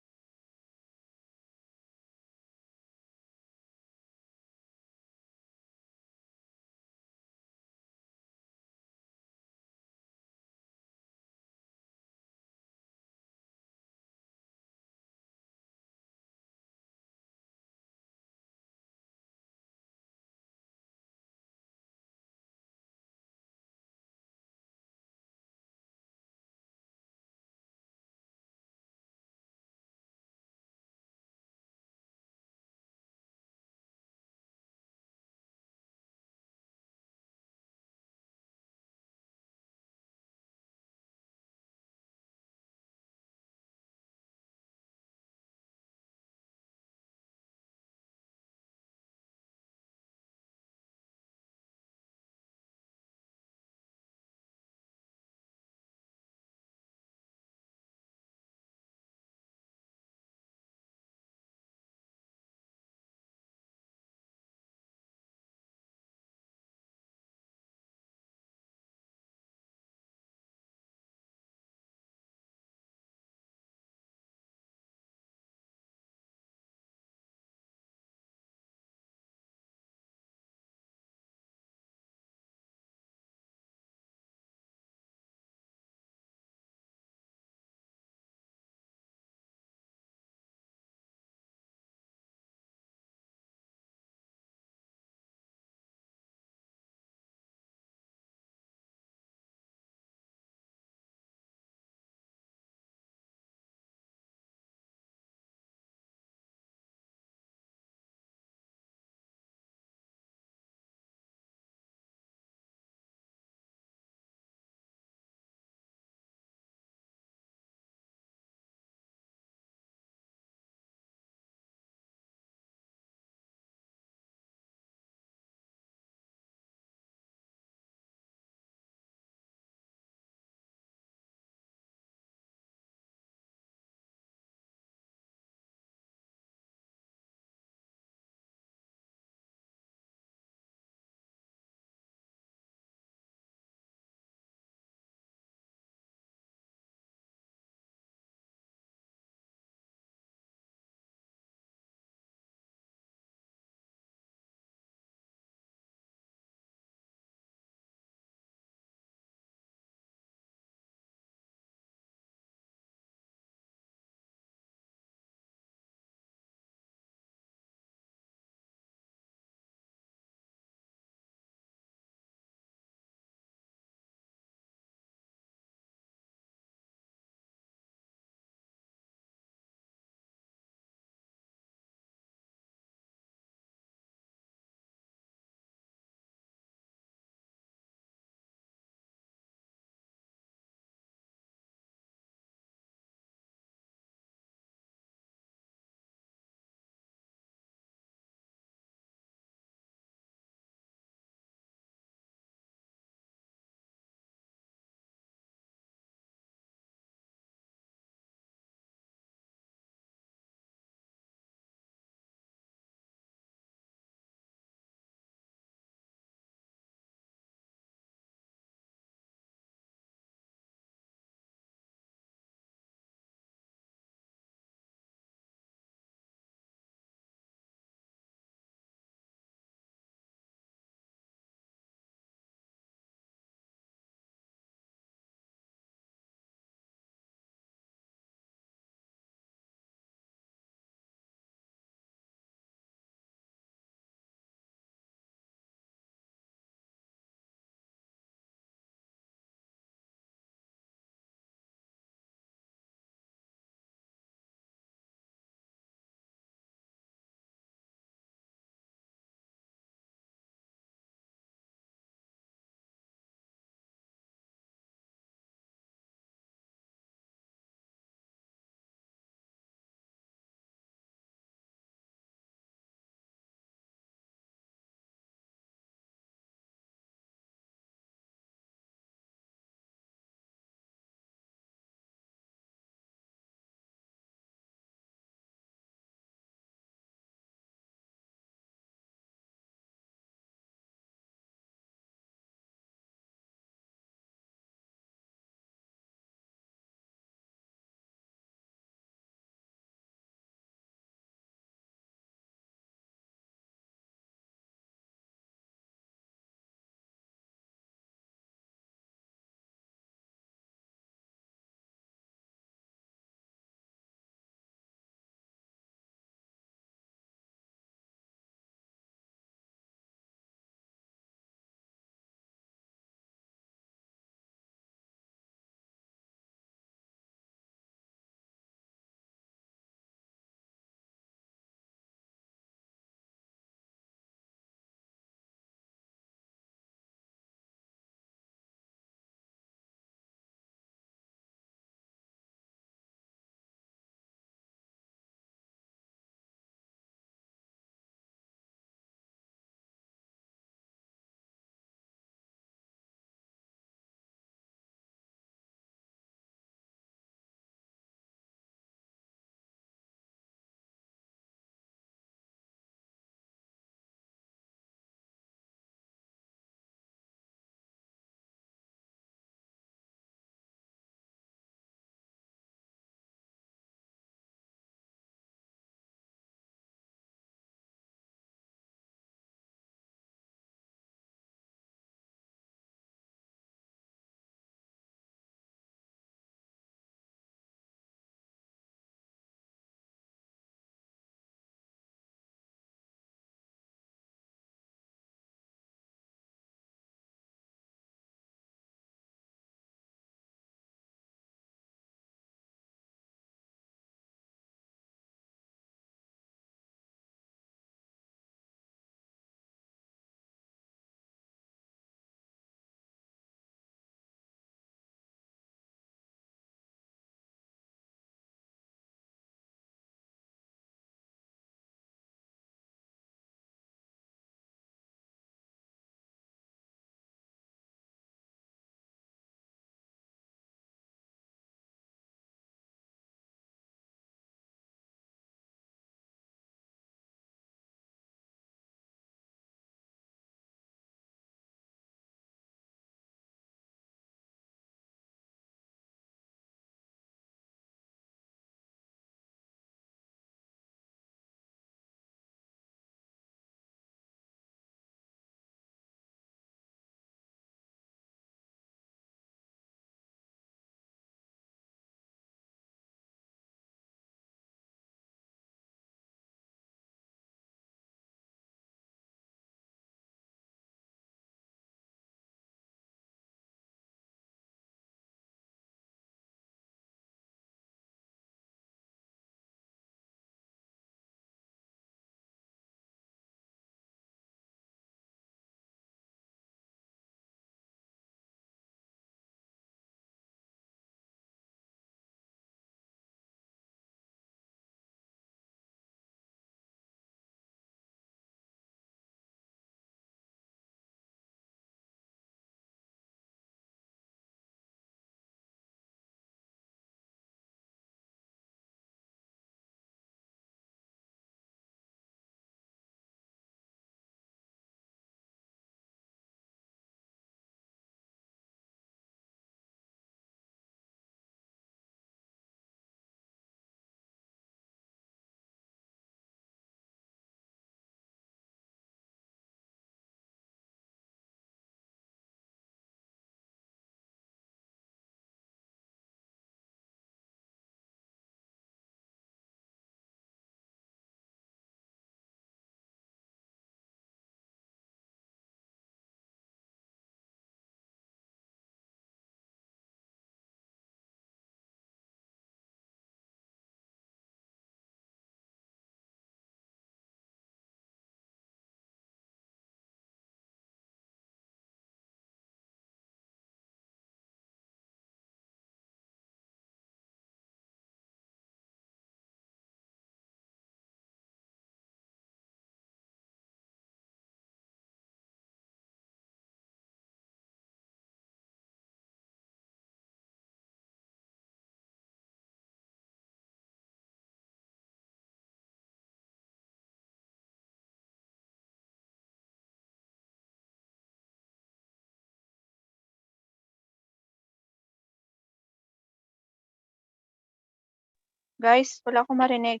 Guys, wala akong marinig.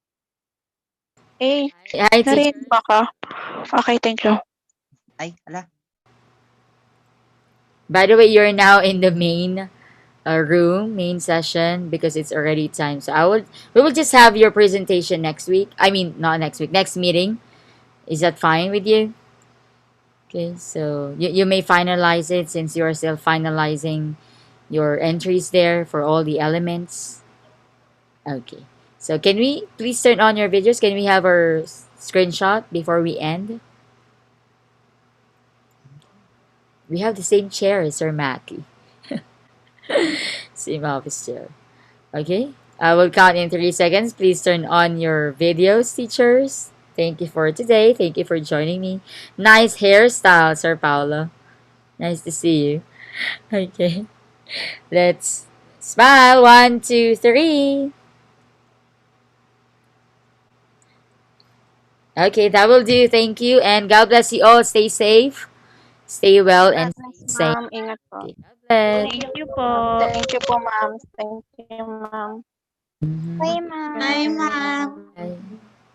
Eh, Hi, narinig teacher. ba ka? Okay, thank you. Ay, ala. By the way, you're now in the main room, main session, because it's already time. So we will just have your presentation next week. I mean, not next week, next meeting. Is that fine with you? Okay, so you may finalize it since you are still finalizing your entries there for all the elements. Okay, so can we please turn on your videos? Can we have our screenshot before we end? We have the same chair as Sir Matty. Same office chair. Okay, I will count in 3 seconds. Please turn on your videos, teachers. Thank you for today. Thank you for joining me. Nice hairstyle, Sir Paolo. Nice to see you. Okay, let's smile. 1, 2, 3. Okay, that will do. Thank you. And God bless you all. Stay safe, stay well, and stay sane. Ma'am, ingat po. Okay, God bless. Thank you po. Thank you po, ma'am. Thank you, ma'am. Mhm. Bye, ma'am. Bye, ma'am. Bye.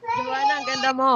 Joanna, ang ganda mo.